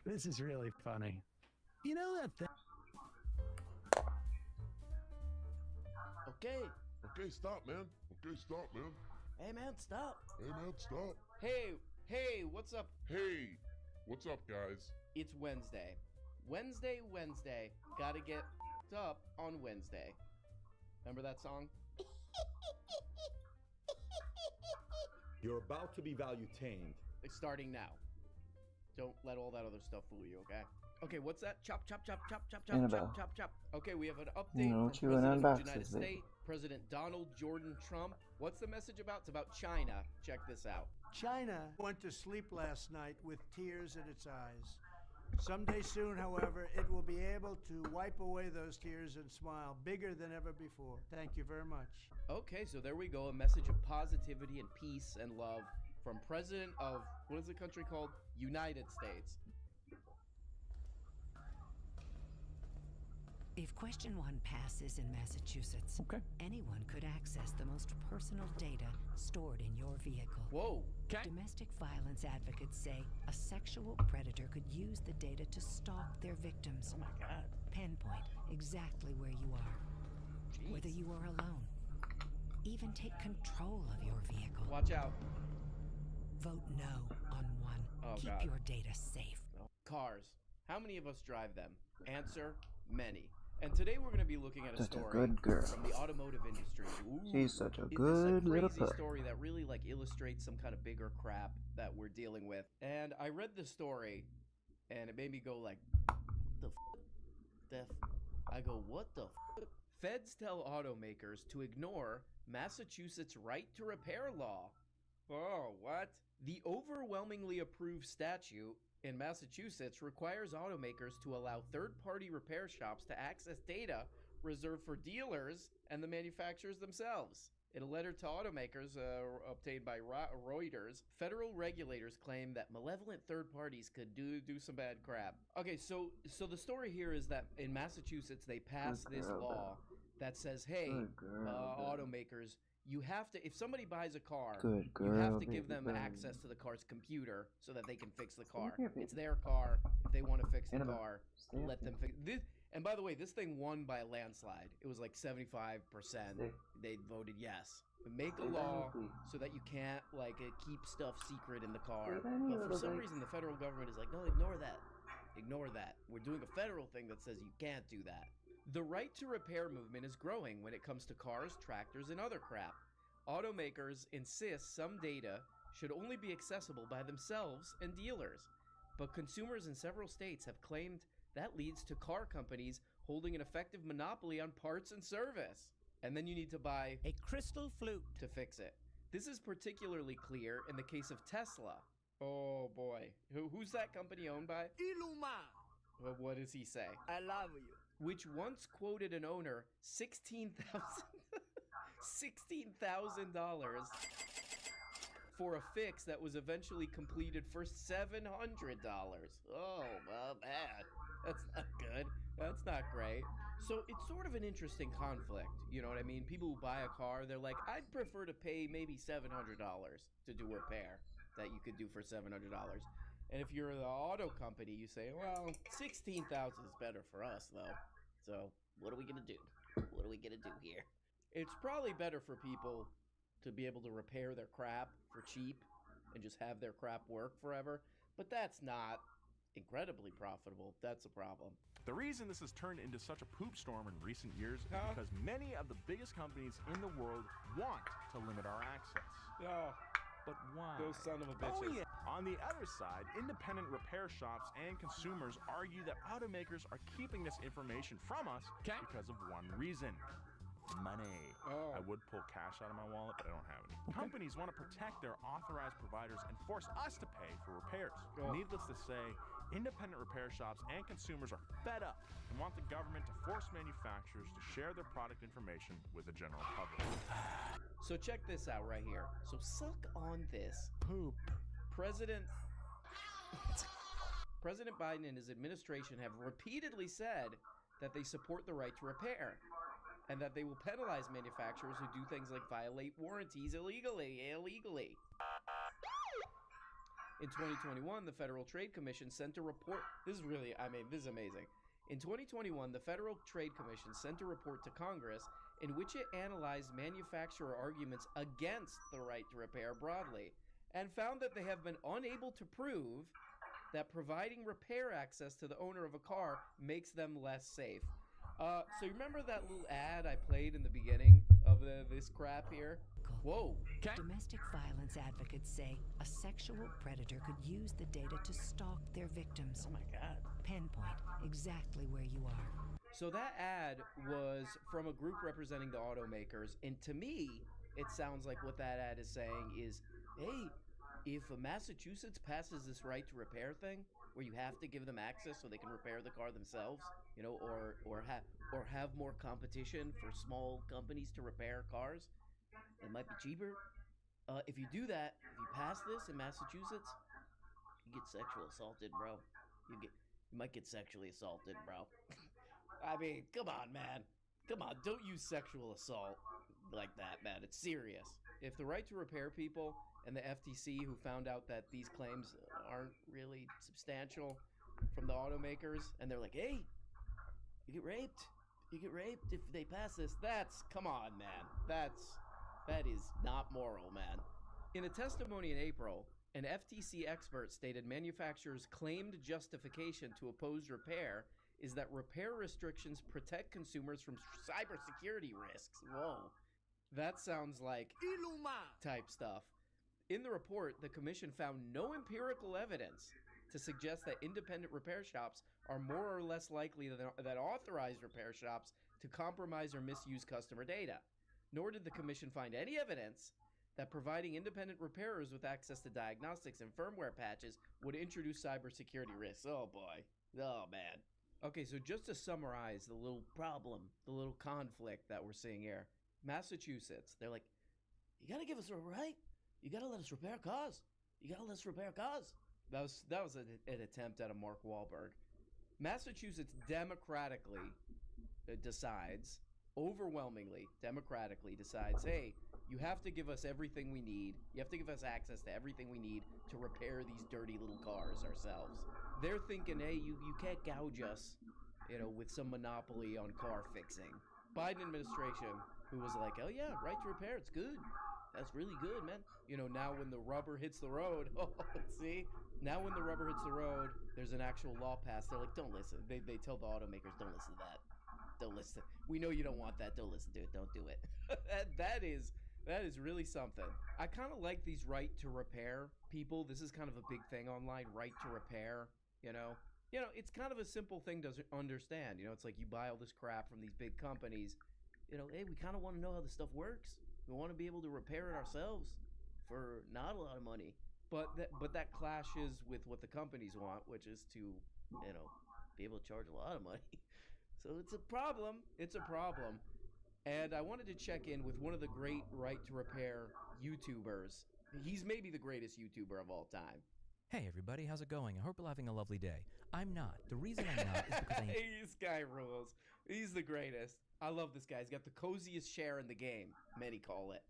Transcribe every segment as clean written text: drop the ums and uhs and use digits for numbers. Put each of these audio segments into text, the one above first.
This is really funny. You know that thing? Okay. Okay, stop, man. Okay, stop, man. Hey, man, stop. Hey, man, stop. Hey, what's up? Hey, what's up, guys? It's Wednesday. Wednesday. Gotta get up on Wednesday. Remember that song? You're about to be value-tamed. It's starting now. Don't let all that other stuff fool you, okay? Okay, what's that? Chop. Annabelle. Chop. Okay, we have an You update know, from she went President on of the boxes, United baby. States, President Donald Jordan Trump. What's the message about? It's about China. Check this out. China went to sleep last night with tears in its eyes. Someday soon, however, it will be able to wipe away those tears and smile bigger than ever before. Thank you very much. Okay, so there we go. A message of positivity and peace and love from President of, what is the country called? United States. If question 1 passes in Massachusetts, anyone could access the most personal data stored in your vehicle. Whoa. Domestic violence advocates say a sexual predator could use the data to stalk their victims. Oh my God. Pinpoint exactly where you are, Jeez. whether you are alone. Even take control of your vehicle. Watch out. Vote no on 1. Oh, Keep God. your data safe. Cars. How many of us drive them? Answer, many. And today we're going to be looking at a Such a story good girl. from the automotive industry. Ooh. She's such a It's good a little crazy pup. story that really illustrates some kind of bigger crap that we're dealing with. And I read the story, and it made me go like, I go, what the f? Feds tell automakers to ignore Massachusetts' right to repair law. Oh, what? The overwhelmingly approved statute in Massachusetts requires automakers to allow third-party repair shops to access data reserved for dealers and the manufacturers themselves. In a letter to automakers obtained by Reuters, federal regulators claim that malevolent third parties could do some bad crap. Okay, so the story here is that in Massachusetts they passed this law that says, hey, automakers, you have to, if somebody buys a car, you have to give them access to the car's computer so that they can fix the car. It's their car. If they want to fix the car, let them fix it. And by the way, this thing won by a landslide. It was like 75%. They voted yes. Make a law so that you can't keep stuff secret in the car. But for some reason, the federal government is like, no, ignore that. Ignore that. We're doing a federal thing that says you can't do that. The right to repair movement is growing when it comes to cars, tractors, and other crap. Automakers insist some data should only be accessible by themselves and dealers. But consumers in several states have claimed that leads to car companies holding an effective monopoly on parts and service. And then you need to buy A crystal flute. to fix it. This is particularly clear in the case of Tesla. Oh boy. Who's that company owned by? Iluma. What does he say? I love you. Which once quoted an owner $16,000 for a fix that was eventually completed for $700. Oh, well, bad. That's not good. That's not great. So it's sort of an interesting conflict. You know what I mean? People who buy a car, they're like, I'd prefer to pay maybe $700 to do a repair that you could do for $700. And if you're the auto company, you say, well, $16,000 is better for us, though. So what are we going to do? What are we going to do here? It's probably better for people to be able to repair their crap for cheap and just have their crap work forever. But that's not incredibly profitable. That's a problem. The reason this has turned into such a poop storm in recent years is because many of the biggest companies in the world want to limit our access. Oh, But why? those son of a bitches. Oh, yeah. On the other side, independent repair shops and consumers argue that automakers are keeping this information from us because of one reason. Money. Oh. I would pull cash out of my wallet, but I don't have any. Companies want to protect their authorized providers and force us to pay for repairs. Oh. Needless to say, independent repair shops and consumers are fed up and want the government to force manufacturers to share their product information with the general public. So check this out right here. So suck on this. Poop. President Biden and his administration have repeatedly said that they support the right to repair and that they will penalize manufacturers who do things like violate warranties illegally. In 2021, the Federal Trade Commission sent a report. This is amazing. In 2021, the Federal Trade Commission sent a report to Congress in which it analyzed manufacturer arguments against the right to repair broadly and found that they have been unable to prove that providing repair access to the owner of a car makes them less safe. So you remember that little ad I played in the beginning of this crap here? Whoa. Domestic violence advocates say a sexual predator could use the data to stalk their victims. Oh my God. Pinpoint exactly where you are. So that ad was from a group representing the automakers, and to me, it sounds like what that ad is saying is, hey, if Massachusetts passes this right to repair thing, where you have to give them access so they can repair the car themselves, you know, or have more competition for small companies to repair cars, it might be cheaper. If you do that, if you pass this in Massachusetts, you get sexual assaulted, bro. You might get sexually assaulted, bro. I mean, come on, man. Come on, don't use sexual assault like that, man. It's serious. If the right to repair people and the FTC, who found out that these claims aren't really substantial from the automakers, and they're like, hey, you get raped if they pass this. Come on, man. That is not moral, man. In a testimony in April, an FTC expert stated manufacturers' claimed justification to oppose repair is that repair restrictions protect consumers from cybersecurity risks. Whoa. That sounds like type stuff. In the report, the commission found no empirical evidence to suggest that independent repair shops are more or less likely than authorized repair shops to compromise or misuse customer data. Nor did the commission find any evidence that providing independent repairers with access to diagnostics and firmware patches would introduce cybersecurity risks. Oh boy. Oh man. Okay, so just to summarize the little problem, the little conflict that we're seeing here. Massachusetts, they're like, you gotta give us a right. You gotta let us repair cars. You gotta let us repair cars. That was an attempt at a Mark Wahlberg. Massachusetts democratically decides, overwhelmingly democratically decides, hey, you have to give us everything we need. You have to give us access to everything we need to repair these dirty little cars ourselves. They're thinking, hey, you can't gouge us, you know, with some monopoly on car fixing. Biden administration, who was like, oh yeah, right to repair, it's good. That's really good, man. You know, now when the rubber hits the road, see? Now when the rubber hits the road, there's an actual law passed. They're like, don't listen. They tell the automakers, don't listen to that. Don't listen. We know you don't want that. Don't listen to it. Don't do it. That is really something. I kind of like these right to repair people. This is kind of a big thing online, right to repair, you know? You know, it's kind of a simple thing to understand. You know, it's like you buy all this crap from these big companies. You know, hey, we kind of want to know how this stuff works. We want to be able to repair it ourselves for not a lot of money. But that clashes with what the companies want, which is to, you know, be able to charge a lot of money. So it's a problem. It's a problem. And I wanted to check in with one of the great right to repair YouTubers. He's maybe the greatest YouTuber of all time. Hey everybody, how's it going? I hope you're having a lovely day. I'm not. The reason I'm not is because This guy rules. He's the greatest. I love this guy. He's got the coziest chair in the game, many call it.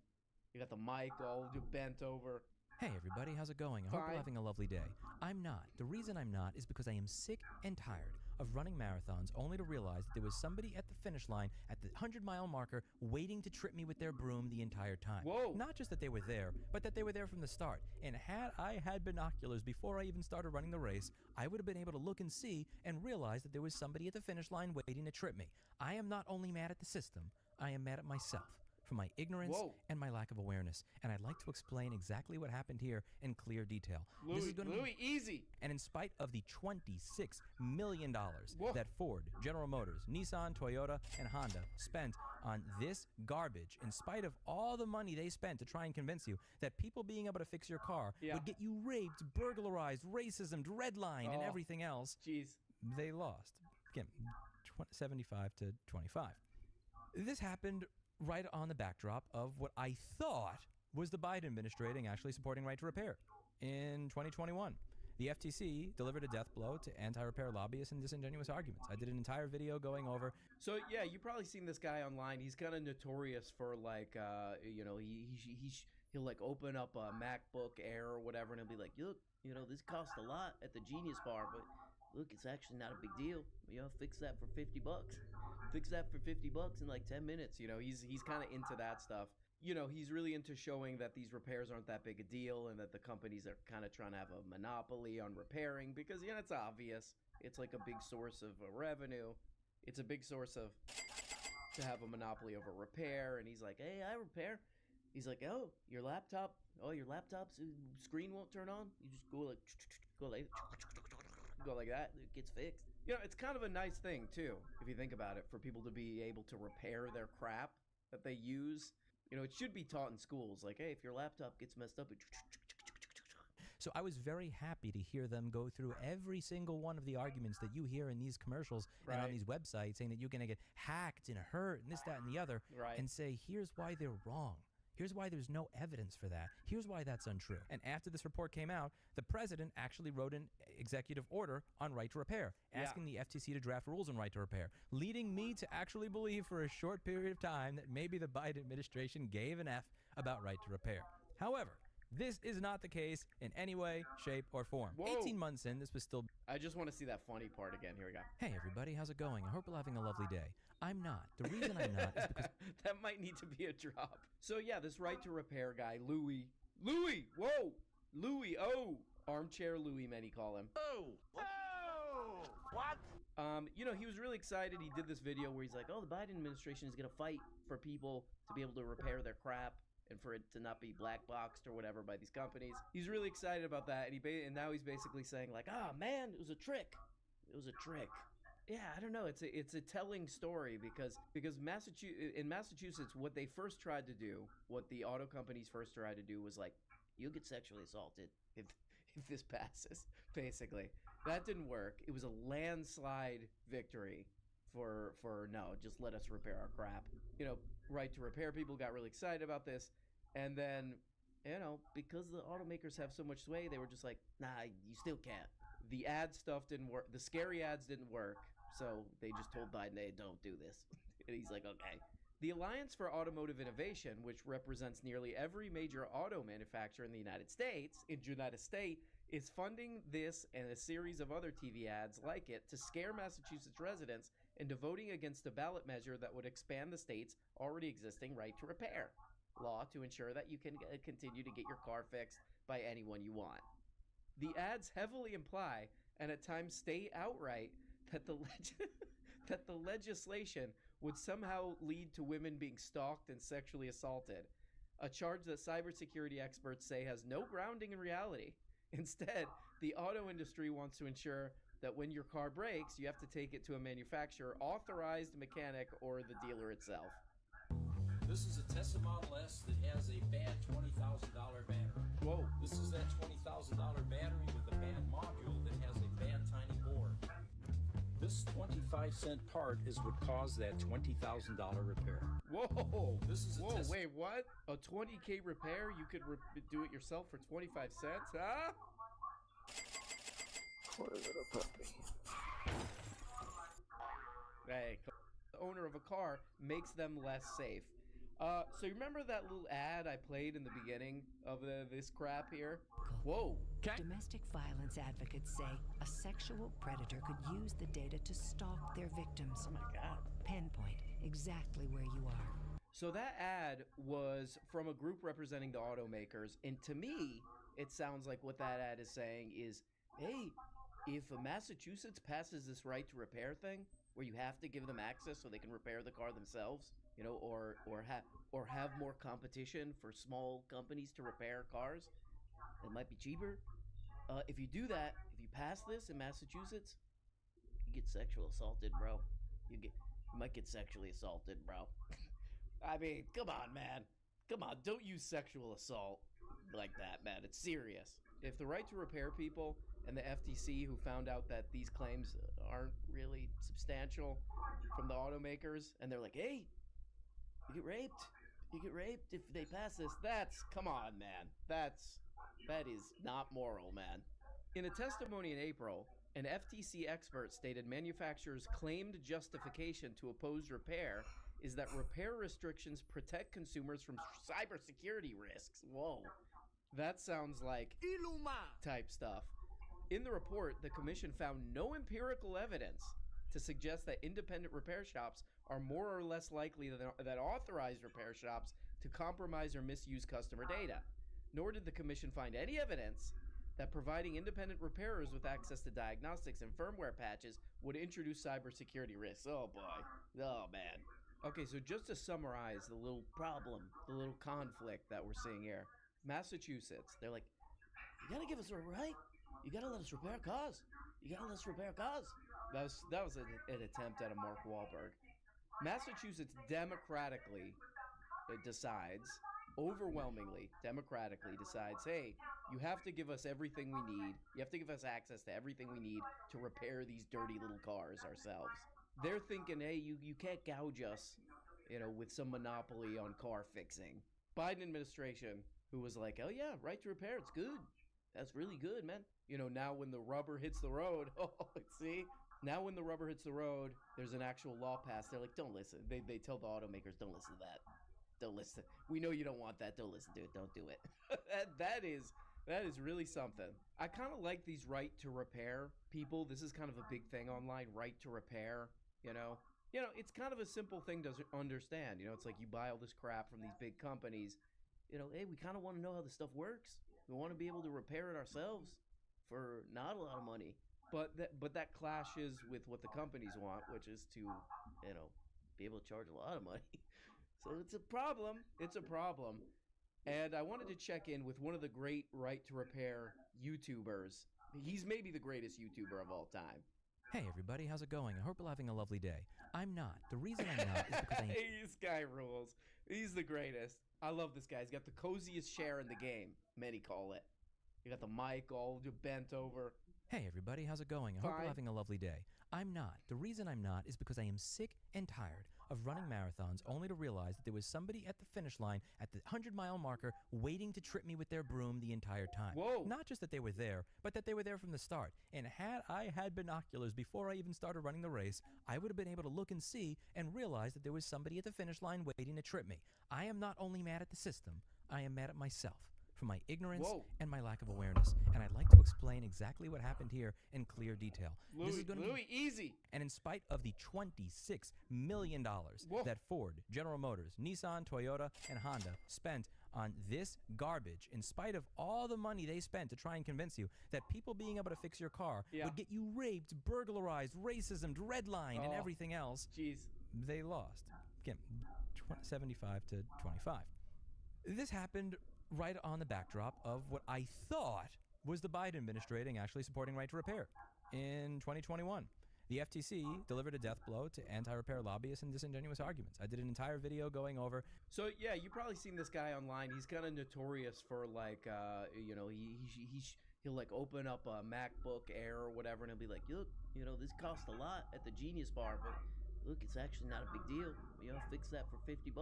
You got the mic all bent over. Hey everybody, how's it going? I hope you're having a lovely day. I'm not. The reason I'm not is because I am sick and tired of running marathons only to realize that there was somebody at the finish line at the 100-mile marker waiting to trip me with their broom the entire time. Whoa. Not just that they were there, but that they were there from the start. And had I had binoculars before I even started running the race, I would have been able to look and see and realize that there was somebody at the finish line waiting to trip me. I am not only mad at the system, I am mad at myself for my ignorance and my lack of awareness. And I'd like to explain exactly what happened here in clear detail. Louis, easy. And in spite of the $26 million that Ford, General Motors, Nissan, Toyota, and Honda spent on this garbage, in spite of all the money they spent to try and convince you that people being able to fix your car would get you raped, burglarized, racism, redlined, and everything else, they lost. Again, 75 to 25. This happened right on the backdrop of what I thought was the Biden administration actually supporting right to repair. In 2021, the FTC delivered a death blow to anti-repair lobbyists and disingenuous arguments. I did an entire video going over. So yeah, you've probably seen this guy online. He's kind of notorious for like, you know, he'll like open up a MacBook Air or whatever, and he'll be like, look, you know, this costs a lot at the Genius Bar, but look, it's actually not a big deal. You know, fix that for 50 bucks. Fix that for 50 bucks in like 10 minutes. You know, he's kind of into that stuff. You know, he's really into showing that these repairs aren't that big a deal and that the companies are kind of trying to have a monopoly on repairing because, you know, it's obvious. It's like a big source of revenue. It's a big source of to have a monopoly over repair. And he's like, hey, I repair. He's like, oh, your laptop's screen won't turn on. You just go like that, it gets fixed. You know, it's kind of a nice thing too, if you think about it, for people to be able to repair their crap that they use. You know, it should be taught in schools, like, hey, if your laptop gets messed up, So I was very happy to hear them go through every single one of the arguments that you hear in these commercials and on these websites saying that you're going to get hacked and hurt and this, that, and the other, and say, here's why they're wrong. Here's why there's no evidence for that. Here's why that's untrue. And after this report came out, the president actually wrote an executive order on right to repair, asking the FTC to draft rules on right to repair, leading me to actually believe for a short period of time that maybe the Biden administration gave an F about right to repair. However, this is not the case in any way, shape, or form. Whoa. 18 months in, this was still... I just want to see that funny part again. Here we go. Hey, everybody, how's it going? I hope you're having a lovely day. I'm not. The reason I'm not is because... That might need to be a drop. So, yeah, this right to repair guy, Louis, Armchair Louis, many call him. What? You know, he was really excited. He did this video where he's like, oh, the Biden administration is going to fight for people to be able to repair their crap and for it to not be black boxed or whatever by these companies. He's really excited about that, and now he's basically saying like, ah, man, it was a trick. It was a trick. Yeah, I don't know. It's a telling story because in Massachusetts, what they first tried to do, what the auto companies first tried to do was like, you'll get sexually assaulted if this passes, basically. That didn't work. It was a landslide victory for no, just let us repair our crap. You know, right to repair people got really excited about this. And then, you know, because the automakers have so much sway, they were just like, nah, you still can't. The ad stuff didn't work. The scary ads didn't work. So they just told Biden, hey, don't do this. And he's like, okay. The Alliance for Automotive Innovation, which represents nearly every major auto manufacturer in the United States, is funding this and a series of other TV ads like it to scare Massachusetts residents into voting against a ballot measure that would expand the state's already existing right to repair law to ensure that you can continue to get your car fixed by anyone you want. The ads heavily imply, and at times state outright, that the legislation would somehow lead to women being stalked and sexually assaulted, a charge that cybersecurity experts say has no grounding in reality. Instead, the auto industry wants to ensure that when your car breaks, you have to take it to a manufacturer, authorized mechanic, or the dealer itself. This is a Tesla Model S that has a bad $20,000 battery. Whoa. This is that $20,000 battery with a bad module that has a bad tiny board. This 25-cent part is what caused that $20,000 repair. Whoa. This is a Whoa, wait, what? A 20K repair? You could do it yourself for 25 cents, huh? Poor little puppy. Hey, the owner of a car makes them less safe. So you remember that little ad I played in the beginning of this crap here? Whoa. Domestic violence advocates say a sexual predator could use the data to stalk their victims. Oh my God. Pinpoint exactly where you are. So that ad was from a group representing the automakers, and to me, it sounds like what that ad is saying is, hey, if Massachusetts passes this right to repair thing, where you have to give them access so they can repair the car themselves, you know, or have more competition for small companies to repair cars, it might be cheaper. If you do that, if you pass this in Massachusetts, you get sexual assaulted, bro. You might get sexually assaulted, bro. I mean, come on, man. Come on, don't use sexual assault like that, man. It's serious. If the right to repair people and the FTC, who found out that these claims aren't really substantial from the automakers, and they're like, hey, you get raped if they pass this. Come on, man. That is not moral, man. In a testimony in April, an FTC expert stated manufacturers' claimed justification to oppose repair is that repair restrictions protect consumers from cybersecurity risks. Whoa. That sounds like type stuff. In the report, the commission found no empirical evidence to suggest that independent repair shops are more or less likely than authorized repair shops to compromise or misuse customer data. Nor did the commission find any evidence that providing independent repairers with access to diagnostics and firmware patches would introduce cybersecurity risks. Oh boy. Oh man. Okay, so just to summarize the little problem, the little conflict that we're seeing here. Massachusetts, they're like, you gotta give us a right. You gotta let us repair cars. You gotta let us repair cars. That was an attempt at a Mark Wahlberg. Massachusetts democratically decides, overwhelmingly democratically decides, hey, you have to give us everything we need. You have to give us access to everything we need to repair these dirty little cars ourselves. They're thinking, hey, you can't gouge us, with some monopoly on car fixing. Biden administration, who was like, oh yeah, right to repair, it's good. That's really good, man. Now when the rubber hits the road, see? Now when the rubber hits the road, there's an actual law passed. They're like, don't listen. They tell the automakers, don't listen to that. Don't listen. We know you don't want that. Don't listen to it. Don't do it. that is really something. I kind of like these right to repair people. This is kind of a big thing online, right to repair, it's kind of a simple thing to understand. It's like you buy all this crap from these big companies. Hey, we kind of want to know how the stuff works. We want to be able to repair it ourselves for not a lot of money. But that clashes with what the companies want, which is to, be able to charge a lot of money. So it's a problem. It's a problem. And I wanted to check in with one of the great right to repair YouTubers. He's maybe the greatest YouTuber of all time. Hey everybody, how's it going? I hope you're having a lovely day. I'm not. The reason I'm not is because This guy rules. He's the greatest. I love this guy. He's got the coziest chair in the game, many call it. You got the mic all bent over. Hey everybody, how's it going? I hope you're having a lovely day. I'm not. The reason I'm not is because I am sick and tired of running marathons only to realize that there was somebody at the finish line at the 100-mile marker waiting to trip me with their broom the entire time. Whoa. Not just that they were there, but that they were there from the start. And had I had binoculars before I even started running the race, I would have been able to look and see and realize that there was somebody at the finish line waiting to trip me. I am not only mad at the system, I am mad at myself for my ignorance and my lack of awareness. And I'd like to explain exactly what happened here in clear detail. Louis, easy. And in spite of the $26 million that Ford, General Motors, Nissan, Toyota, and Honda spent on this garbage, in spite of all the money they spent to try and convince you that people being able to fix your car would get you raped, burglarized, racism, redlined, and everything else, they lost. Again, 75 to 25. This happened right on the backdrop of what I thought was the Biden administration actually supporting right to repair. In 2021, the FTC delivered a death blow to anti-repair lobbyists and disingenuous arguments. I did an entire video going over. So yeah, you've probably seen this guy online. He's kind of notorious for like, he'll like open up a MacBook Air or whatever, and he'll be like, look, this costs a lot at the Genius Bar, but look, it's actually not a big deal. Fix that for $50.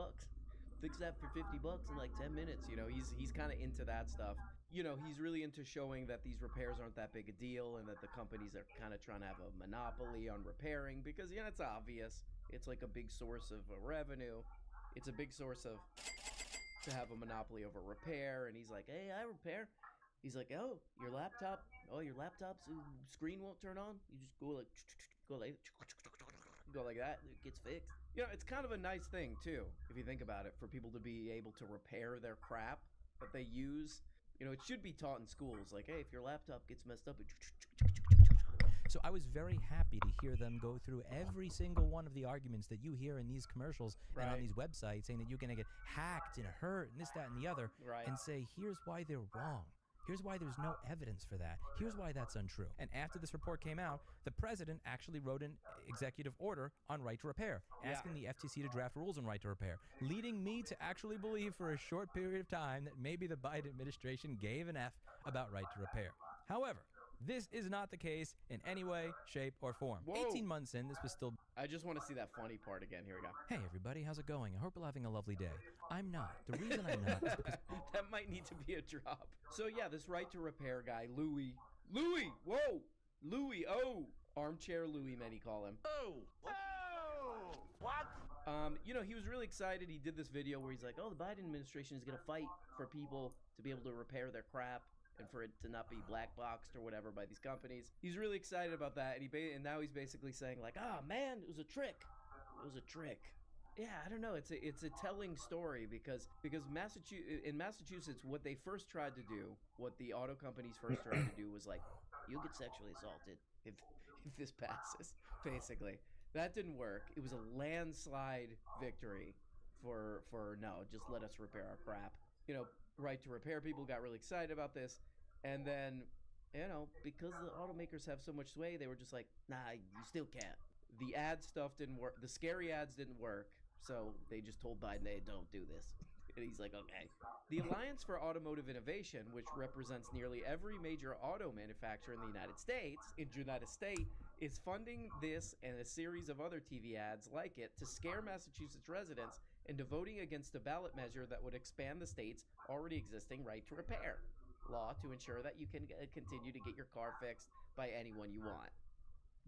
Fix that for $50 in like 10 minutes. He's kind of into that stuff. He's really into showing that these repairs aren't that big a deal and that the companies are kind of trying to have a monopoly on repairing because, it's obvious. It's like a big source of revenue. It's a big source to have a monopoly over repair. And he's like, hey, I repair. He's like, your laptop's screen won't turn on. You just go like that, it gets fixed. It's kind of a nice thing too, if you think about it, for people to be able to repair their crap that they use. It should be taught in schools, like, hey, if your laptop gets messed up, So I was very happy to hear them go through every single one of the arguments that you hear in these commercials and on these websites saying that you're going to get hacked and hurt and this, that, and the other, and say, here's why they're wrong. Here's why there's no evidence for that. Here's why that's untrue. And after this report came out, the president actually wrote an executive order on right to repair, asking the FTC to draft rules on right to repair, leading me to actually believe for a short period of time that maybe the Biden administration gave an F about right to repair. However, this is not the case in any way, shape, or form. Whoa. 18 months in, this was still... I just want to see that funny part again. Here we go. Hey everybody, how's it going? I hope you're having a lovely day. I'm not. The reason I'm not is because... That might need to be a drop. So yeah, this right to repair guy, Louis, whoa! Louis, Armchair Louis, many call him. Oh! What? you know, he was really excited. He did this video where he's like, oh, the Biden administration is going to fight for people to be able to repair their crap and for it to not be black boxed or whatever by these companies. He's really excited about that, and now he's basically saying like, ah, man, it was a trick. It was a trick. Yeah, I don't know. It's a telling story because in Massachusetts, what they first tried to do, what the auto companies first tried to do was like, you'll get sexually assaulted if this passes, basically. That didn't work. It was a landslide victory for no, just let us repair our crap. You know, right to repair people got really excited about this, and then, you know, because the automakers have so much sway, they were just like, nah, you still can't. The ad stuff didn't work. The scary ads didn't work, so they just told Biden, hey, don't do this. And he's like, okay. The Alliance for Automotive Innovation, which represents nearly every major auto manufacturer in the United States, is funding this and a series of other TV ads like it to scare Massachusetts residents into voting against a ballot measure that would expand the state's already existing right to repair law to ensure that you can continue to get your car fixed by anyone you want.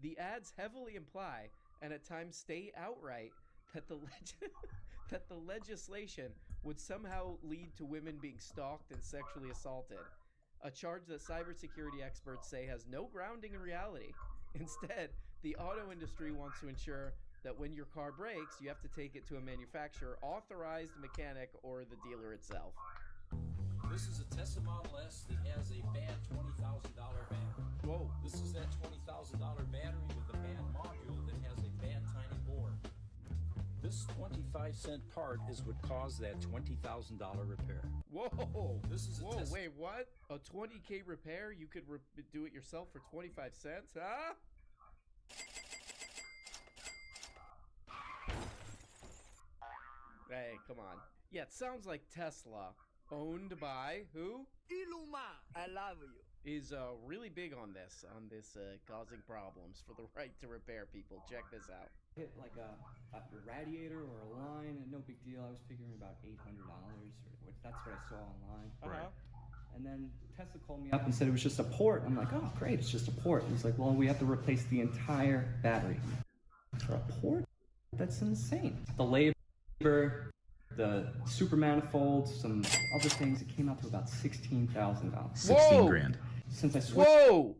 The ads heavily imply, and at times state outright, that the legislation would somehow lead to women being stalked and sexually assaulted, a charge that cybersecurity experts say has no grounding in reality. Instead, the auto industry wants to ensure that when your car breaks, you have to take it to a manufacturer, authorized mechanic, or the dealer itself. This is a Tesla Model S that has a bad $20,000 battery. Whoa. This is that $20,000 battery with the bad module that has a bad tiny bore. This 25-cent part is what caused that $20,000 repair. Whoa. This is a Whoa, wait, what? A 20K repair? You could do it yourself for 25 cents, huh? Hey, come on. Yeah, it sounds like Tesla, owned by who? Iluma, I love you. Is really big on this causing problems for the right to repair people. Check this out. Hit like a radiator or a line, and no big deal. I was figuring about $800, or that's what I saw online. Uh-huh. And then Tesla called me up and said it was just a port. I'm like, oh great, it's just a port. He's like, well, we have to replace the entire battery for a port. That's insane. The labor, the super manifold, some other things. It came out to about $16,000. 16 grand. Since I switched. Whoa!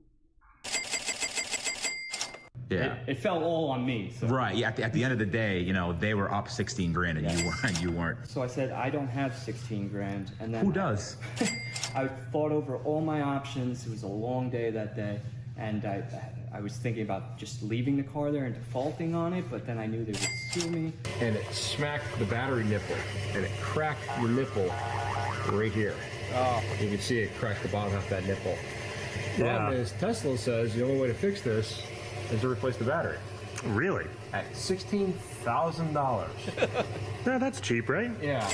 Yeah. It fell all on me. So. Right. Yeah. At the end of the day, you know, they were up 16 grand and you weren't. So I said, I don't have 16 grand. And then who does? I thought over all my options. It was a long day that day. And I was thinking about just leaving the car there and defaulting on it, but then I knew they would sue me. And it smacked the battery nipple, and it cracked your nipple right here. Oh. You can see it cracked the bottom half of that nipple. Problem is, Tesla says the only way to fix this is to replace the battery. Really? At $16,000. Yeah, that's cheap, right? Yeah.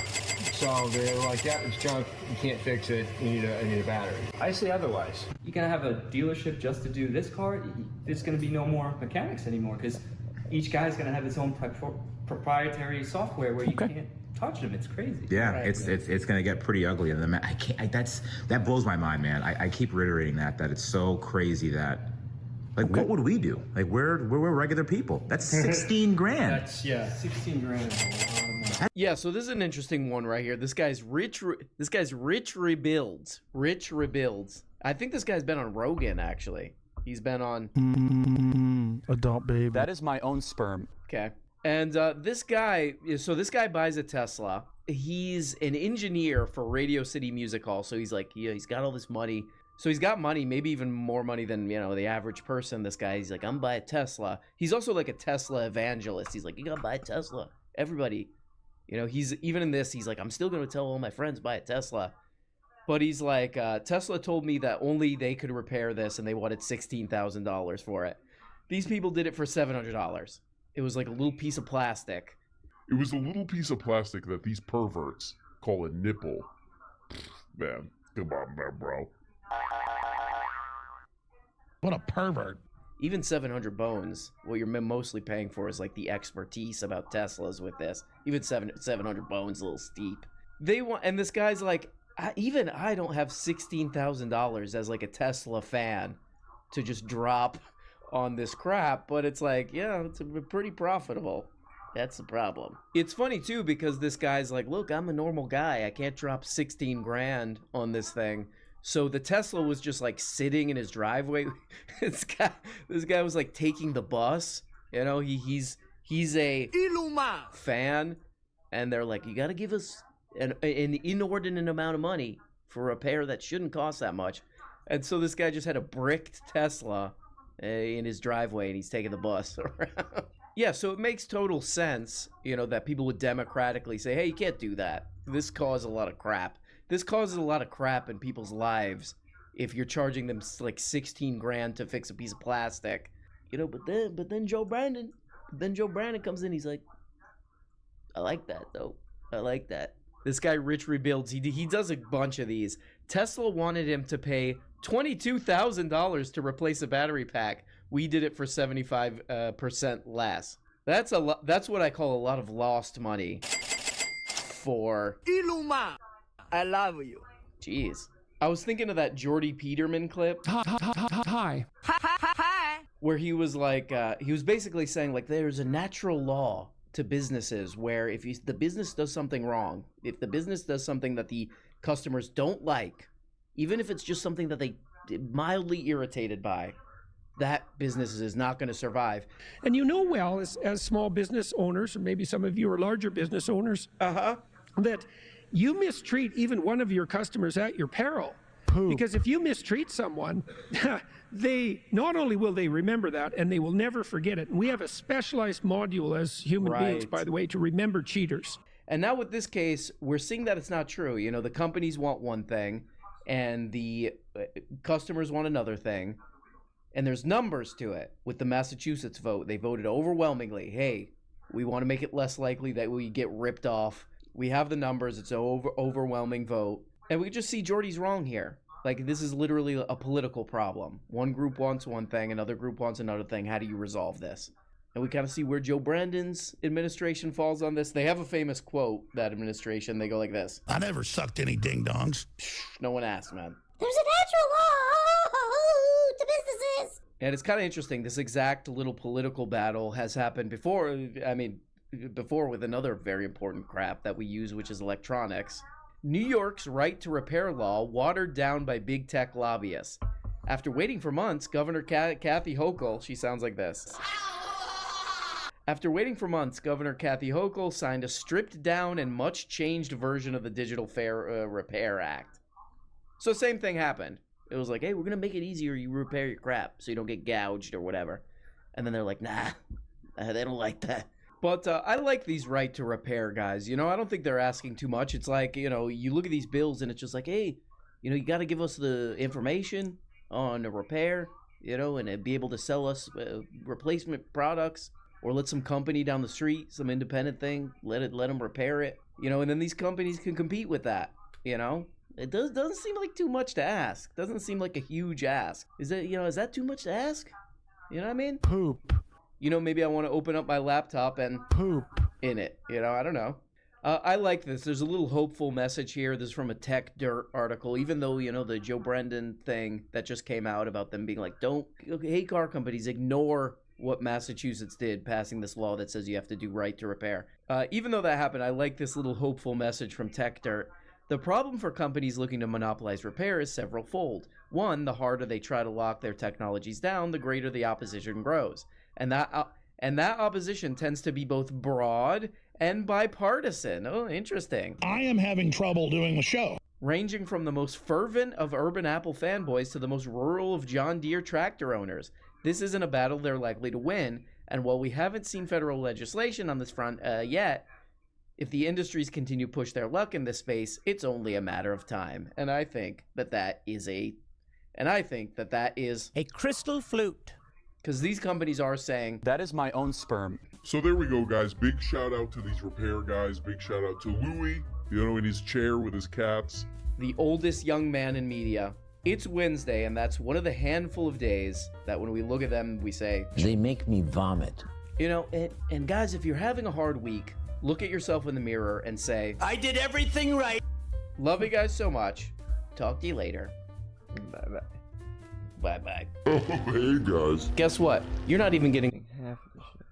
So they're like, yeah, it's junk. You can't fix it. You need a battery. I say otherwise. You're gonna have a dealership just to do this car. There's gonna be no more mechanics anymore because each guy's gonna have his own proprietary software where you can't touch them. It's crazy. Yeah, right. It's gonna get pretty ugly. And that blows my mind, man. I keep reiterating that it's so crazy that. Like, what would we do? Like, we're regular people. That's 16 grand. That's 16 grand is a lot of money. Yeah, so this is an interesting one right here. This guy's Rich Rebuilds. Rich Rebuilds. I think this guy's been on Rogan, actually. He's been on Adult Baby. That is my own sperm. Okay. And this guy buys a Tesla. He's an engineer for Radio City Music Hall. So he's like, yeah, he's got all this money. So he's got money, maybe even more money than, you know, the average person. This guy, he's like, I'm buy a Tesla. He's also like a Tesla evangelist. He's like, you gotta buy a Tesla. Everybody, you know, he's even in this, he's like, I'm still gonna tell all my friends buy a Tesla. But he's like, Tesla told me that only they could repair this and they wanted $16,000 for it. These people did it for $700. It was like a little piece of plastic. It was a little piece of plastic that these perverts call a nipple. Man, come on, man, bro. What a pervert. Even 700 bones, what you're mostly paying for is like the expertise about Teslas with this. Even 700 bones, a little steep. And this guy's like, even I don't have $16,000 as like a Tesla fan to just drop on this crap, but it's like, yeah, it's pretty profitable. That's the problem. It's funny too because this guy's like, look, I'm a normal guy. I can't drop 16 grand on this thing. So the Tesla was just like sitting in his driveway. This guy was like taking the bus. You know, he's a fan, and they're like, you got to give us an inordinate amount of money for a repair that shouldn't cost that much. And so this guy just had a bricked Tesla in his driveway, and he's taking the bus around. Yeah, so it makes total sense, you know, that people would democratically say, hey, you can't do that. This causes a lot of crap. This causes a lot of crap in people's lives if you're charging them like 16 grand to fix a piece of plastic. You know, but then Joe Brandon comes in, he's like, I like that though. I like that. This guy Rich Rebuilds, he does a bunch of these. Tesla wanted him to pay $22,000 to replace a battery pack. We did it for 75% less. That's a lot. That's what I call a lot of lost money for Iluma. I love you. Jeez. I was thinking of that Jordy Peterman clip. Hi. Where he was like, he was basically saying like, there's a natural law to businesses where if the business does something wrong, if the business does something that the customers don't like, even if it's just something that they mildly irritated by, that business is not going to survive. And you know well, as small business owners, or maybe some of you are larger business owners, that you mistreat even one of your customers at your peril. Because if you mistreat someone, they not only will they remember that, and they will never forget it. And we have a specialized module as human beings, by the way, to remember cheaters. And now with this case, we're seeing that it's not true. You know, the companies want one thing, and the customers want another thing. And there's numbers to it. With the Massachusetts vote, they voted overwhelmingly, hey, we want to make it less likely that we get ripped off. We have the numbers. It's an overwhelming vote. And we just see Jordy's wrong here. Like, this is literally a political problem. One group wants one thing, another group wants another thing. How do you resolve this? And we kind of see where Joe Brandon's administration falls on this. They have a famous quote, that administration. They go like this. I never sucked any ding-dongs. No one asked, man. There's a natural law to businesses. And it's kind of interesting. This exact little political battle has happened before. I mean, before with another very important crap that we use, which is electronics. New York's right to repair law watered down by big tech lobbyists. After waiting for months, Governor Kathy Hochul, she sounds like this. After waiting for months, Governor Kathy Hochul signed a stripped down and much changed version of the Digital Fair Repair Act. So same thing happened. It was like, hey, we're going to make it easier you repair your crap so you don't get gouged or whatever. And then they're like, nah, they don't like that. But I like these right to repair guys. You know, I don't think they're asking too much. It's like, you know, you look at these bills and it's just like, hey, you know, you got to give us the information on a repair, you know, and be able to sell us replacement products, or let some company down the street, some independent thing, let them repair it, you know, and then these companies can compete with that, you know. It doesn't seem like too much to ask. Doesn't seem like a huge ask. Is that too much to ask? You know what I mean? Poop. You know, maybe I want to open up my laptop and poop in it. You know, I don't know. I like this. There's a little hopeful message here. This is from a Tech Dirt article. Even though, you know, the Joe Brandon thing that just came out about them being like, hey, car companies, ignore what Massachusetts did, passing this law that says you have to do right to repair. Even though that happened, I like this little hopeful message from Tech Dirt. The problem for companies looking to monopolize repair is several-fold. One, the harder they try to lock their technologies down, the greater the opposition grows. And that opposition tends to be both broad and bipartisan. Oh, interesting. I am having trouble doing the show. Ranging from the most fervent of urban Apple fanboys to the most rural of John Deere tractor owners. This isn't a battle they're likely to win, and while we haven't seen federal legislation on this front yet, if the industries continue to push their luck in this space, it's only a matter of time. And I think that is a crystal flute. Because these companies are saying, that is my own sperm. So there we go, guys. Big shout out to these repair guys. Big shout out to Louis, you know, in his chair with his cats. The oldest young man in media. It's Wednesday, and that's one of the handful of days that when we look at them, we say, they make me vomit. You know, and guys, if you're having a hard week, look at yourself in the mirror and say, I did everything right. Love you guys so much. Talk to you later. Bye-bye. Bye-bye. Oh, hey, guys. Guess what? You're not even getting half of the shit.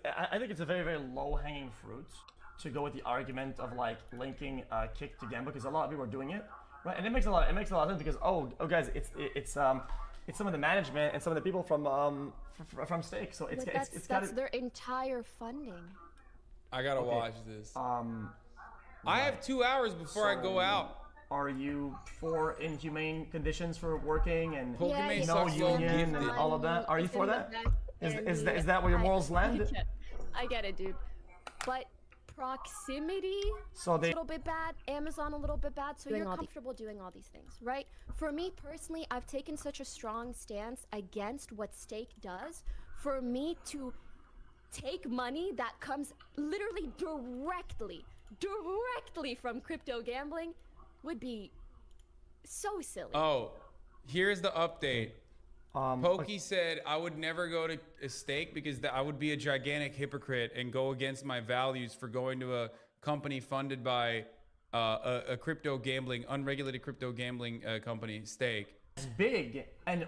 I think it's a very, very low-hanging fruit to go with the argument of like linking kick to gambling, because a lot of people are doing it, right? And it makes a lot of sense because oh guys, it's some of the management and some of the people from Stake. So that's their entire funding. I gotta watch this. I have 2 hours before I go out. Are you for inhumane conditions for working and no union and all of that? Are you for that? Is that where your morals land? I get it, dude. But proximity, so a little bit bad. Amazon, a little bit bad. So you're comfortable doing all these things, right? For me personally, I've taken such a strong stance against what Stake does. For me to take money that comes literally directly from crypto gambling would be so silly. Oh, here's the update. Pokey said I would never go to a Stake because I would be a gigantic hypocrite and go against my values for going to a company funded by a crypto gambling, unregulated crypto gambling company, Stake. It's big and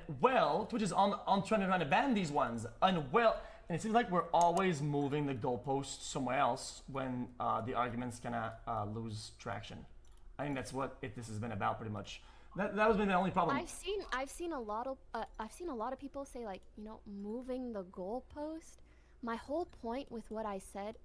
Twitch is on trying to ban these ones and it seems like we're always moving the goalposts somewhere else when the arguments kinda lose traction. I think that's what this has been about pretty much. That has been the only problem. I've seen a lot of people say like, you know, moving the goalpost. My whole point with what I said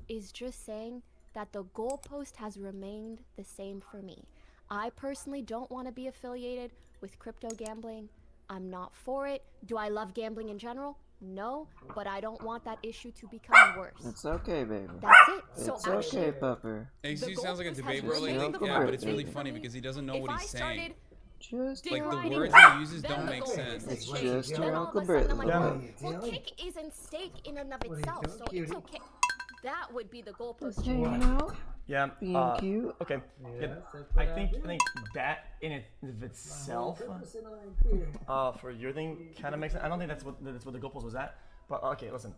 is just saying that the goalpost has remained the same for me. I personally don't want to be affiliated with crypto gambling. I'm not for it. Do I love gambling in general? No, but I don't want that issue to become worse. It's okay, baby. That's it. It's so okay, Pupper. XQ sounds like a debate really. Yeah, but it's really funny because he doesn't know what he's saying. Just like the words he uses don't make sense. It's just your Uncle Bert. Bert. Well, kick isn't Stake in and of itself, so it's okay. That would be the goalpost. Yeah. Being cute. Okay. Yeah, I think that in of itself, for your thing, kind of makes sense. I don't think that's what the goalpost was at. But okay, listen.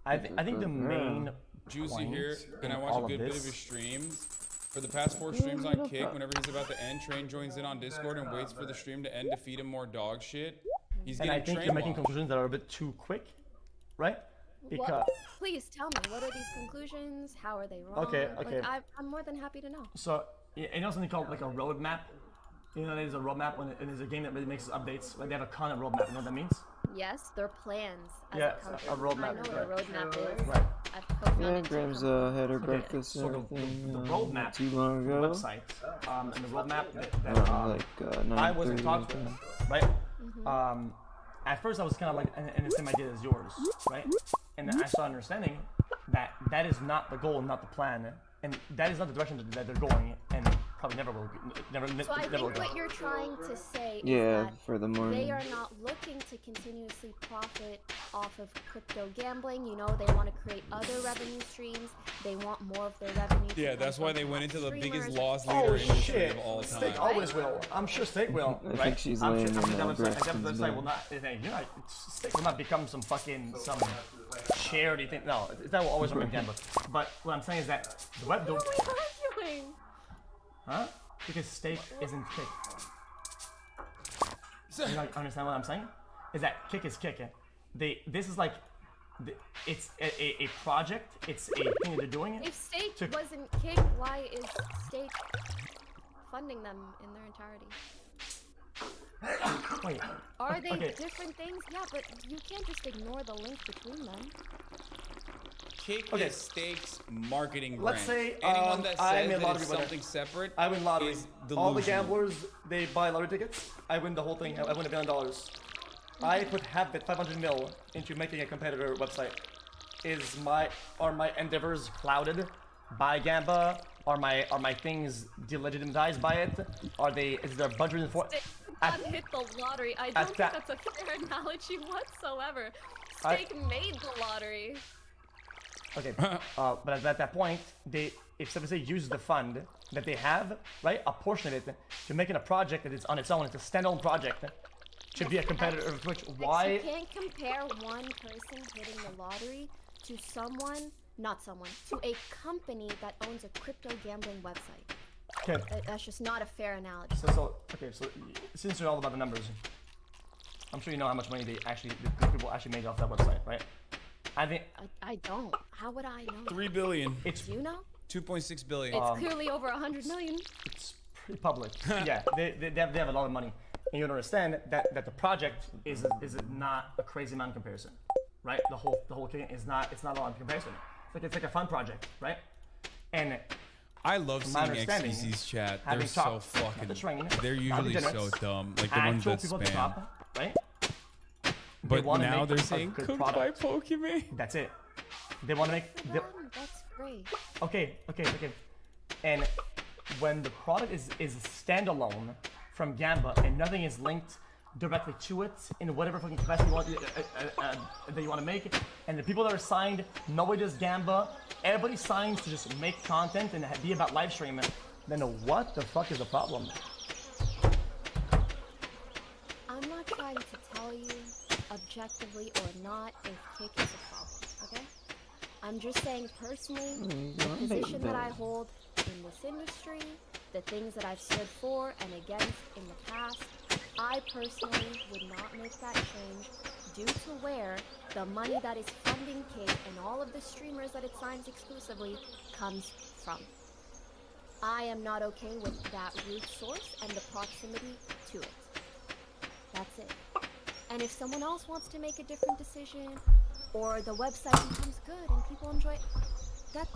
I think the main Juicy here. Can I watch a good bit of his streams? For the past 4 streams on Kick, whenever he's about to end, Train joins in on Discord and waits for the stream to end to feed him more dog shit. He's getting I think you're making conclusions that are a bit too quick, right? Because please tell me, what are these conclusions? How are they wrong? Okay. Like, I'm more than happy to know. So, you know something called like a roadmap? You know, there's a roadmap when there's a game that makes updates. Like they have a content roadmap. You know what that means? Yes, they're plans. Yeah, a roadmap. I know what a roadmap is. Right. Yeah, Graham's had her breakfast and everything the roadmap too long ago. Website, and the roadmap like I was in talks with, right? At first I was kind of like in the same idea as yours, right? And then I started understanding that that is not the goal, not the plan, and that is not the direction that they're going, and probably never will. So I think what you're trying to say is that for the morning. They are not looking to continuously profit off of crypto gambling. You know, they want to create other revenue streams. They want more of their revenue. Yeah, that's why they went into the biggest loss leader industry of all time. Stake always will. I'm sure Stake will. I think she's laying in that Braxton's website will not. Stake will not become some charity thing. No, that will always remain gambling. But what I'm saying is that the web. What are we arguing? Huh? Because Stake isn't Kick. You understand what I'm saying? Is that Kick is Kick. This is like, it's a project. It's a thing that they're doing. If Stake wasn't Kick, why is Stake funding them in their entirety? Wait. Are they different things? Yeah, but you can't just ignore the link between them. Kick is Stake's marketing brand. Let's say anyone that I says win that lottery it's something separate I win lottery. is All the delusional. gamblers, they buy lottery tickets. I win the whole thing. I win $1 billion. I put half it, 500 mil, into making a competitor website. Are my endeavors clouded by Gamba? Are my things delegitimized by it? Is there budget for? Stake hit the lottery. I don't think that's a fair analogy whatsoever. Stake made the lottery. Okay, but at that point, if somebody uses the fund that they have, right, a portion of it, to make it a project that is on its own, it's a standalone project, should be a competitor of Twitch. Why? You can't compare one person hitting the lottery to to a company that owns a crypto gambling website. Okay. That's just not a fair analogy. So since you're all about the numbers, I'm sure you know how much money the people actually made off that website, right? I I don't. How would I know? 3 billion. Do you know? 2.6 billion. It's clearly over 100 million. It's pretty public. Yeah, they have a lot of money. And you understand that the project is not a crazy amount in comparison, right? The whole thing is not, it's not a lot in comparison. It's like a fun project, right? And I love seeing XQC's chat. They're so fucking. They're usually so dumb. Like the ones that spam. Top, right? But now they're saying cooked by Pokemon. That's it. They want to make. That's great. Okay. And when the product is standalone from Gamba and nothing is linked directly to it in whatever fucking capacity that you want to make, and the people that are signed, nobody does Gamba, everybody signs to just make content and be about live streaming, then what the fuck is the problem? I'm not trying to tell you objectively or not if kick is a problem, okay? I'm just saying personally, the position that I hold in this industry, the things that I've stood for and against in the past, I personally would not make that change due to where the money that is funding Kick and all of the streamers that it signs exclusively comes from. I am not okay with that root source and the proximity to it. That's it. And if someone else wants to make a different decision, or the website becomes good and people enjoy it, that's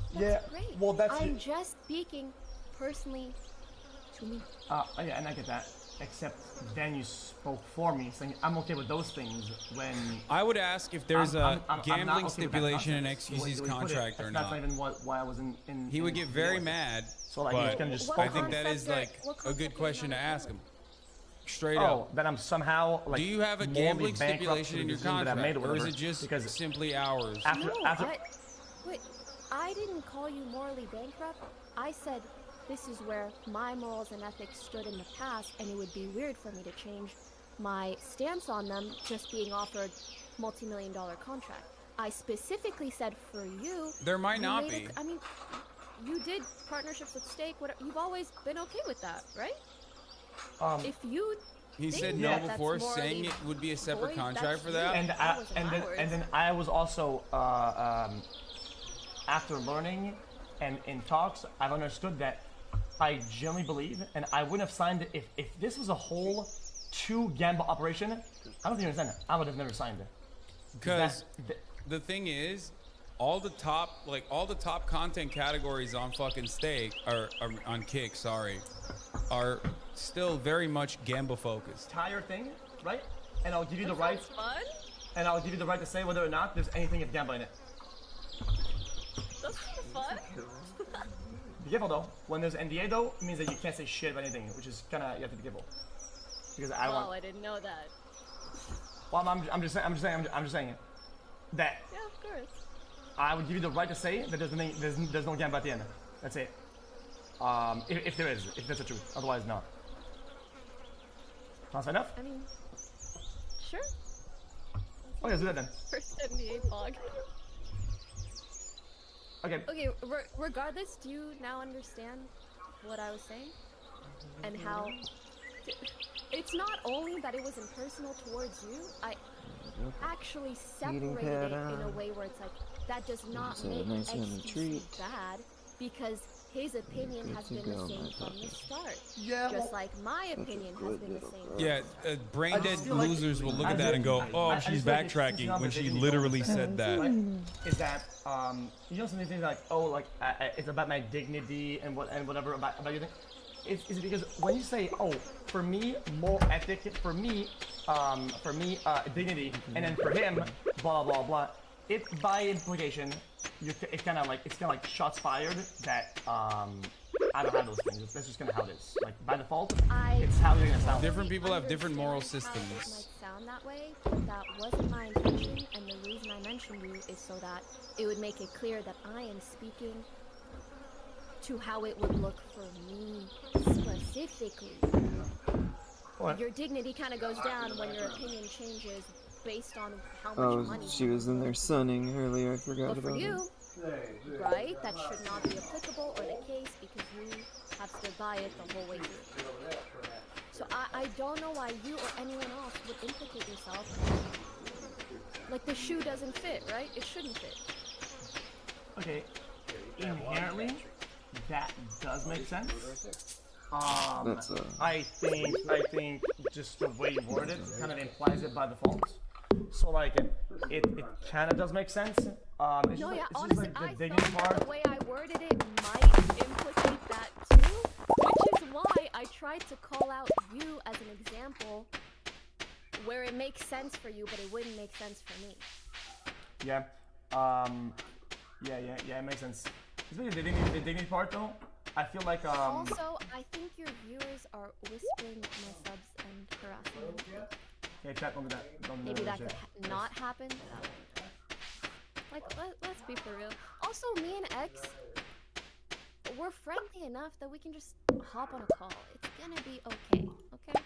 great. Well, I'm just speaking personally to me. Yeah, and I get that. Except then you spoke for me, saying I'm okay with those things when... I would ask if there's a gambling stipulation in XQC's contract or not. That's not even why I was in he would get very mad, so like but he's gonna just I think that is like a good question to ask him. Straight up. Oh, that I'm somehow like... Do you have a gambling stipulation in your contract, or is it just simply hours? Wait, I didn't call you morally bankrupt. I said this is where my morals and ethics stood in the past, and it would be weird for me to change my stance on them just being offered multi-million-dollar contract. I specifically said for you... There might not be. I mean, you did partnerships with Stake. You've always been okay with that, right? If you... He said no before, saying it would be a separate contract for that. And then I was also, after learning and in talks, I've understood that I genuinely believe, and I wouldn't have signed it if this was a whole 2 Gamba operation. I don't think you understand that. I would have never signed it. Because the thing is, all the top content categories on fucking Stake or on Kick, sorry, are still very much Gamba focused. Entire thing, right? And I'll give you the right. Fun? And I'll give you the right to say whether or not there's anything of Gamba in it. That's kind of fun. Be careful though. When there's NDA though, it means that you can't say shit about anything, which is kind of, you have to be careful. Because I didn't know that. Well, I'm just saying it. That. Yeah, of course. I would give you the right to say that there's no Gamba at the end. That's it. If there is, if that's the truth. Otherwise, no. Sounds enough? I mean, sure. Okay, let's do that then. First NBA blog. Okay. Okay, regardless, do you now understand what I was saying? And how... It's not only that it was impersonal towards you, I actually separated it in a way where it's like, that does not make XQC bad, because his opinion has been the same from the start. Yeah. Just like my opinion has been the same. Yeah, brain dead losers will look at that and go, "Oh, she's backtracking," when she literally said that. Is that you know something like, oh, like it's about my dignity and whatever about your thing. It's because when you say, oh, for me, moral ethic, for me, dignity, and then for him, blah blah blah. It by implication, it's kind of like shots fired that I don't have those things. That's just kind of how it is. Like by default, it's how you're gonna sound. Different people have different moral systems. It might sound that way, but that wasn't my intention, and the reason I mentioned you is so that it would make it clear that I am speaking to how it would look for me specifically. What? Your dignity kind of goes down when your opinion changes based on how much money. She was in there sunning earlier. I forgot but for about you, it. right? That should not be applicable or the case because you have stood by it the whole way through. So I don't know why you or anyone else would implicate yourself. Like the shoe doesn't fit, right? It shouldn't fit. okay, inherently, that does make sense. I think just the way you worded it kind of implies it by default. So like it kind of does make sense. It's No, just yeah, like, it's honestly, just like I the digging thought part. the way I worded it might implicate that too, which is why I tried to call out you as an example where it makes sense for you, but it wouldn't make sense for me. Yeah. Yeah, it makes sense. Especially the dignity part though. I feel like Also, I think your viewers are whispering my subs and harassing them. Okay, chat, don't do that. Don't do Maybe that shit. could not happen. Like, let's be for real. Also, me and X, we're friendly enough that we can just hop on a call. It's gonna be okay, okay?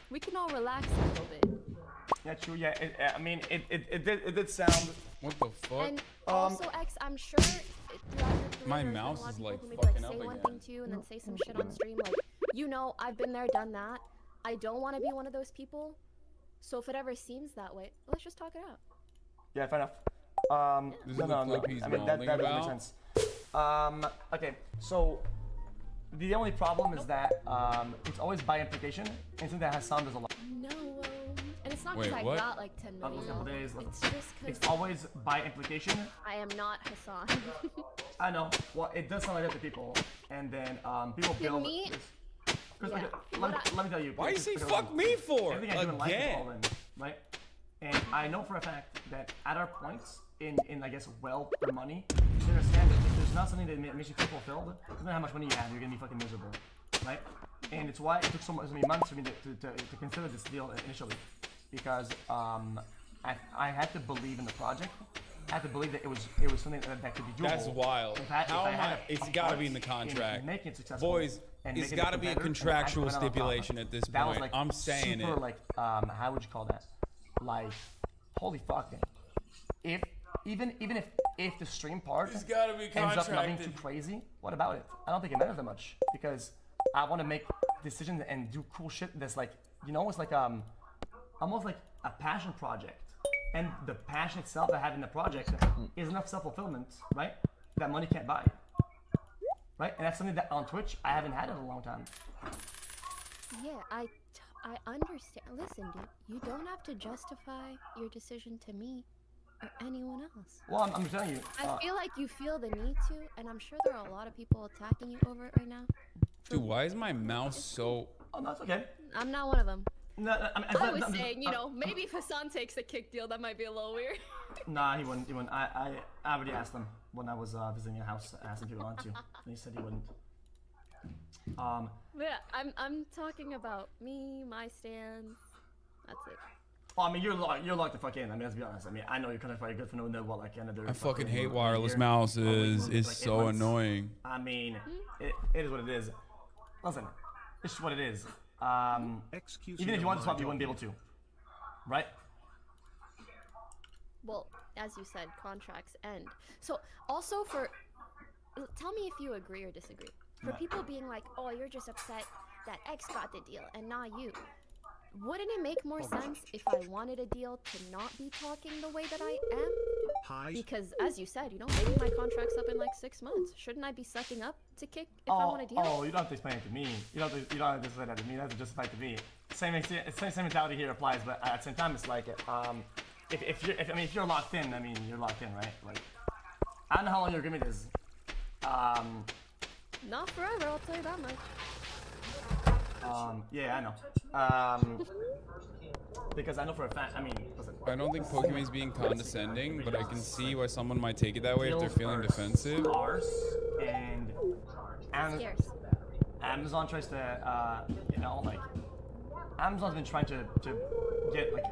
We can all relax a little bit. Yeah, true. Yeah, I mean, it did sound. What the fuck? And also, X, I'm sure throughout your career, My there's been mouse a lot of is, people like, who maybe fucking say up one again. thing to you and then say some shit on stream. Like, you know, I've been there, done that. I don't want to be one of those people. So if it ever seems that way, let's just talk it out. Yeah, fair enough. This is No. the I clip he's mean, that moaning doesn't make about. sense. Okay, so the only problem is that it's always by implication, and something that Hassan does a lot. No, and it's not Wait, because I what? got like 10 million. It's just because It's always by implication. I am not Hassan. I know. Well, it does sound like that to people, and then people To build me, this. yeah. Let me tell you. Why you say because fuck me for? Everything I do in life is Again? all in, right? And I know for a fact that at our points in I guess wealth or money, you understand that if there's not something that makes you feel fulfilled, no matter how much money you have, you're gonna be fucking miserable, right? And it's why it took so many months for me to consider this deal initially, because I had to believe in the project. I had to believe that it was something that could be doable. That's wild. How am I? It's got to be in the contract. Making it successful. Boys, and it's making got it to be a better, and contractual I put it on top. stipulation at this That was point. like I'm saying super, it. like how would you call that? Like, holy fuck, man. Even if the stream part It's gotta be ends up not being contracted. too crazy, what about it? I don't think it matters that much because I want to make decisions and do cool shit that's like, you know, it's like almost like a passion project. And the passion itself I have in the project is enough self-fulfillment, right? That money can't buy. Right? And that's something that on Twitch I haven't had in a long time. yeah, I understand. Listen, dude, you don't have to justify your decision to me or anyone else. Well, I'm telling you. I feel like you feel the need to, and I'm sure there are a lot of people attacking you over it right now. Dude, why is my mouse so... Oh, that's okay. I'm not one of them. No, I was saying, you know, maybe if Hassan takes a kick deal, that might be a little weird. Nah, he wouldn't. I already asked him when I was visiting a house, asking if he wanted to, and he said he wouldn't. Yeah, I'm talking about me, my stance. That's it. Well, I mean, you're locked the fuck in. I mean, let's be honest. I mean, I know you're kind of probably good for knowing what like another. I fucking hate year, wireless or mouses. week, It's like 8 so months. annoying. I mean, it is what it is. Listen, it's just what it is. Even if you wanted to swap, you wouldn't be able to, right? Well, as you said, contracts end. So, also tell me if you agree or disagree. For people being like, oh, you're just upset that X got the deal and not you. Wouldn't it make more sense if I wanted a deal to not be talking the way that I am? Because, as you said, you know, maybe my contract's up in like 6 months. Shouldn't I be sucking up to kick if I want a deal? Oh, you don't have to explain it to me. You don't have to explain that to me. You have to justify it to me. Same mentality here applies, but at the same time, it's like, if you're locked in, I mean, you're locked in, right? Like, I don't know how long your agreement is. Not forever, I'll tell you that much. Yeah, I know. Because I know for a fact, I mean, listen. I don't think Pokemon's being condescending, but I can see why someone might take it that way if they're feeling defensive. And Amazon tries to, you know, like, Amazon's been trying to get, like,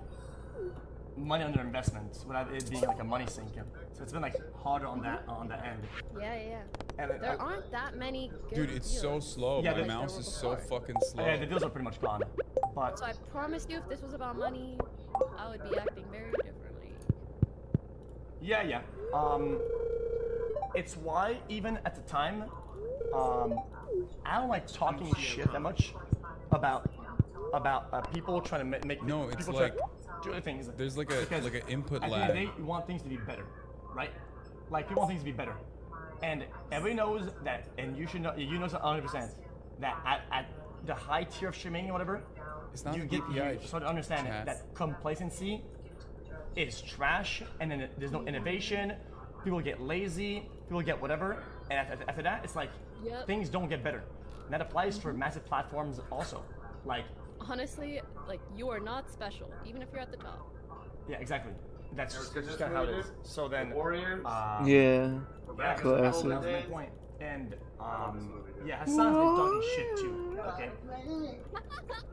money on their investments without it being, like, a money sink. So it's been, like, harder on that end. Yeah. And There aren't that many good Dude, it's so deals. slow. Yeah, My the- mouse is so fucking slow. Yeah, the deals are pretty much gone. But So I promised you if this was about money, I would be acting very differently. yeah. It's why even at the time, I don't like talking shit that much about people trying to make No, it's people like try to do other things. there's like Because an input at the end lag. of the day, you want things to be better, right? Like people want things to be better, and everybody knows that, and you should know. You know 100% that at the high tier of streaming or whatever, It's not you the KPI. you start to understand that complacency is trash, and then there's no innovation. People get lazy. People get whatever, and after that, it's like things don't get better. And that applies for massive platforms also. Like honestly, like you are not special, even if you're at the top. yeah, exactly. That's just kind of how it is. So then, Yeah. that Classic. was my point. And yeah, Hassan's been talking shit too. Okay.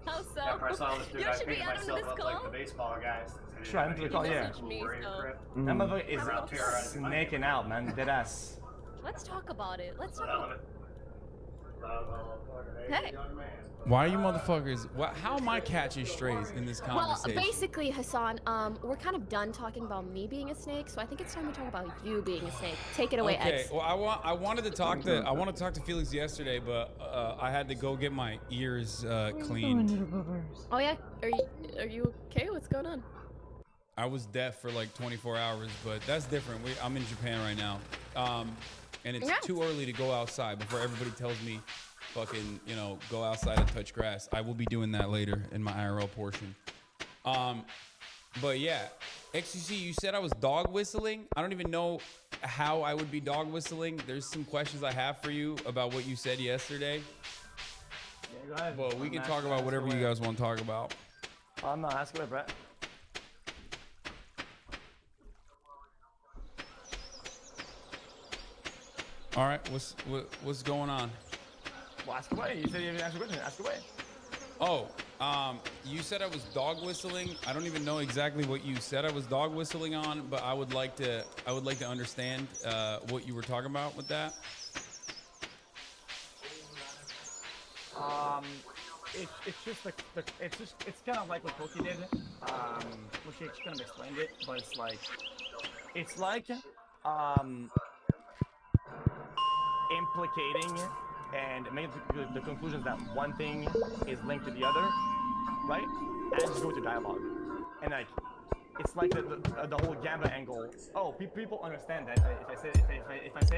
How so? After I saw this dude, You I should be picked out on myself this up call. like the baseball guys. Sure, I'm to call. Yeah. Message me, so. That motherfucker is snaking out, man. Dead ass. Let's talk about it. Let's talk about it. Hey. Why are you motherfuckers? How am I catching strays in this Well, conversation? basically, Hassan, we're kind of done talking about me being a snake, so I think it's time we talk about you being a snake. Take it away, Okay. X. Well, I wanted to talk to Felix yesterday, but I had to go get my ears cleaned. Oh yeah, are you okay? What's going on? I was deaf for like 24 hours, but that's different. I'm in Japan right now, and it's too early to go outside before everybody tells me, fucking, go outside and touch grass. I will be doing that later in my IRL portion. But yeah, XCC, you said I was dog whistling. I don't even know how I would be dog whistling. There's some questions I have for you about what you said yesterday. Yeah, go ahead. Well, we can talk about whatever you guys want to talk about. I'm not asking about Brett. All right, what's going on? Well, ask away. You said you didn't answer the question. Ask away. Oh, you said I was dog whistling. I don't even know exactly what you said I was dog whistling on, but I would like to understand what you were talking about with that. It's just it's kind of like what Pokey did. Which she kind of explained it, but it's like implicating and making the conclusions that one thing is linked to the other, right? And just go to dialogue, and like it's like the whole Gamba angle. Oh, people understand that if I say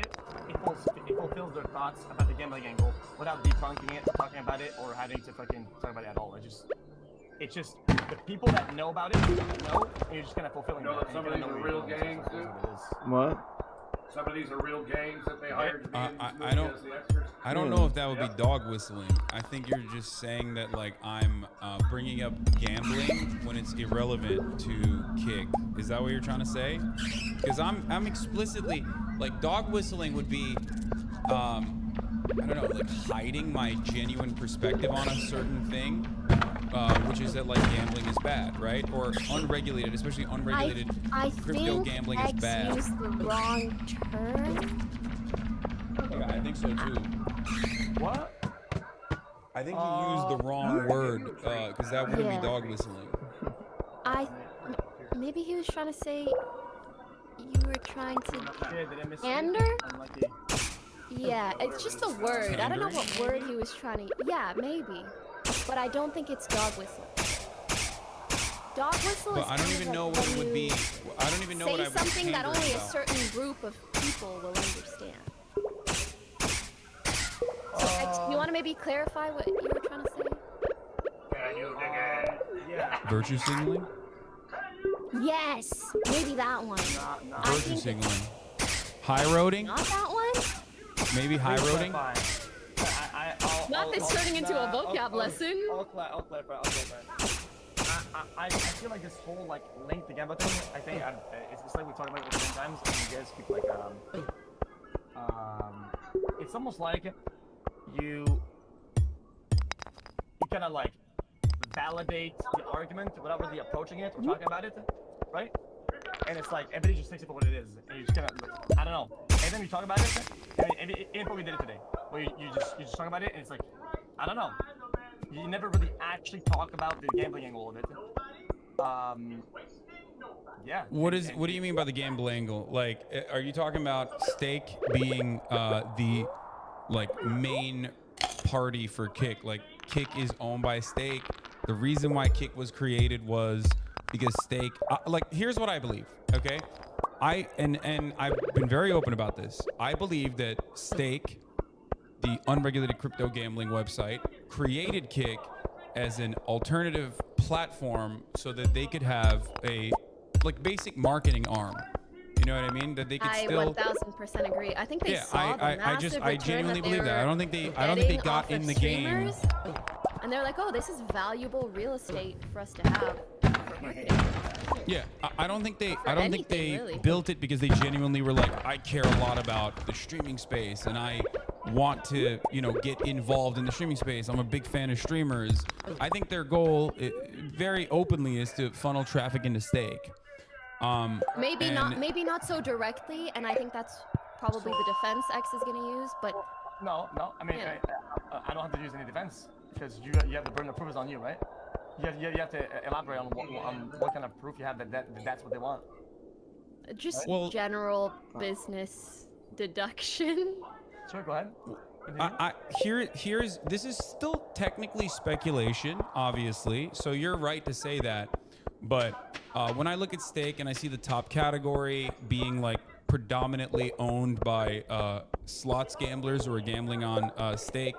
it, it fulfills their thoughts about the gambling angle without debunking it, talking about it, or having to fucking talk about it at all. It's just the people that know about it know, and you're just kind of fulfilling You know that some of these are real gangs, dude? What? Some of these are real gangs that they hired to be in this I movie as the extras. I don't know if that would be dog whistling. I think you're just saying that like I'm bringing up gambling when it's irrelevant to Kick. Is that what you're trying to say? Because I'm explicitly like dog whistling would be I don't know, like hiding my genuine perspective on a certain thing, which is that like gambling is bad, right? Or unregulated, especially unregulated crypto gambling is bad. I used the wrong term. Yeah, I think so too. What? I think you used the wrong word because that wouldn't be dog whistling. Maybe he was trying to say you were trying to pander? Yeah, it's just a word. I don't know what word he was trying to. Yeah, maybe, but I don't think it's dog whistle. Dog whistle is. But I don't even know what it would be. I don't even know what I would say something that pander only a about. certain group of people will understand. So, X, you want to maybe clarify what you were trying to say? Yeah. Virtue signaling? Yes, maybe that one. Virtue signaling. High roading? Not that one. Maybe high roading? Not this turning into a vocab lesson. I'll clarify. I feel like this whole like link to Gamba thing. I think it's like we talked about it 10 times, and you guys keep like it's almost like you kind of like validate the argument without really approaching it or talking about it, right? And it's like everybody just takes it for what it is, and you just kind of I don't know. And then you talk about it, and we did it today, where you just talk about it, and it's like I don't know. You never really actually talk about the gambling angle of it. Yeah. What do you mean by the gamble angle? Like, are you talking about Stake being the like main party for Kick? Like, Kick is owned by Stake. The reason why Kick was created was because Stake. Like, here's what I believe. Okay, and I've been very open about this. I believe that Stake, the unregulated crypto gambling website, created Kick as an alternative platform so that they could have a basic marketing arm. You know what I mean? That they could still. I 1000% agree. I think they saw the I massive I return genuinely that they believe that. were I don't think they getting got off in of the game. streamers, and they're like, oh, this is valuable real estate for us to have for marketing. Yeah, I don't think they really. built it because they genuinely were like, I care a lot about the streaming space and I want to, get involved in the streaming space. I'm a big fan of streamers. I think their goal, very openly, is to funnel traffic into Stake. Maybe not so directly, and I think that's probably the defense X is going to use. But no, I mean, I don't have to use any defense because you have the burden of proof is on you, right? You have to elaborate on what kind of proof you have that's what they want. Just general business deduction. Sure, go ahead. This is still technically speculation, obviously. So you're right to say that. But when I look at Stake and I see the top category being predominantly owned by slots gamblers who are gambling on Stake,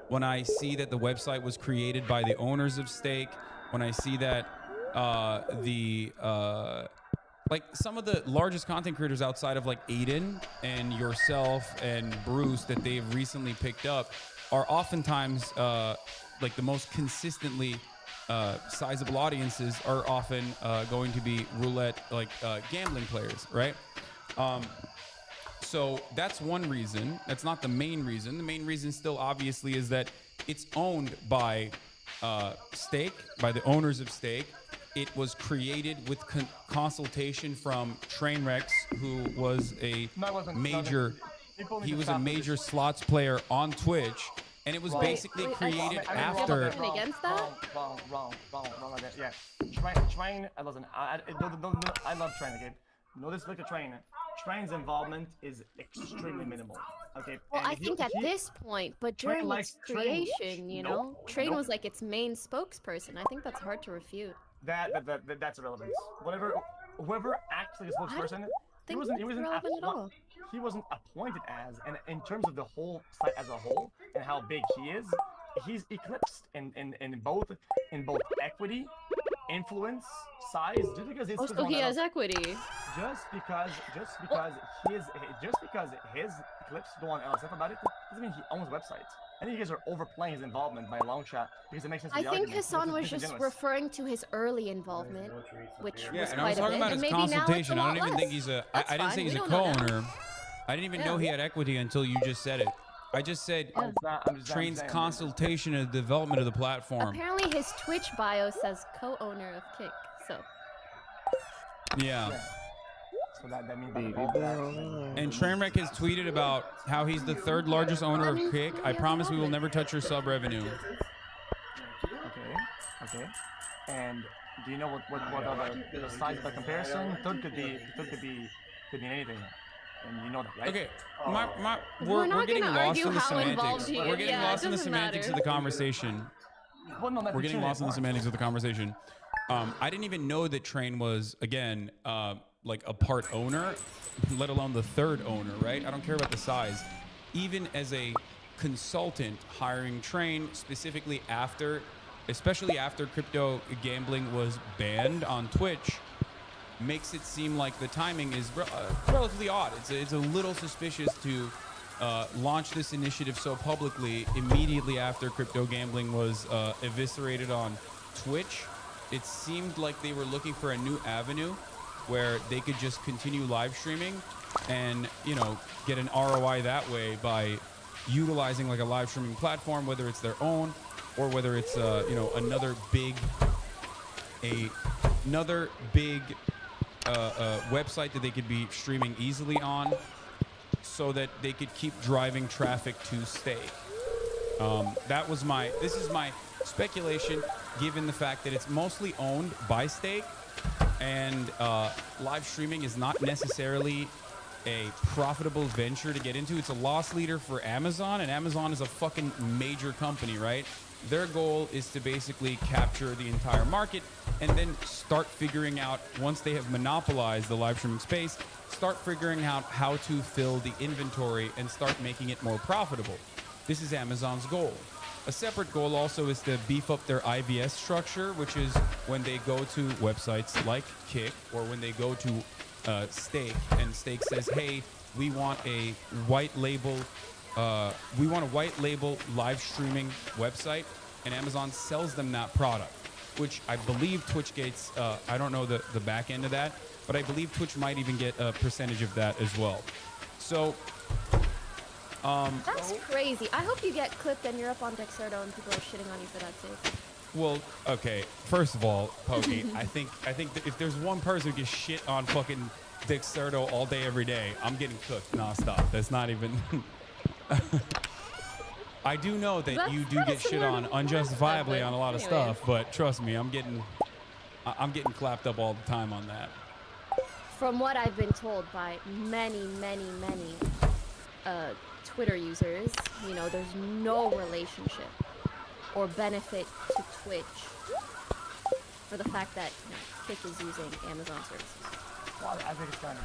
when I see that the website was created by the owners of Stake, when I see that some of the largest content creators outside of Aiden and yourself and Bruce that they've recently picked up are oftentimes the most consistently sizable audiences are often going to be roulette gambling players, right? So that's one reason. That's not the main reason. The main reason still obviously is that it's owned by Stake, by the owners of Stake. It was created with consultation from Trainwreck, who was a major slots player on Twitch. And it was basically created after. Against that? Wrong. Yeah. Train. Listen, I love Train. Okay. No disrespect to Train. Train's involvement is extremely minimal. Okay. Well, I think at this point, but during its creation, Train was its main spokesperson. I think that's hard to refute. That's irrelevant. Whoever actually is spokesperson, he wasn't appointed as, and in terms of the whole site as a whole and how big he is, he's eclipsed in both equity, influence, size. Just because it's also he has equity. Just because his eclipsed the one else about it doesn't mean he owns websites. I think you guys are overplaying his involvement by a long shot because it makes sense. I think Hassan was just referring to his early involvement, which was and I was talking about his consultation. I don't even think he's a. I didn't say he's a co-owner. I didn't even know he had equity until you just said it. I just said Train's consultation and development of the platform. Apparently, his Twitch bio says co-owner of Kick. So. Yeah. So that means and Trainwreck has tweeted about how he's the third largest owner of Kick. I promise we will never touch your sub revenue. Okay. And do you know what other the size by comparison? Third could be anything. And you know that, right? Okay. We're getting lost in the semantics. We're getting lost in the semantics of the conversation. We're getting lost in the semantics of the conversation. I didn't even know that Train was, again, a part owner, let alone the third owner, right? I don't care about the size. Even as a consultant, hiring Train specifically especially after crypto gambling was banned on Twitch, makes it seem like the timing is relatively odd. It's a little suspicious to launch this initiative so publicly immediately after crypto gambling was eviscerated on Twitch. It seemed like they were looking for a new avenue where they could just continue live streaming and, get an ROI that way by utilizing a live streaming platform, whether it's their own or whether it's, another big website that they could be streaming easily on so that they could keep driving traffic to Stake. This is my speculation, given the fact that it's mostly owned by Stake and live streaming is not necessarily a profitable venture to get into. It's a loss leader for Amazon, and Amazon is a fucking major company, right? Their goal is to basically capture the entire market and then start figuring out, once they have monopolized the live streaming space, start figuring out how to fill the inventory and start making it more profitable. This is Amazon's goal. A separate goal also is to beef up their IVS structure, which is when they go to websites like Kick, or when they go to Stake, and Stake says, hey, we want a white label live streaming website, and Amazon sells them that product, which I believe Twitch gets, I don't know the back end of that, but I believe Twitch might even get a percentage of that as well. So that's crazy. I hope you get clipped and you're up on Dexerto and people are shitting on you for that too. Well, okay. First of all, Pokey, I think that if there's one person who gets shit on fucking Dexerto all day, every day, I'm getting cooked nonstop. That's not even. I do know that you do get shit on unjustifiably on a lot of stuff, but trust me, I'm getting clapped up all the time on that. From what I've been told by many Twitter users, you know, there's no relationship or benefit to Twitch for the fact that, you know, Kick is using Amazon services. Well, I think it's kind of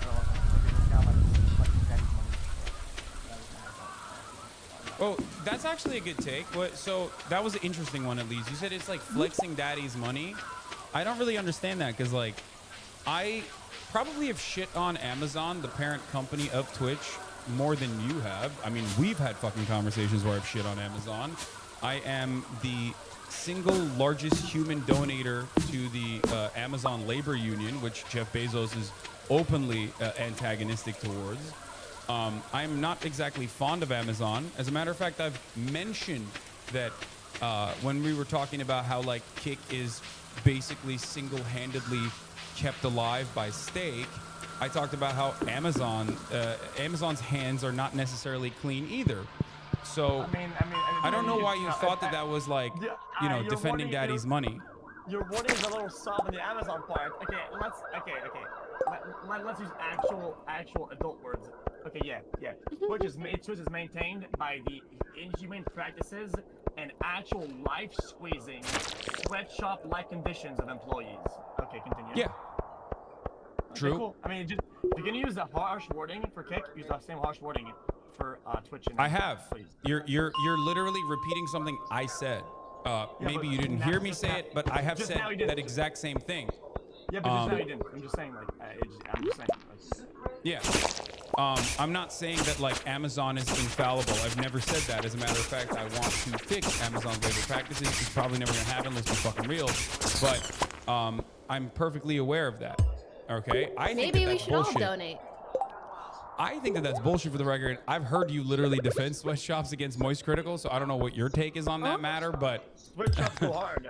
Oh, that's actually a good take. So that was an interesting one, at least. You said it's like flexing daddy's money. I don't really understand that, because like I probably have shit on Amazon, the parent company of Twitch, more than you have. I mean, we've had fucking conversations where I've shit on Amazon. I am the single largest human donator to the Amazon labor union, which Jeff Bezos is openly antagonistic towards. I'm not exactly fond of Amazon. As a matter of fact, I've mentioned that when we were talking about how like Kick is basically single-handedly kept alive by Stake, I talked about how Amazon's hands are not necessarily clean either. So I don't know why you thought that was like, you know, defending daddy's money. Your wording is a little soft on the Amazon part. Okay, let's use actual adult words. Okay, yeah. Twitch is maintained by the inhumane practices and actual life squeezing, sweatshop-like conditions of employees. Okay, continue. Yeah. True. Okay, cool. I mean, just, if you're gonna use the harsh wording for Kick, use the same harsh wording for Twitch. And I have. Please. You're literally repeating something I said. Maybe you didn't hear me say it, but I have said that exact same thing. Yeah, but just now you didn't. I'm just saying, like, I'm just saying. Yeah. I'm not saying that like Amazon is infallible. I've never said that. As a matter of fact, I want to fix Amazon's labor practices. It's probably never gonna happen. Let's be fucking real. But I'm perfectly aware of that. Okay. Maybe we should all donate. I think that that's bullshit. For the record, I've heard you literally defend sweatshops against Moist Critical, so I don't know what your take is on that matter, but sweatshops go hard.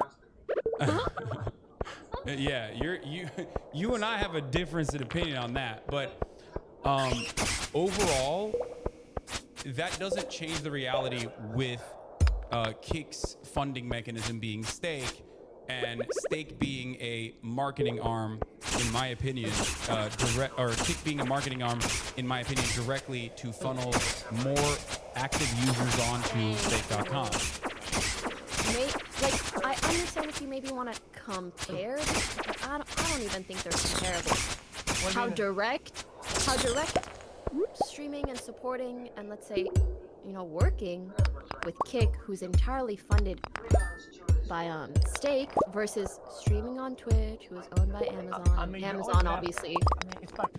Yeah, you and I have a difference in opinion on that, but overall, that doesn't change the reality with Kick's funding mechanism being Stake, and Stake being a marketing arm, in my opinion, Kick being a marketing arm, in my opinion, directly to funnel more active users onto Stake.com. Like, I understand if you maybe want to compare, but I don't even think they're comparable. How direct streaming and supporting and, let's say, you know, working with Kick, who's entirely funded by Stake, versus streaming on Twitch, who is owned by Amazon. Amazon, obviously.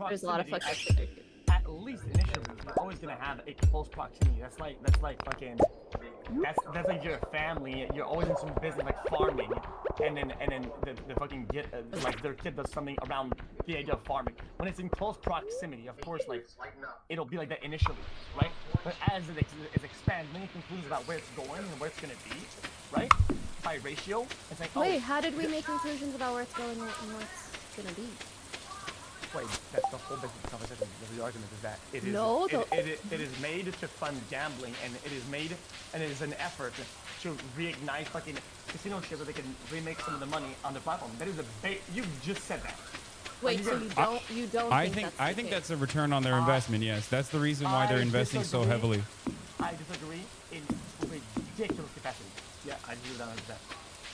There's a lot of flexibility. At least initially, you're always gonna have a close proximity. That's like fucking. That's like your family. You're always in some business like farming, and then the fucking like their kid does something around the idea of farming. When it's in close proximity, of course, like it'll be like that initially, right? But as it expands, many conclusions about where it's going and where it's gonna be, right? By ratio, it's like. Wait, how did we make conclusions about where it's going and where it's gonna be? Wait, that's the whole basic conversation. The argument is that it is made to fund gambling, and it is an effort to reignite fucking casino shit so they can remake some of the money on the platform. That is you just said that. Wait, so you don't I think I think that's a return on their investment. Yes, that's the reason why they're investing so heavily. I disagree in ridiculous capacity. Yeah, I agree with that.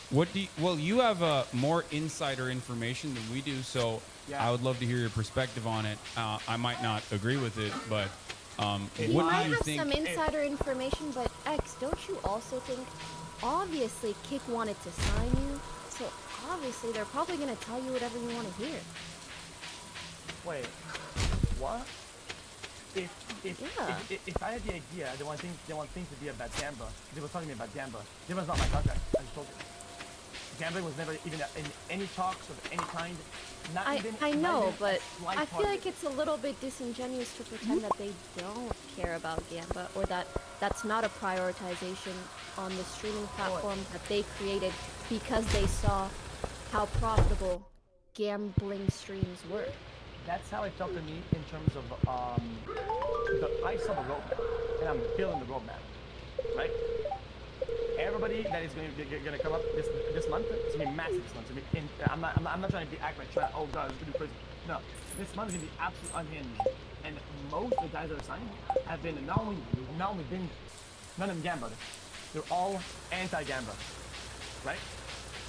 What do you, well, you have more insider information than we do, so I would love to hear your perspective on it. I might not agree with it, but You what might do you have think? some insider information, but X, don't you also think, obviously, Kick wanted to sign you, so obviously they're probably going to tell you whatever you want to hear. Wait, what? If I had the idea, they want things to be about Gamba, they were telling me about Gamba. Gamba's not my contract, I just told you. Gambling was never even in any talks of any kind. I know, but I feel like it's a little bit disingenuous to pretend that they don't care about Gamba, or that that's not a prioritization on the streaming platform that they created because they saw how profitable gambling streams were. That's how it felt to me in terms of I saw the roadmap, and I'm building the roadmap, right? Everybody that is going to come up this month, it's going to be massive this month. I'm not trying to be act like, oh god, it's going to be crazy. No, this month is going to be absolutely unhinged. And most of the guys that are signed have been not only been none of them Gamba. They're all anti-Gamba, right?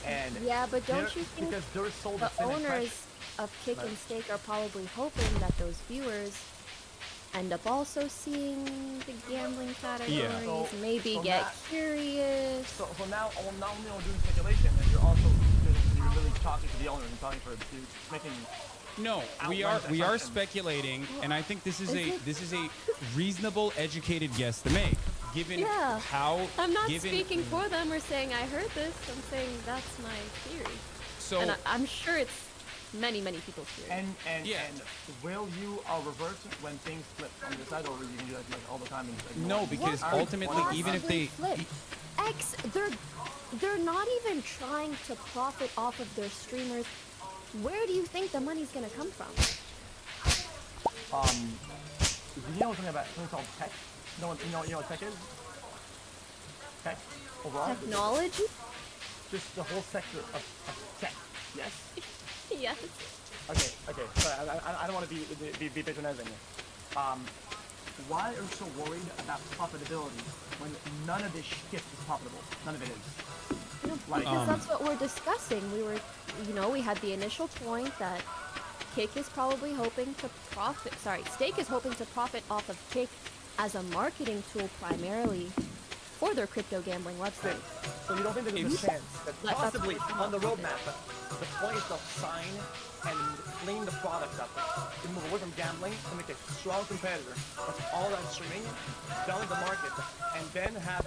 And yeah, but don't you think because they're sold the owners of Kick and Stake are probably hoping that those viewers end up also seeing the gambling categories, maybe get curious. So now, not only are we doing speculation, and you're also you're really talking to the owner and talking making. No, we are speculating, and I think this is a reasonable, educated guess to make, given how. I'm not speaking for them or saying I heard this. I'm saying that's my theory. So, and I'm sure it's many people's theory. And will you revert when things flip on the side, or will you do that like all the time? And no, because ultimately, even if they flip, X, they're not even trying to profit off of their streamers. Where do you think the money's gonna come from? You know something called tech? You know what tech is? Tech overall? Technology? Just the whole sector of tech. Yes. Yes. Okay. Sorry, I don't want to be patronizing you. Why are you so worried about profitability when none of this shit is profitable? None of it is. Because that's what we're discussing. We had the initial point that Kick is probably hoping to profit. Stake is hoping to profit off of Kick as a marketing tool primarily for their crypto gambling website. So you don't think there's a chance that possibly on the roadmap, but the point is they'll sign and clean the product up, to move away from gambling to make a strong competitor that's all on streaming, selling the market, and then have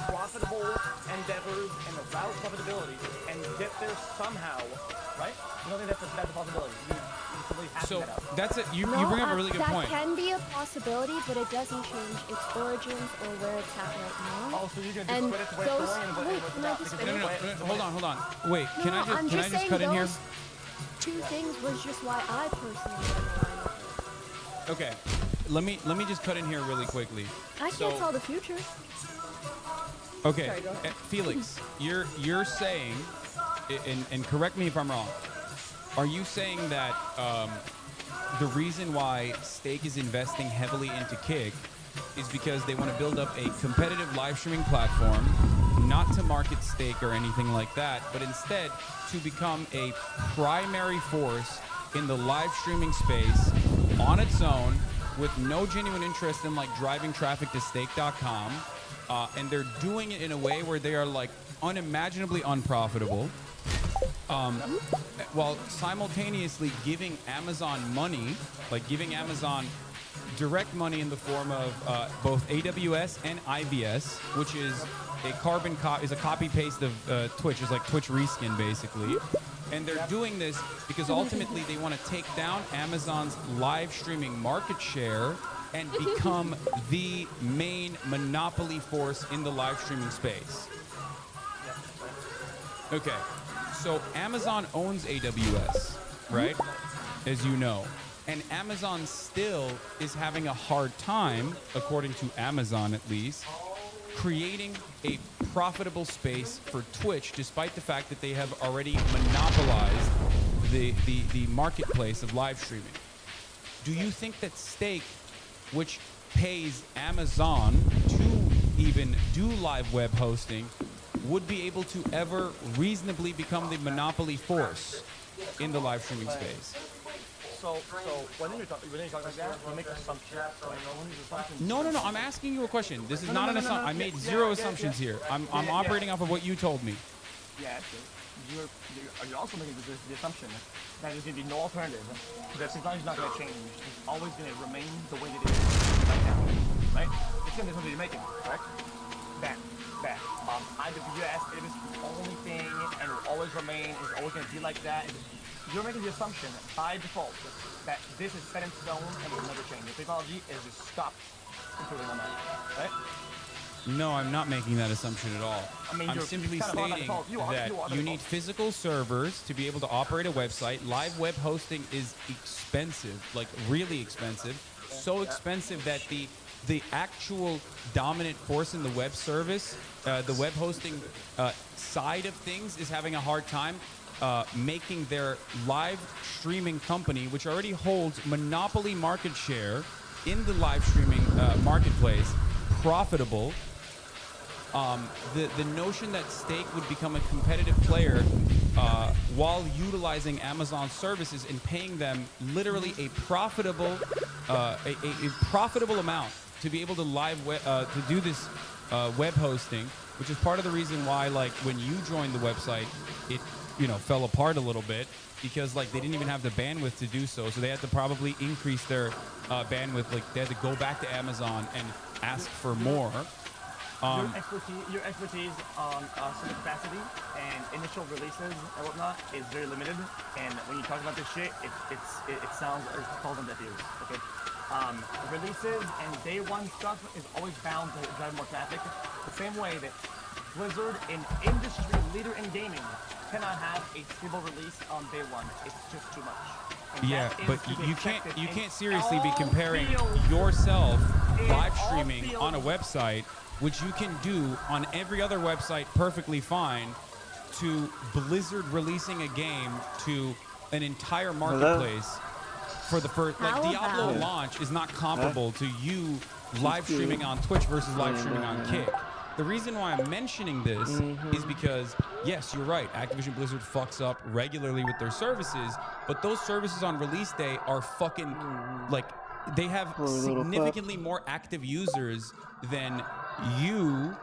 profitable endeavors and arouse profitability and get there somehow, right? You don't think that's a possibility? So that's it. You bring up a really good point. That can be a possibility, but it doesn't change its origins or where it's at right now. Oh, so you're gonna discredit the way it's going and what's not? No. Hold on. Wait, can I just cut in here? Two things was just why I personally didn't. Okay, let me just cut in here really quickly. I can't tell the future. Okay, Sorry, go ahead. Felix, you're saying, and correct me if I'm wrong. Are you saying that the reason why Stake is investing heavily into Kick is because they want to build up a competitive live streaming platform, not to market Stake or anything like that, but instead to become a primary force in the live streaming space on its own, with no genuine interest in like driving traffic to stake.com, and they're doing it in a way where they are like unimaginably unprofitable, while simultaneously giving Amazon money, like giving Amazon direct money in the form of both AWS and IBS, which is a copy paste of Twitch. It's like Twitch reskin basically. And they're doing this because ultimately they want to take down Amazon's live streaming market share and become the main monopoly force in the live streaming space. Okay, so Amazon owns AWS, right? As you know. And Amazon still is having a hard time, according to Amazon at least, creating a profitable space for Twitch, despite the fact that they have already monopolized the marketplace of live streaming. Do you think that Stake, which pays Amazon to even do live web hosting, would be able to ever reasonably become the monopoly force in the live streaming space? So when you're talking like that, you make assumptions. No. I'm asking you a question. This is not an assumption. I made zero assumptions here. I'm operating off of what you told me. Yeah, you're also making the assumption that there's going to be no alternative. That technology is not going to change. It's always going to remain the way that it is right now. Right? It's going to be something you're making, correct? That. IWS, it is the only thing and will always remain, is always going to be like that. You're making the assumption by default that this is set in stone and will never change. The technology is just stopped improving on that, right? No, I'm not making that assumption at all. I mean, I'm simply stating that you need physical servers to be able to operate a website. Live web hosting is expensive, like really expensive. So expensive that the actual dominant force in the web service, the web hosting side of things, is having a hard time making their live streaming company, which already holds monopoly market share in the live streaming marketplace, profitable. The notion that Stake would become a competitive player while utilizing Amazon services and paying them literally a profitable amount to be able to to do this web hosting, which is part of the reason why, like, when you joined the website, it fell apart a little bit, because like they didn't even have the bandwidth to do so they had to probably increase their bandwidth. Like they had to go back to Amazon and ask for more. Your expertise on server capacity and initial releases and whatnot is very limited, and when you talk about this shit, it sounds it falls on deaf ears. Okay, releases and day one stuff is always bound to drive more traffic. The same way that Blizzard, an industry leader in gaming, cannot have a stable release on day one. It's just too much. And yeah, but you can't seriously be comparing yourself live streaming on a website, which you can do on every other website perfectly fine, to Blizzard releasing a game to an entire marketplace for the first. Like Diablo launch is not comparable to you live streaming on Twitch versus live streaming on Kick. The reason why I'm mentioning this is because, yes, you're right, Activision Blizzard fucks up regularly with their services, but those services on release day are fucking, like, they have significantly more active users than you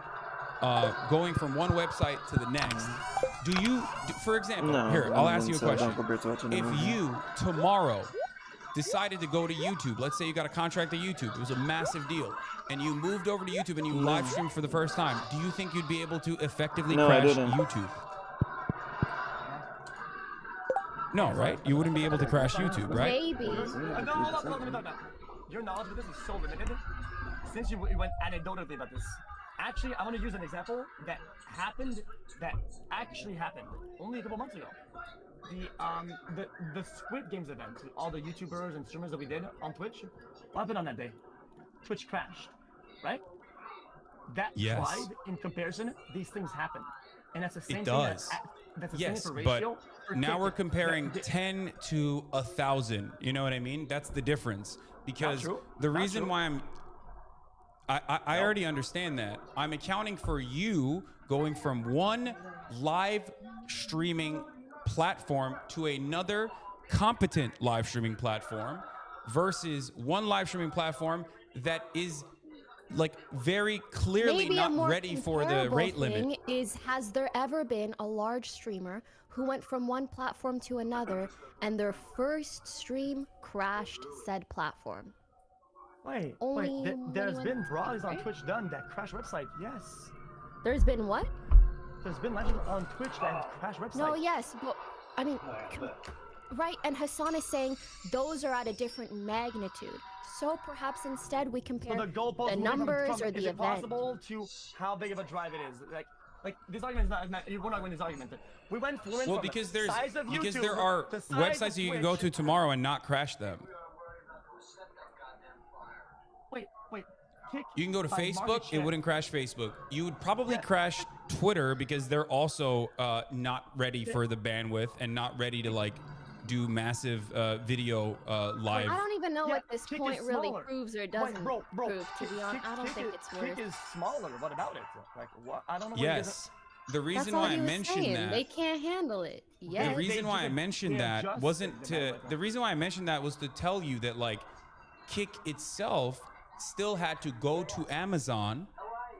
going from one website to the next. Do you, for example, here, I'll ask you a question. If you, tomorrow, decided to go to YouTube, let's say you got a contract to YouTube, it was a massive deal, and you moved over to YouTube and you live streamed for the first time, do you think you'd be able to effectively crash YouTube? No, right? You wouldn't be able to crash YouTube, right? Maybe. No. Your knowledge of this is so limited. Since you went anecdotally about this, actually, I want to use an example that actually happened only a couple months ago. The Squid Games event, all the YouTubers and streamers that we did on Twitch, what happened on that day? Twitch crashed, right? That's why, in comparison, these things happen. And that's the same thing. That's the same for ratio. But now we're comparing 10 to 1,000. You know what I mean? That's the difference. Because the reason why I already understand that. I'm accounting for you going from one live streaming platform to another competent live streaming platform versus one live streaming platform that is like very clearly not ready for the rate limit. Has there ever been a large streamer who went from one platform to another and their first stream crashed said platform? There's been brawls on Twitch done that crash website, yes. There's been what? There's been legends on Twitch that crash website. No, yes, but I mean, right, and Hassan is saying those are at a different magnitude. So perhaps instead we compare the numbers or the event. Is it possible to how big of a drive it is? Like this argument is not we're not winning this argument. We went well, because there are websites that you can go to tomorrow and not crash them. Wait. You can go to Facebook, it wouldn't crash Facebook. You would probably crash Twitter because they're also not ready for the bandwidth and not ready to like do massive video live. I don't even know what this Kick point is really smaller. proves or doesn't bro, prove. To be honest, I don't think it's worth. Kick is smaller. What about it? Like what? I don't know. Yes. The reason That's all why I he was mentioned saying. that. They can't handle it. Yes. The reason why I mentioned that wasn't to. The reason why I mentioned that was to tell you that like, Kick itself still had to go to Amazon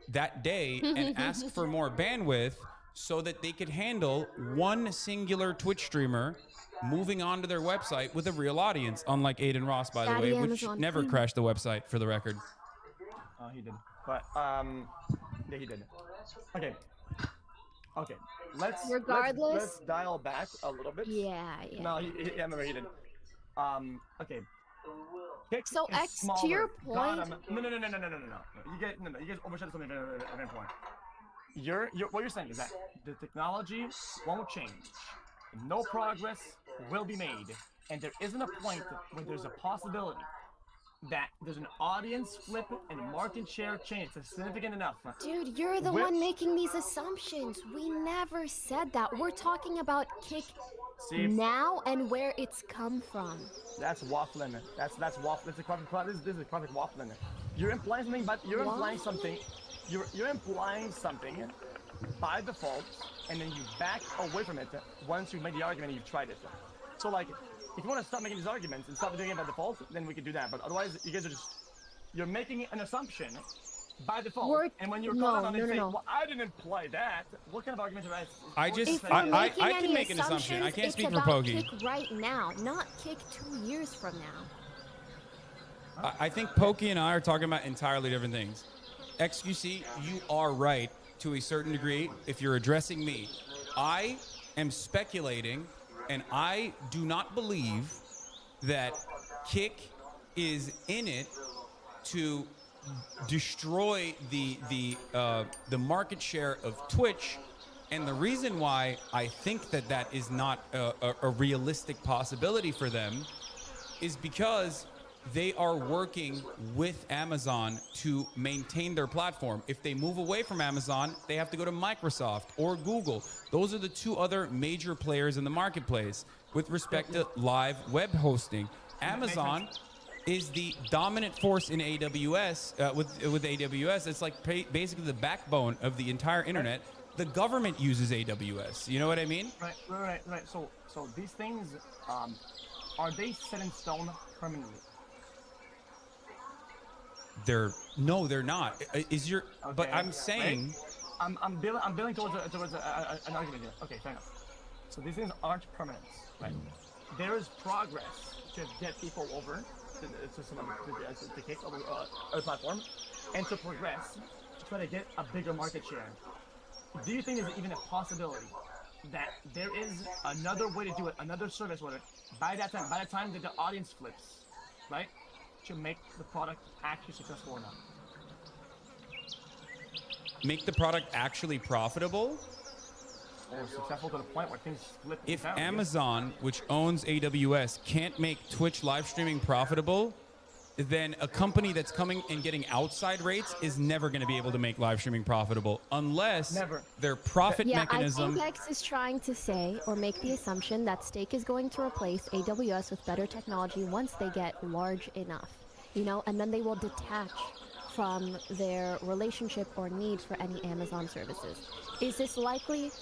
that day and ask for more bandwidth so that they could handle one singular Twitch streamer moving onto their website with a real audience, unlike Aiden Ross, by the way, which never crashed the website, for the record. He did. But yeah, he did. Okay. Okay. Let's dial back a little bit. Yeah. No, I remember he did. Okay. Kick So is X, smaller. to your Got point. him. No. You guys overshadowed something very, very important. What you're saying is that the technology won't change. No progress will be made, and there isn't a point where there's a possibility that there's an audience flip and market share change that's significant enough. Dude, you're the one making these assumptions. We never said that. We're talking about Kick now and where it's come from. That's waffling. That's waffling. This is a perfect waffling. You're implying something, but you're implying something. You're implying something by default, and then you back away from it once you've made the argument and you've tried it. So like, if you want to stop making these arguments and stop doing it by default, then we could do that. But otherwise, you guys are you're making an assumption by default. And when you're calling on it and saying, well, I didn't imply that. What kind of argument are I can make an assumption. I can't speak for Pokey. Kick right now, not Kick 2 years from now. I think Pokey and I are talking about entirely different things. XQC, you are right to a certain degree if you're addressing me. I am speculating, and I do not believe that Kick is in it to destroy the market share of Twitch. And the reason why I think that is not a realistic possibility for them is because they are working with Amazon to maintain their platform. If they move away from Amazon, they have to go to Microsoft or Google. Those are the two other major players in the marketplace with respect to live web hosting. Amazon is the dominant force in AWS. With AWS, it's like basically the backbone of the entire internet. The government uses AWS. You know what I mean? Right. So these things, are they set in stone permanently? They're not. But I'm saying, I'm building towards an argument here. Okay, fair enough. So these things aren't permanent, right? There is progress to get people over to Kick over a platform, and to progress to try to get a bigger market share. Do you think there's even a possibility that there is another way to do it, another service, whether by the time that the audience flips, right? To make the product actually successful or not? Make the product actually profitable? Or successful to the point where things flip. If Amazon, which owns AWS, can't make Twitch live streaming profitable, then a company that's coming and getting outside rates is never going to be able to make live streaming profitable unless their profit mechanism. I think X is trying to say or make the assumption that Stake is going to replace AWS with better technology once they get large enough, and then they will detach from their relationship or need for any Amazon services. Is this likely?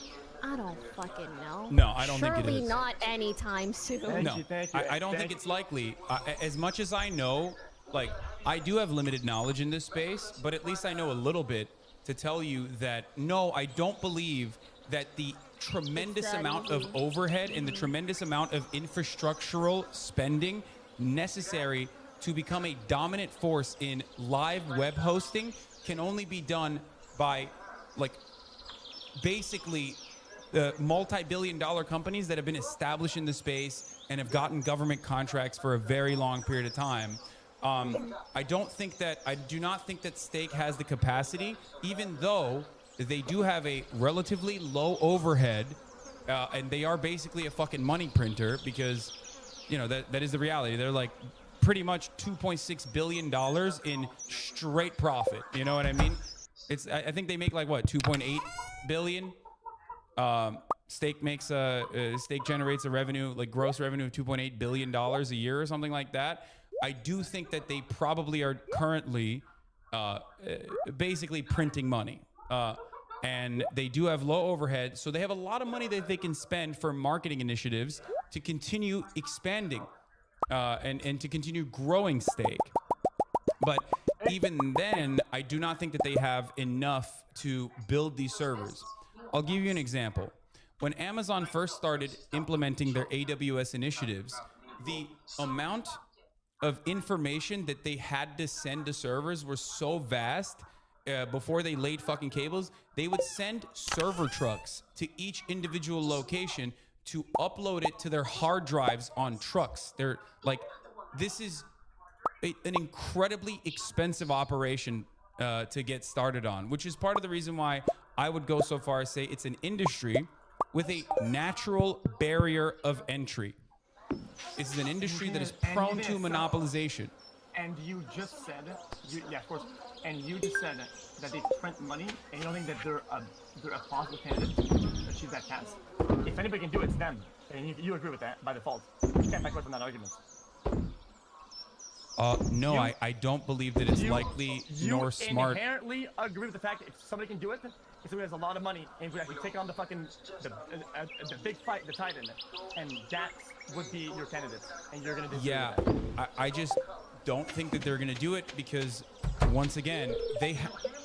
I don't fucking know. No, I don't think it is. Surely not anytime soon. I don't think it's likely. As much as I know, like, I do have limited knowledge in this space, but at least I know a little bit to tell you that, no, I don't believe that the tremendous amount of overhead and the tremendous amount of infrastructural spending necessary to become a dominant force in live web hosting can only be done by, like, basically the multi-billion-dollar companies that have been established in the space and have gotten government contracts for a very long period of time. I do not think that Stake has the capacity, even though they do have a relatively low overhead, and they are basically a fucking money printer because, that is the reality. They're like pretty much $2.6 billion in straight profit. You know what I mean? I think they make like what, 2.8 billion? Stake makes Stake generates a revenue, like gross revenue of $2.8 billion a year or something like that. I do think that they probably are currently basically printing money. And they do have low overhead, so they have a lot of money that they can spend for marketing initiatives to continue expanding and to continue growing Stake. But even then, I do not think that they have enough to build these servers. I'll give you an example. When Amazon first started implementing their AWS initiatives, the amount of information that they had to send to servers was so vast. Before they laid fucking cables, they would send server trucks to each individual location to upload it to their hard drives on trucks. They're like, this is an incredibly expensive operation to get started on, which is part of the reason why I would go so far as say it's an industry with a natural barrier of entry. This is an industry that is prone to monopolization. And you just said, yeah, of course. And you just said that they print money, and you don't think that they're a possible candidate to achieve that task. If anybody can do it, it's them. And you agree with that by default. You can't back away from that argument. No, I don't believe that it's likely nor smart. You inherently agree with the fact that if somebody can do it, if somebody has a lot of money, and if we actually take on the fucking the big fight, the Titan, and that would be your candidate, and you're gonna do that. I just don't think that they're gonna do it because, once again,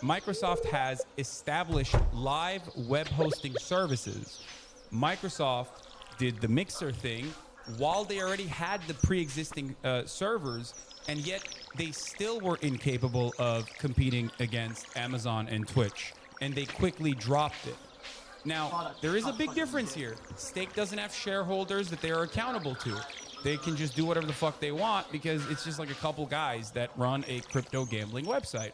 Microsoft has established live web hosting services. Microsoft did the Mixer thing while they already had the pre-existing servers, and yet they still were incapable of competing against Amazon and Twitch, and they quickly dropped it. Now, there is a big difference here. Stake doesn't have shareholders that they are accountable to. They can just do whatever the fuck they want because it's just like a couple guys that run a crypto gambling website.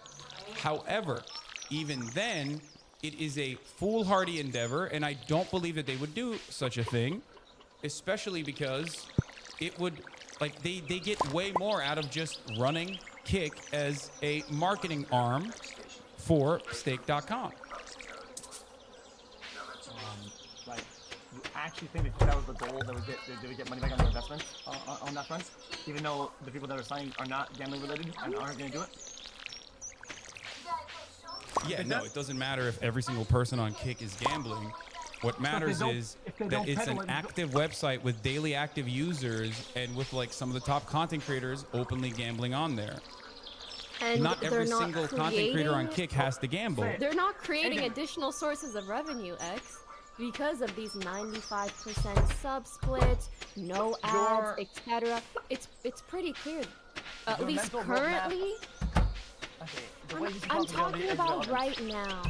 However, even then, it is a foolhardy endeavor, and I don't believe that they would do such a thing, especially because it would, like, they get way more out of just running Kick as a marketing arm for stake.com. Like, you actually think that was the goal, that they would get money back on their investments on that front, even though the people that are signing are not gambling related and aren't going to do it? Yeah, no, it doesn't matter if every single person on Kick is gambling. What matters is that it's an active website with daily active users and with like some of the top content creators openly gambling on there. And not every single content creator on Kick has to gamble. They're not creating additional sources of revenue, X, because of these 95% sub splits, no ads, etc. It's pretty clear. At least currently. I'm talking about right now.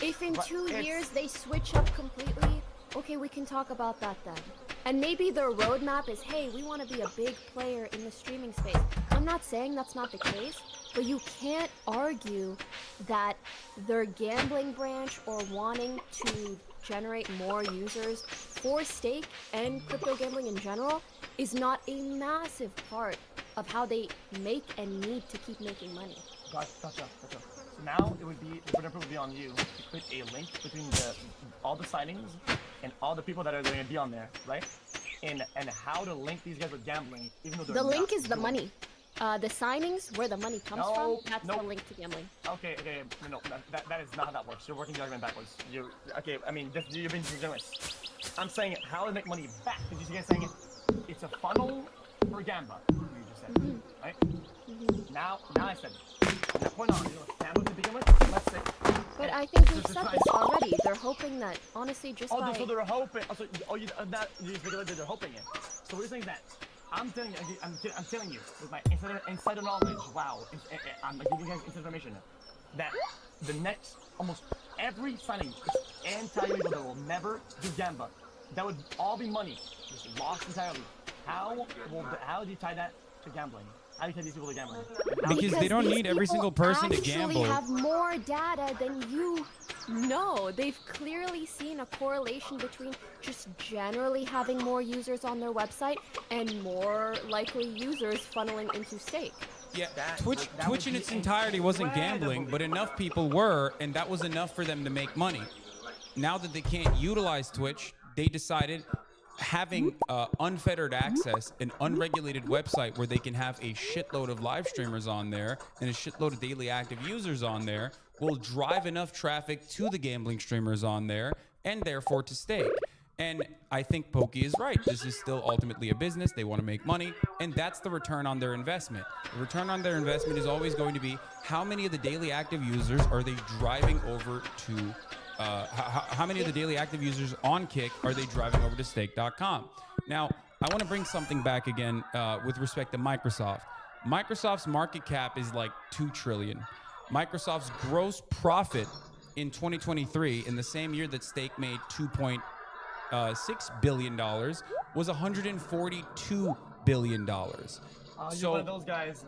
If in 2 years they switch up completely, okay, we can talk about that then. And maybe their roadmap is, hey, we want to be a big player in the streaming space. I'm not saying that's not the case, but you can't argue that their gambling branch or wanting to generate more users for Stake and crypto gambling in general is not a massive part of how they make and need to keep making money. Gotcha. So now it would be, the burden would be on you to put a link between all the signings and all the people that are going to be on there, right? And how to link these guys with gambling, even though the link is the money. The signings, where the money comes from, that's the link to gambling. Okay, no, that is not how that works. You're working the argument backwards. Okay, I mean, you're being generous. I'm saying how to make money back, because you guys saying it's a funnel for Gamba, you just said, right? Now I said, from that point on, Gamba to begin with, let's say. But I think we've said this already. They're hoping that, honestly, just by... so they're hoping, you speculated that they're hoping it. So we're saying that, I'm telling you, with my insider knowledge, wow, I'm giving you guys inside information, that the next, almost every signing is entirely illegal that will never do Gamba. That would all be money, just lost entirely. How do you tie that to gambling? How do you tie these people to gambling? Because they don't need every single person to gamble. They have more data than you know. They've clearly seen a correlation between just generally having more users on their website and more likely users funneling into Stake. Yeah, Twitch in its entirety wasn't gambling, but enough people were, and that was enough for them to make money. now that they can't utilize Twitch, they decided having unfettered access, an unregulated website where they can have a shitload of live streamers on there and a shitload of daily active users on there will drive enough traffic to the gambling streamers on there and therefore to stake. And I think Pokey is right. This is still ultimately a business. They want to make money, and that's the return on their investment. The return on their investment is always going to be how many of the daily active users are they driving over to how many of the daily active users on Kick are they driving over to stake.com? Now, I want to bring something back again with respect to Microsoft. Microsoft's market cap is like $2 trillion. Microsoft's gross profit in 2023, in the same year that Stake made $2.6 billion, was $142 billion. You're one of those guys.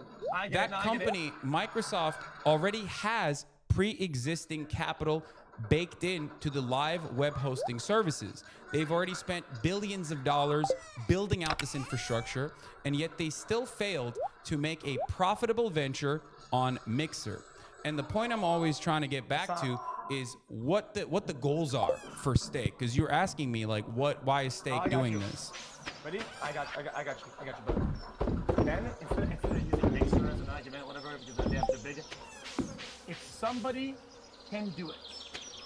That company, Microsoft, already has pre-existing capital baked into the live web hosting services. They've already spent billions of dollars building out this infrastructure, and yet they still failed to make a profitable venture on Mixer. And the point I'm always trying to get back to is what the goals are for Stake, because you're asking me like why is Stake doing this? Ready? I got you, brother. Then instead of using Mixer as an argument, whatever, because they're big. If somebody can do it,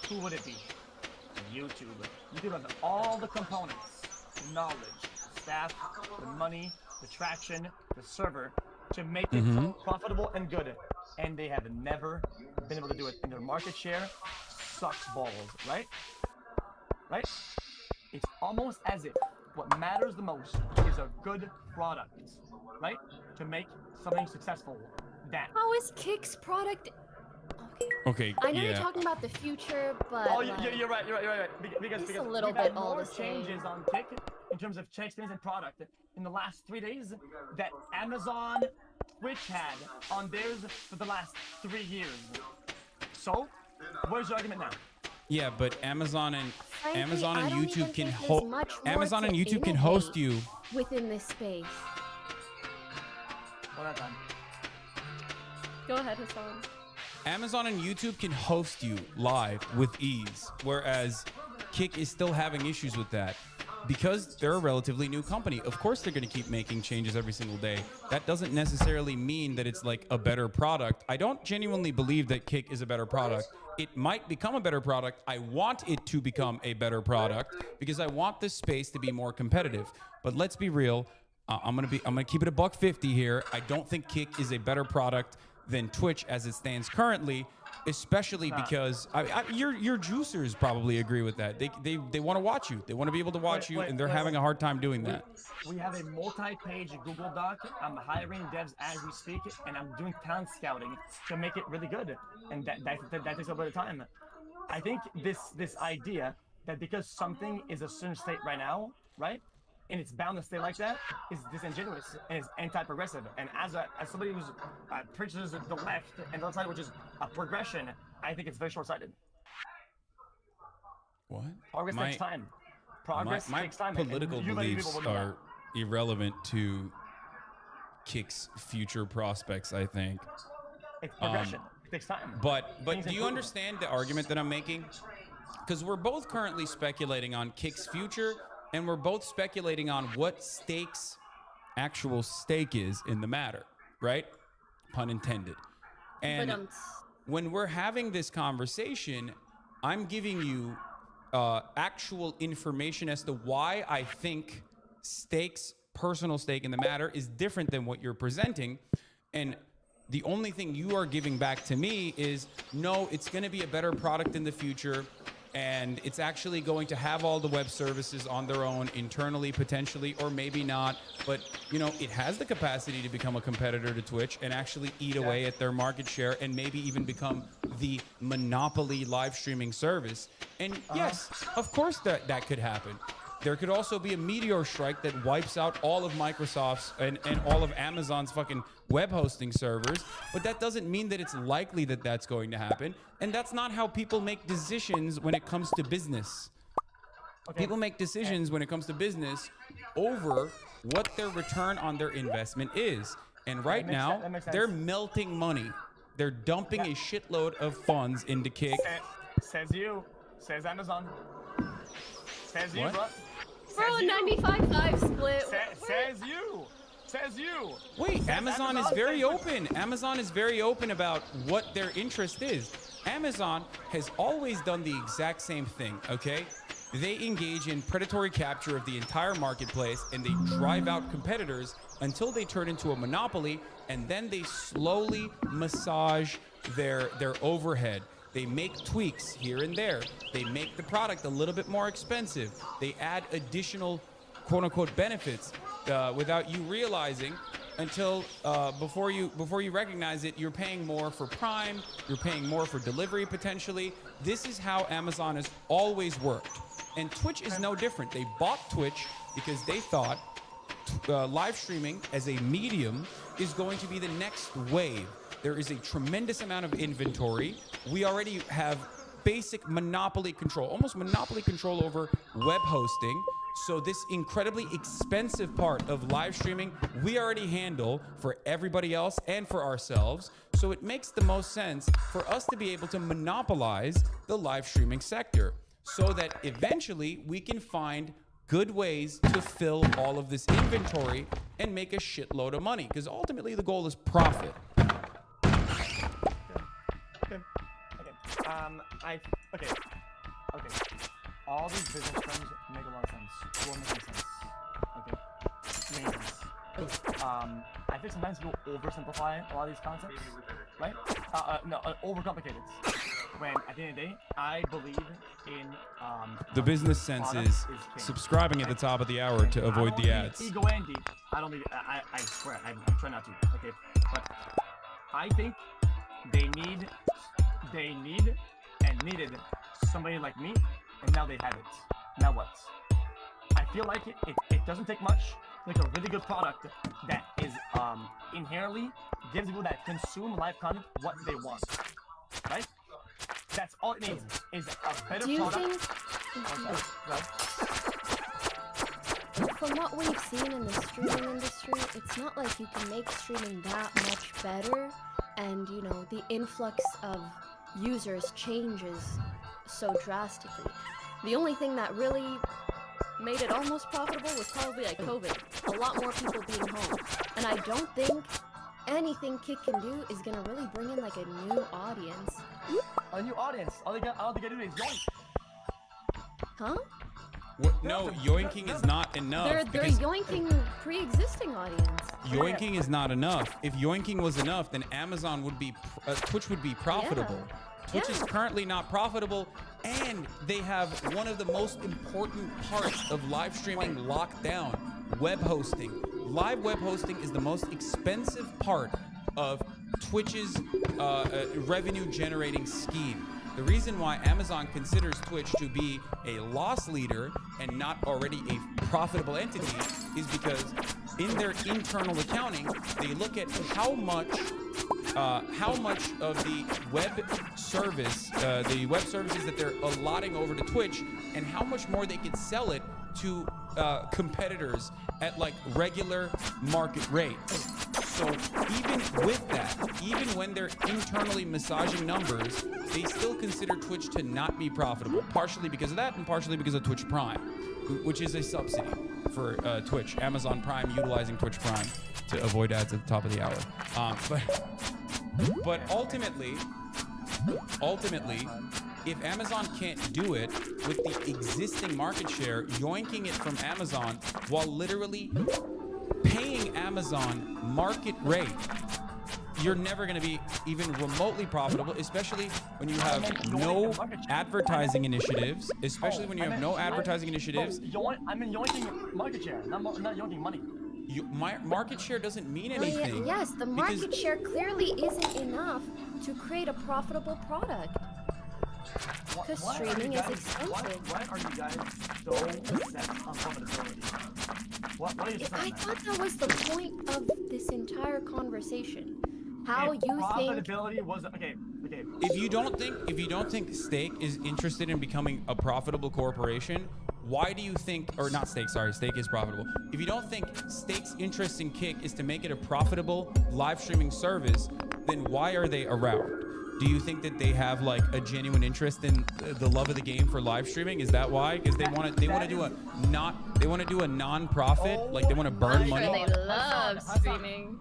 who would it be? YouTube. YouTube has all the components, the knowledge, staff, the money, the traction, the server to make it profitable and good. And they have never been able to do it. And their market share sucks balls, right? Right? It's almost as if what matters the most is a good product, right? To make something successful. How is Kick's product? Okay. I know you're talking about the future, but you're right. Because a little we've bit had all more the same. changes on Kick in terms of experience and product in the last 3 days that Amazon, Twitch had on theirs for the last 3 years. So, where's your argument now? Yeah, but Amazon and YouTube can can host you within this space. One at a time. Go ahead, Hassan. Amazon and YouTube can host you live with ease, whereas Kick is still having issues with that because they're a relatively new company. Of course, they're going to keep making changes every single day. That doesn't necessarily mean that it's like a better product. I don't genuinely believe that Kick is a better product. It might become a better product. I want it to become a better product because I want this space to be more competitive. But let's be real. I'm gonna keep it a $1.50 here. I don't think Kick is a better product than Twitch as it stands currently, especially because your juicers probably agree with that. They want to watch you. They want to be able to watch you, and they're having a hard time doing that. We have a multi-page Google Doc. I'm hiring devs as we speak, and I'm doing talent scouting to make it really good. And that takes a bit of time. I think this idea that because something is a certain state right now, right? And it's bound to stay like that is disingenuous and is anti-progressive. And as somebody who's preaches the left and the other side, which is a progression, I think it's very short-sighted. What? Progress takes time. Progress takes time. My political beliefs are irrelevant to Kick's future prospects, I think. It's progression. It takes time. But do you understand the argument that I'm making? Because we're both currently speculating on Kick's future, and we're both speculating on what Stake's actual stake is in the matter, right? Pun intended. And when we're having this conversation, I'm giving you actual information as to why I think Stake's personal stake in the matter is different than what you're presenting. And the only thing you are giving back to me is, no, it's going to be a better product in the future. And it's actually going to have all the web services on their own internally, potentially, or maybe not. But, you know, it has the capacity to become a competitor to Twitch and actually eat away at their market share and maybe even become the monopoly live streaming service. And yes, of course that could happen. There could also be a meteor strike that wipes out all of Microsoft's and all of Amazon's fucking web hosting servers, but that doesn't mean that it's likely that that's going to happen. And that's not how people make decisions when it comes to business. Okay. People make decisions when it comes to business over what their return on their investment is. And right now, they're melting money. They're dumping a shitload of funds into Kick. Says you. Says Amazon. Says you, What? bro. Bro, 95-5 split. Says you. Says you. Wait, Says Amazon is very open. Amazon is very open about what their interest is. Amazon has always done the exact same thing, okay? They engage in predatory capture of the entire marketplace, and they drive out competitors until they turn into a monopoly, and then they slowly massage their overhead. They make tweaks here and there. They make the product a little bit more expensive. They add additional quote-unquote benefits without you realizing, until before you recognize it, you're paying more for Prime, you're paying more for delivery potentially. This is how Amazon has always worked. And Twitch is no different. They bought Twitch because they thought live streaming as a medium is going to be the next wave. There is a tremendous amount of inventory. We already have basic monopoly control, almost monopoly control over web hosting. So this incredibly expensive part of live streaming, we already handle for everybody else and for ourselves. So it makes the most sense for us to be able to monopolize the live streaming sector so that eventually we can find good ways to fill all of this inventory and make a shitload of money. Because ultimately the goal is profit. Okay. All these business terms make a lot of sense. Will make sense. Okay. Makes sense. I think sometimes people oversimplify a lot of these concepts, right? No, overcomplicate it. When at the end of the day, I believe in The business sense is subscribing at the top of the hour to avoid the ads. Ego and deep. I don't need. I swear. I try not to. Okay, but I think they need and needed somebody like me, and now they have it. Now what? I feel like it doesn't take much. Like a really good product that is inherently gives people that consume live content what they want, right? That's all it needs is a better product. From what we've seen in the streaming industry, it's not like you can make streaming that much better, and you know, the influx of users changes so drastically. The only thing that really made it almost profitable was probably like COVID. A lot more people being home. And I don't think anything Kick can do is gonna really bring in like a new audience. A new audience? All they gotta do is yoink. Huh? What? No, yoinking is not enough. They're yoinking pre-existing audience. Yoinking is not enough. If yoinking was enough, then Amazon would be, Twitch would be profitable. Yeah. Twitch is currently not profitable, and they have one of the most important parts of live streaming locked down: web hosting. Live web hosting is the most expensive part of Twitch's revenue-generating scheme. The reason why Amazon considers Twitch to be a loss leader and not already a profitable entity is because in their internal accounting, they look at how much of the web services that they're allotting over to Twitch, and how much more they could sell it to competitors at like regular market rates. So even with that, even when they're internally massaging numbers, they still consider Twitch to not be profitable, partially because of that and partially because of Twitch Prime, which is a subsidy for Twitch. Amazon Prime utilizing Twitch Prime to avoid ads at the top of the hour. But ultimately, if Amazon can't do it with the existing market share, yoinking it from Amazon while literally paying Amazon market rate, you're never going to be even remotely profitable, especially when you have no advertising initiatives. Especially when you have no advertising initiatives. I mean yoinking market share, not yoinking money. Market share doesn't mean anything. Yes, the market share clearly isn't enough to create a profitable product. Because streaming is expensive. Why are you guys so obsessed on profitability? What are you saying? I thought that was the point of this entire conversation. How if you think profitability was okay. If you don't think Stake is interested in becoming a profitable corporation, why do you think, or not Stake, sorry, Stake is profitable. If you don't think Stake's interest in Kick is to make it a profitable live streaming service, then why are they around? Do you think that they have like a genuine interest in the love of the game for live streaming? Is that why? Because they want to do a non-profit, like they want to burn money. They love streaming.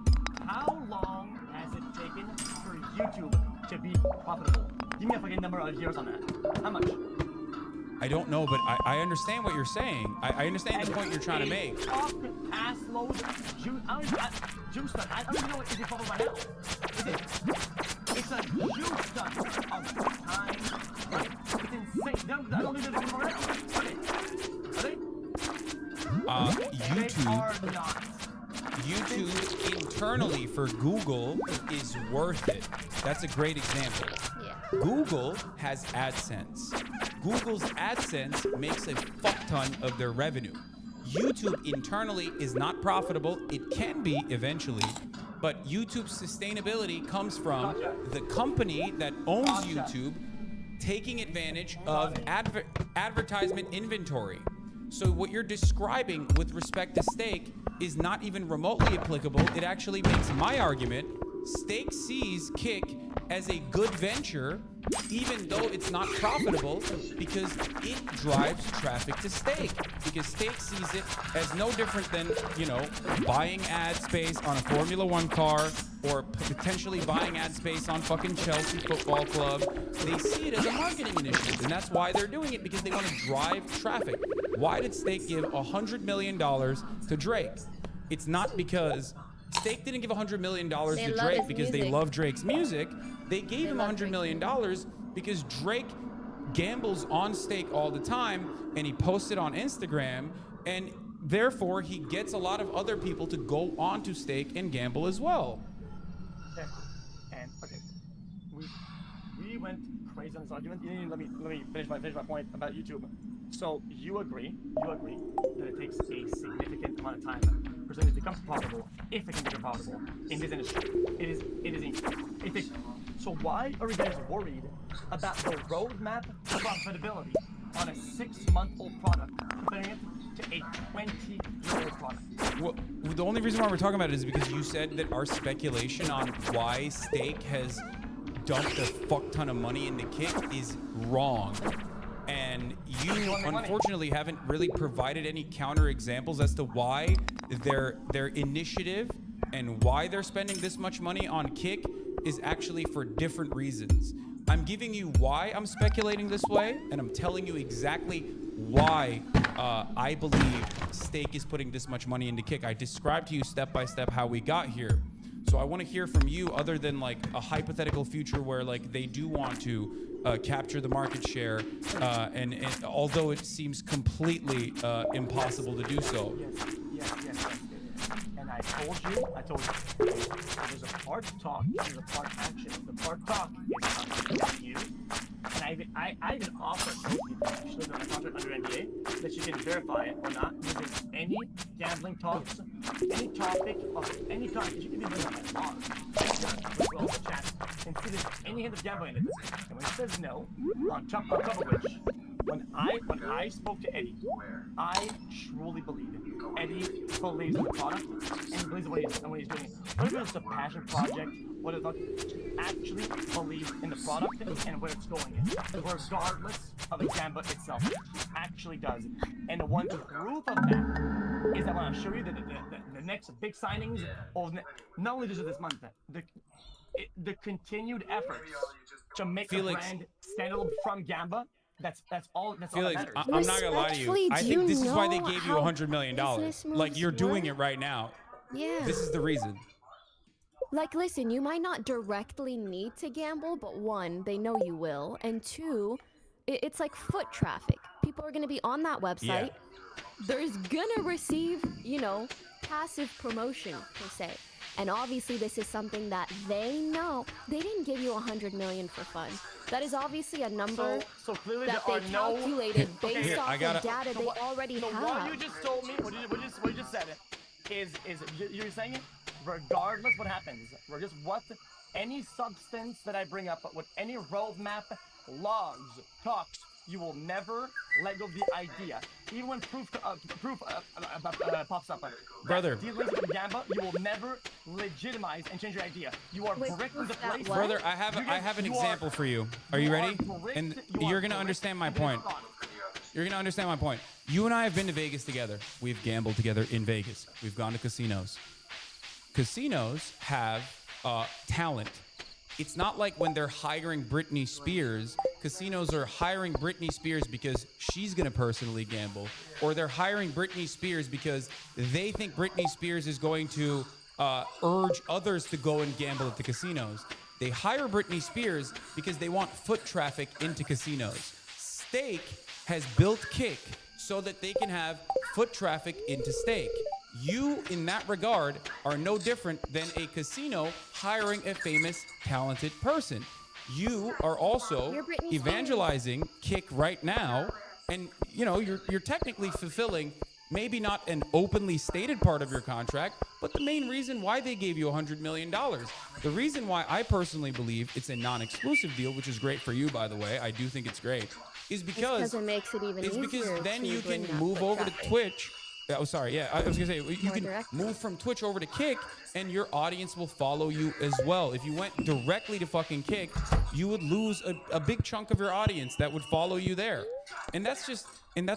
How long has it taken for YouTube to be profitable? Give me a fucking number of years on that. How much? I don't know, but I understand what you're saying. I understand the point you're trying to make. Ass loads juice. I don't even know if it's profitable right now. It's a juice ton of time. Right? It's insane. I don't think they're profitable right now. Are they? They are not. YouTube internally for Google is worth it. That's a great example. Google has AdSense. Google's AdSense makes a fuck ton of their revenue. YouTube internally is not profitable. It can be eventually, but YouTube's sustainability comes from the company that owns YouTube taking advantage of advertisement inventory. So what you're describing with respect to Steak is not even remotely applicable. It actually makes my argument. Steak sees Kick as a good venture, even though it's not profitable, because it drives traffic to Steak. Because Steak sees it as no different than, you know, buying ad space on a Formula One car or potentially buying ad space on fucking Chelsea Football Club. They see it as a marketing initiative, and that's why they're doing it, because they want to drive traffic. Why did Steak give $100 million to Drake? It's not because Steak didn't give $100 million to Drake because they love Drake's music. They gave him $100 million because Drake gambles on Steak all the time, and he posts it on Instagram, and therefore he gets a lot of other people to go onto Steak and gamble as well. Okay. And we went crazy on this argument. Let me finish my point about YouTube. So you agree that it takes a significant amount of time for something to become profitable, if it can become profitable in this industry. It takes. So why are you guys worried about the roadmap to profitability on a 6-month-old product comparing it to a 20-year-old product? Well, the only reason why we're talking about it is because you said that our speculation on why Steak has dumped a fuck ton of money into Kick is wrong. And you unfortunately haven't really provided any counter examples as to why their initiative and why they're spending this much money on Kick is actually for different reasons. I'm giving you why I'm speculating this way, and I'm telling you exactly why I believe Steak is putting this much money into Kick. I described to you step by step how we got here. So I want to hear from you, other than like a hypothetical future where like they do want to capture the market share, and although it seems completely impossible to do so. Yes. And I told you, there's a part talk, there's a part action. The part talk is about you. And I even offered those people, actually, on a contract under NDA, that you can verify it or not using any gambling talks, any topic of any kind. You can even bring up my blog, all the chat, and see there's any hint of gambling in it. And when it says no, on top of which, when I spoke to Eddie, I truly believe it. Eddie believes in the product and he believes in what he's doing. Whether it's a passion project, whether it's actually believes in the product and where it's going, regardless of the gambit itself, it actually does. And the one proof of that is that when I show you the next big signings of not only just this month, the continued efforts to make the brand stand up from Gamba. That's all. That's Felix, all that matters. I'm not gonna lie to you. I think this is why they gave you $100 million. Like you're doing it right now. Yeah. This is the reason. Like, listen, you might not directly need to gamble, but one, they know you will, and two, it's like foot traffic. People are gonna be on that website. There's gonna receive, you know, passive promotion per se. And obviously this is something that they know. They didn't give you $100 million for fun. That is obviously a number so clearly that there they are calculated based off of data they already have. What you just told me, what you just said, is you're saying it regardless what happens. We're just any substance that I bring up, with any roadmap, logs, talks, you will never let go of the idea. Even when proof pops up. Brother. Dealings with Gamba, you will never legitimize and change your idea. You are bricked into place. Brother, I have an example for you. Are you ready? And you're gonna understand my point. You're gonna understand my point. You and I have been to Vegas together. We've gambled together in Vegas. We've gone to casinos. Casinos have talent. It's not like when they're hiring Britney Spears, casinos are hiring Britney Spears because she's gonna personally gamble, or they're hiring Britney Spears because they think Britney Spears is going to urge others to go and gamble at the casinos. They hire Britney Spears because they want foot traffic into casinos. Stake has built Kick so that they can have foot traffic into Stake. You, in that regard, are no different than a casino hiring a famous, talented person. You are also evangelizing Kick right now, and you know you're technically fulfilling maybe not an openly stated part of your contract, but the main reason why they gave you $100 million. The reason why I personally believe it's a non-exclusive deal, which is great for you, by the way, I do think it's great, is because it makes it even easier because then to you can bring move that over traffic. to Twitch. Oh, sorry. Yeah, I was gonna say you can directly. move from Twitch over to Kick, and your audience will follow you as well. If you went directly to fucking Kick, you would lose a big chunk of your audience that would follow you there. And that's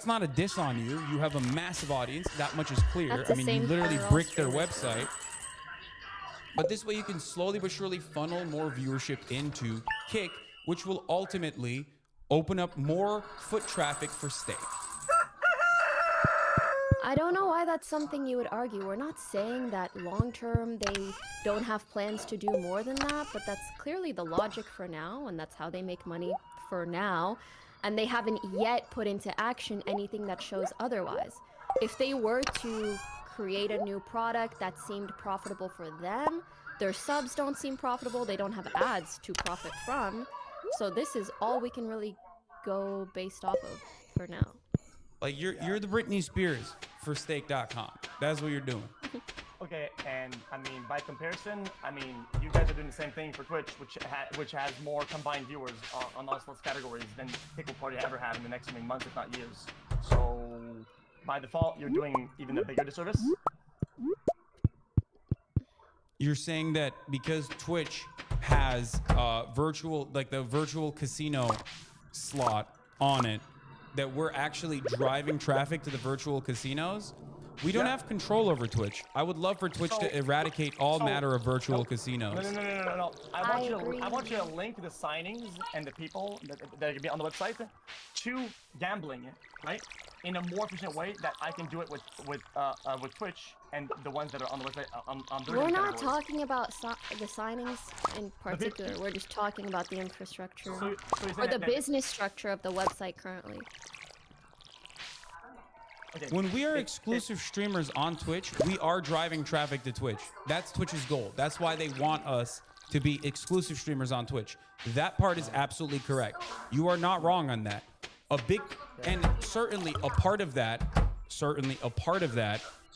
not a diss on you. You have a massive audience. That much is clear. That's the I mean, same you literally for all bricked their streamers. website. But this way, you can slowly but surely funnel more viewership into Kick, which will ultimately open up more foot traffic for Stake. I don't know why that's something you would argue. We're not saying that long term they don't have plans to do more than that, but that's clearly the logic for now, and that's how they make money for now. And they haven't yet put into action anything that shows otherwise. If they were to create a new product that seemed profitable for them, their subs don't seem profitable, they don't have ads to profit from. So this is all we can really go based off of for now. Like you're the Britney Spears for Stake.com. That's what you're doing. Okay, and I mean, by comparison, I mean, you guys are doing the same thing for Twitch, which has more combined viewers on all sorts of categories than Kick will probably ever have in the next coming months, if not years. So, by default, you're doing even a bigger disservice. You're saying that because Twitch has the virtual casino slot on it, that we're actually driving traffic to the virtual casinos? We don't have control over Twitch. I would love for Twitch to eradicate all matter of virtual casinos. No. I want you to link the signings and the people that can be on the website to gambling, right? In a more efficient way that I can do it with Twitch and the ones that are on the website. We're not talking about the signings in particular. We're just talking about the infrastructure or the business structure of the website currently. Okay. When we are exclusive streamers on Twitch, we are driving traffic to Twitch. That's Twitch's goal. That's why they want us to be exclusive streamers on Twitch. That part is absolutely correct. You are not wrong on that. And certainly a part of that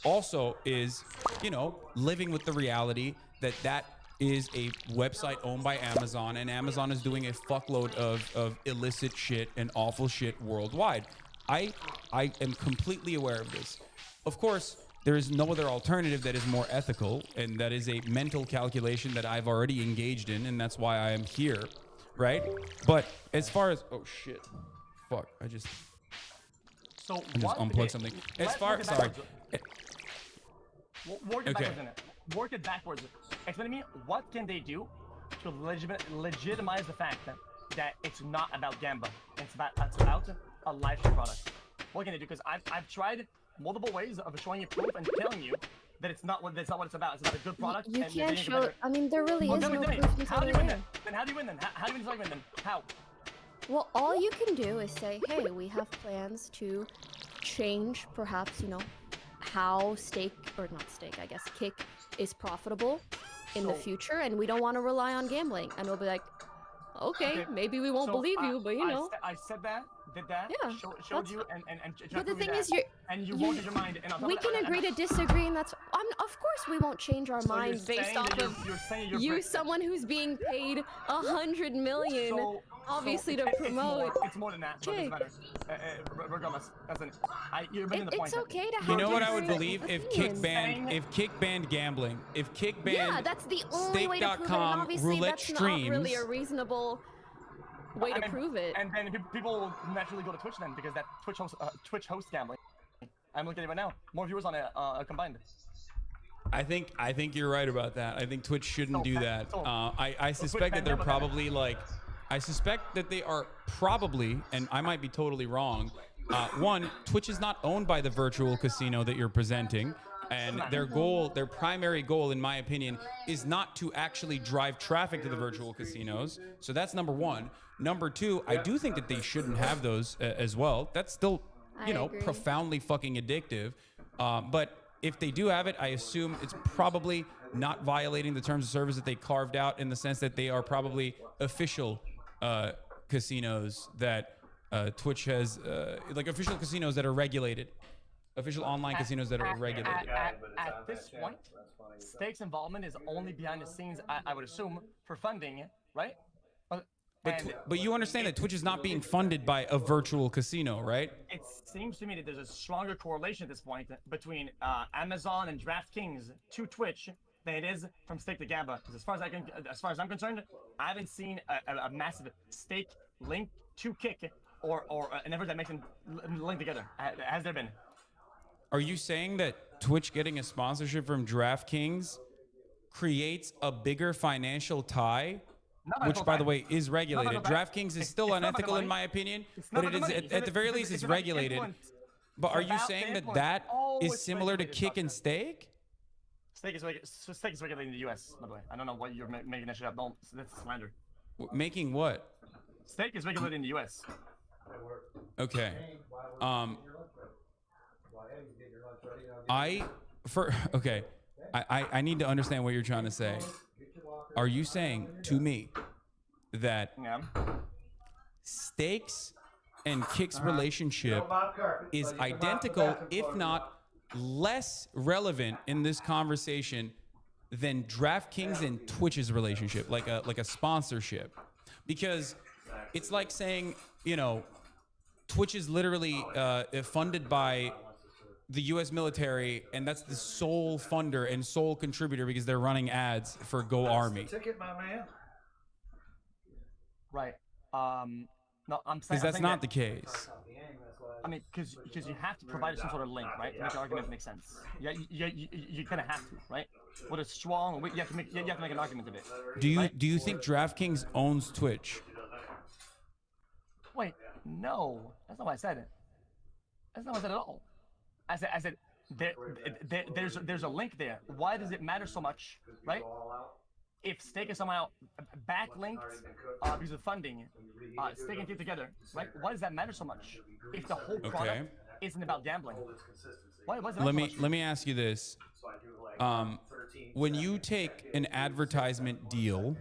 also is, you know, living with the reality that that is a website owned by Amazon, and Amazon is doing a fuckload of illicit shit and awful shit worldwide. I am completely aware of this. Of course, there is no other alternative that is more ethical, and that is a mental calculation that I've already engaged in, and that's why I am here, right? But as far as fuck, I just unplugged something. Work it backwards. Explain to me, what can they do to legitimize the fact that it's not about Gamba? It's about a live stream product. What can they do? Because I've tried multiple ways of showing you proof and telling you that it's not what it's about. It's about a good product. You and can't show. I mean, there really is no proof How do until you they're win there. then? How do you win then? How do you win then? How? Well, all you can do is say, hey, we have plans to change, perhaps, you know, how Kick is profitable in the future, and we don't want to rely on gambling. And we'll be like, okay, maybe we won't believe you, but you know. I said that, did that, yeah, showed you, and but the thing is, you voted your mind. And we can agree to disagree, and that's. Of course, we won't change our mind based off of you, someone who's being paid $100 million obviously So to it's promote. It's more than that. But it doesn't matter. Regardless, you're bringing the point. It's okay to have. You know what I would believe different if Kick opinions. banned gambling, if Kick banned Yeah, that's the only way to prove it. And Stake.com obviously, roulette that's streams. not really a reasonable way to prove it. And then people will naturally go to Twitch then because that Twitch hosts gambling. I'm looking at it right now. More viewers on it combined. I think you're right about that. I think Twitch shouldn't do that. I suspect that they're probably like, I suspect that they are probably, and I might be totally wrong. One, Twitch is not owned by the virtual casino that you're presenting, and their primary goal, in my opinion, is not to actually drive traffic to the virtual casinos. So that's number one. Number two, I do think that they shouldn't have those as well. That's still, profoundly fucking addictive. But if they do have it, I assume it's probably not violating the terms of service that they carved out, in the sense that they are probably official casinos that Twitch has, like official casinos that are regulated, official online casinos that are regulated. At this point, Stake's involvement is only behind the scenes, I would assume, for funding, right? But you understand that Twitch is not being funded by a virtual casino, right? It seems to me that there's a stronger correlation at this point between Amazon and DraftKings to Twitch than it is from Stake to Gamba. Because as far as I'm concerned, I haven't seen a massive Stake link to Kick or an effort that makes them link together. Has there been? Are you saying that Twitch getting a sponsorship from DraftKings creates a bigger financial tie? Which, by the way, is regulated. DraftKings is still unethical in my opinion, but it is at the very least it's regulated. But are you saying that that is similar to Kick and Stake? Stake is regulated in the U.S. By the way, I don't know what you're making that shit up. No, that's slander. Making what? Stake is regulated in the U.S. Okay. I need to understand what you're trying to say. Are you saying to me that Stake's and Kick's relationship is identical, if not less relevant in this conversation than DraftKings and Twitch's relationship, like a sponsorship? Because it's like saying, Twitch is literally funded by the U.S. military, and that's the sole funder and sole contributor because they're running ads for Go Army. Ticket, my man. Right. No, I'm saying because that's not the case. I mean, because you have to provide some sort of link, right, to make the argument make sense. Yeah, you kind of have to, right? With a strong, you have to make an argument of it. Do you think DraftKings owns Twitch? Wait, no, that's not what I said. That's not what I said at all. I said there's a link there. Why does it matter so much, right? If Stake is somehow backlinked because of funding, Stake and Kick together, right? Why does that matter so much? If the whole product isn't about gambling, why does it matter so much? Let me ask you this: when you take an advertisement deal,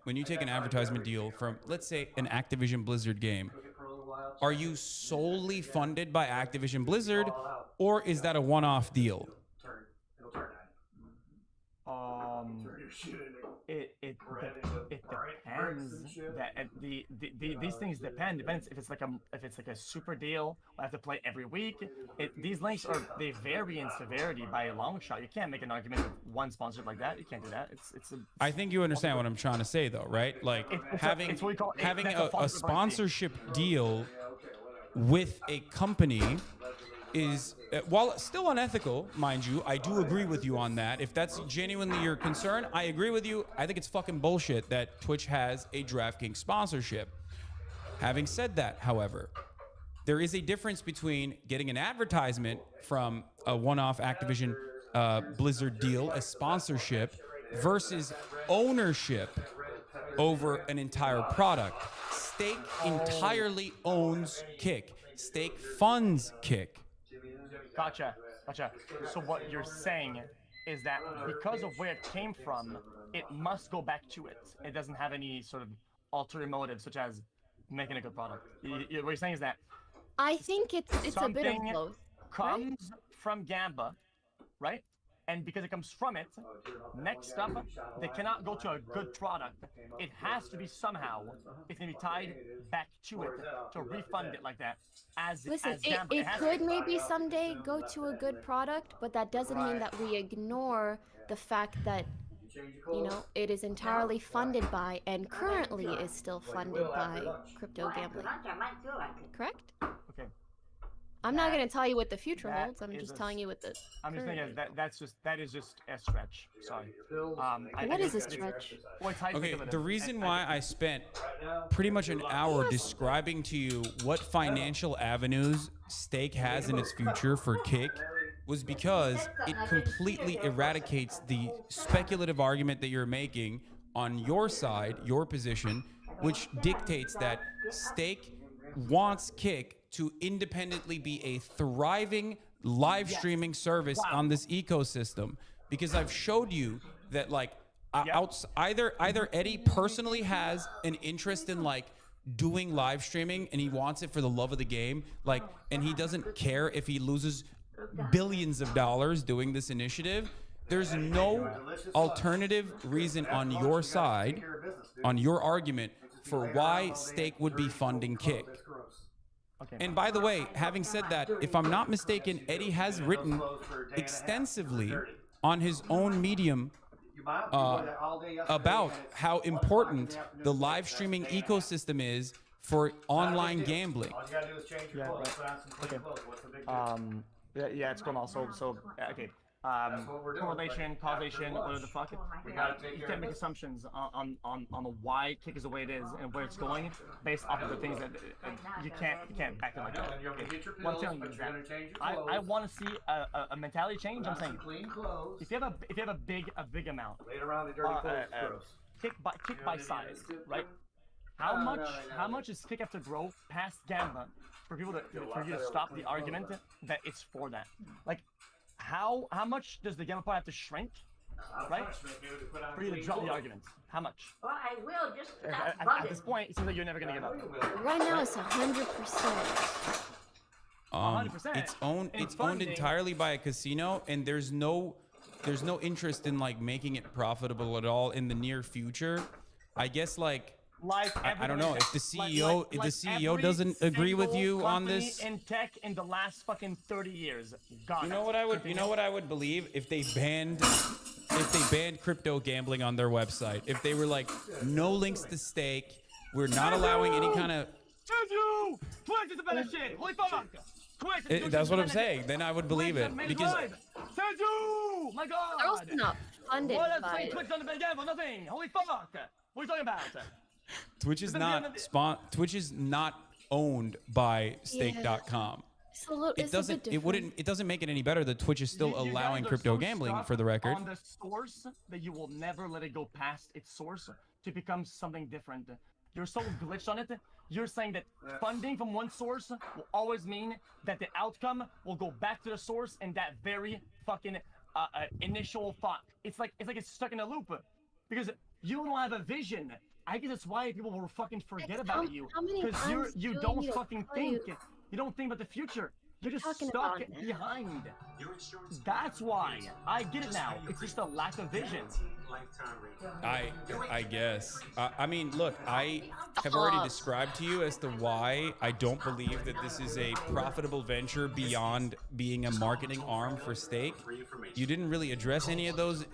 when you take an advertisement deal from, let's say, an Activision Blizzard game, are you solely funded by Activision Blizzard, or is that a one-off deal? It depends. These things depend. Depends if it's like a super deal. I have to play every week. These links they vary in severity by a long shot. You can't make an argument with one sponsorship like that. You can't do that. I think you understand what I'm trying to say, though, right? Like having a sponsorship deal with a company is, while still unethical, mind you, I do agree with you on that. If that's genuinely your concern, I agree with you. I think it's fucking bullshit that Twitch has a DraftKings sponsorship. Having said that, however, there is a difference between getting an advertisement from a one-off Activision Blizzard deal, a sponsorship, versus ownership over an entire product. Stake entirely owns Kick. Stake funds Kick. Gotcha. So what you're saying is that because of where it came from, it must go back to it. It doesn't have any sort of ulterior motive, such as making a good product. What you're saying is that I think it's a bit of both. Comes from Gamba, right? And because it comes from it, next up, they cannot go to a good product. It has to be somehow, it's going to be tied back to it to refund it like that. Listen, it could maybe someday go to a good product, but that doesn't mean that we ignore the fact that, you know, it is entirely funded by and currently is still funded by crypto gambling. Correct? Okay. I'm not going to tell you what the future holds. I'm just telling you what the. I'm just thinking that is just a stretch. Sorry. What is a stretch? Okay, the reason why I spent pretty much an hour describing to you what financial avenues Stake has in its future for Kick was because it completely eradicates the speculative argument that you're making on your side, your position, which dictates that Stake wants Kick to independently be a thriving live streaming service on this ecosystem, because I've showed you that like either Eddie personally has an interest in like doing live streaming and he wants it for the love of the game, like, and he doesn't care if he loses billions of dollars doing this initiative. There's no alternative reason on your side, on your argument, for why Stake would be funding Kick. And by the way, having said that, if I'm not mistaken, Eddie has written extensively on his own Medium about how important the live streaming ecosystem is for online gambling. All you gotta do is change your clothes, put on some clean clothes. What's the big deal? Yeah, it's going also. So okay. Correlation, causation, whatever the fuck. You can't make assumptions on why Kick is the way it is and where it's going based off of the things that you can't back it like that. What I'm telling you is that I want to see a mentality change. I'm saying if you have a big amount, kick by size, right? How much does Kick have to grow past Gamma for you to stop the argument that it's for that? Like, how much does the Gamma pot have to shrink, right, for you to drop the argument? How much? Well, I will just at this point, it seems like you're never gonna give up. Right now, it's 100%. 100%. It's owned entirely by a casino, and there's no interest in like making it profitable at all in the near future. I guess like I don't know if the CEO doesn't agree with you on this. In tech in the last fucking 30 years. You know what I would believe if they banned crypto gambling on their website. If they were like, no links to Stake, we're not allowing any kind of. Twitch is a better shit. Holy fuck. That's what I'm saying. Then I would believe it because. My God. They're also not funded by it. Twitch doesn't gamble, nothing. Holy fuck. What are you talking about? Twitch is not owned by Stake.com. It doesn't make it any better that Twitch is still allowing crypto gambling, for the record. On the source that you will never let it go past its source to become something different. You're so glitched on it. You're saying that funding from one source will always mean that the outcome will go back to the source in that very fucking initial thought. It's like it's stuck in a loop because you don't have a vision. I guess that's why people will fucking forget about you, because you don't fucking think. You don't think about the future. You're just stuck behind. That's why. I get it now. It's just a lack of vision. I guess. I mean, look, I have already described to you as to why I don't believe that this is a profitable venture beyond being a marketing arm for Stake. You didn't really address any of those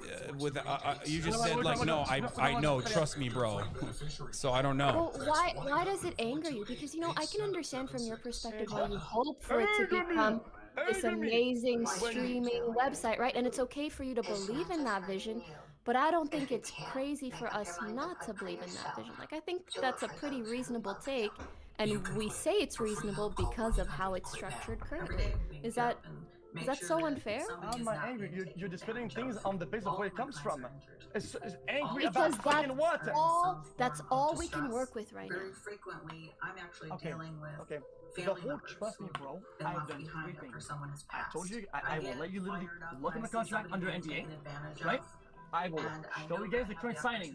you just said like, no, I know, trust me, bro. So I don't know. Well, why does it anger you? Because, you know, I can understand from your perspective why you hope for it to become this amazing streaming website, right? And it's okay for you to believe in that vision, but I don't think it's crazy for us not to believe in that vision. Like, I think that's a pretty reasonable take, and we say it's reasonable because of how it's structured currently. Is that so unfair? I'm not angry. You're disputing things on the basis of where it comes from. It's angry because about fucking what? That's all we can work with right now. Frequently, I'm actually dealing with the whole trust me, bro. I've done 3 things. I told you I will let you literally look at my contract under NDA, right? I will show you guys the current signings,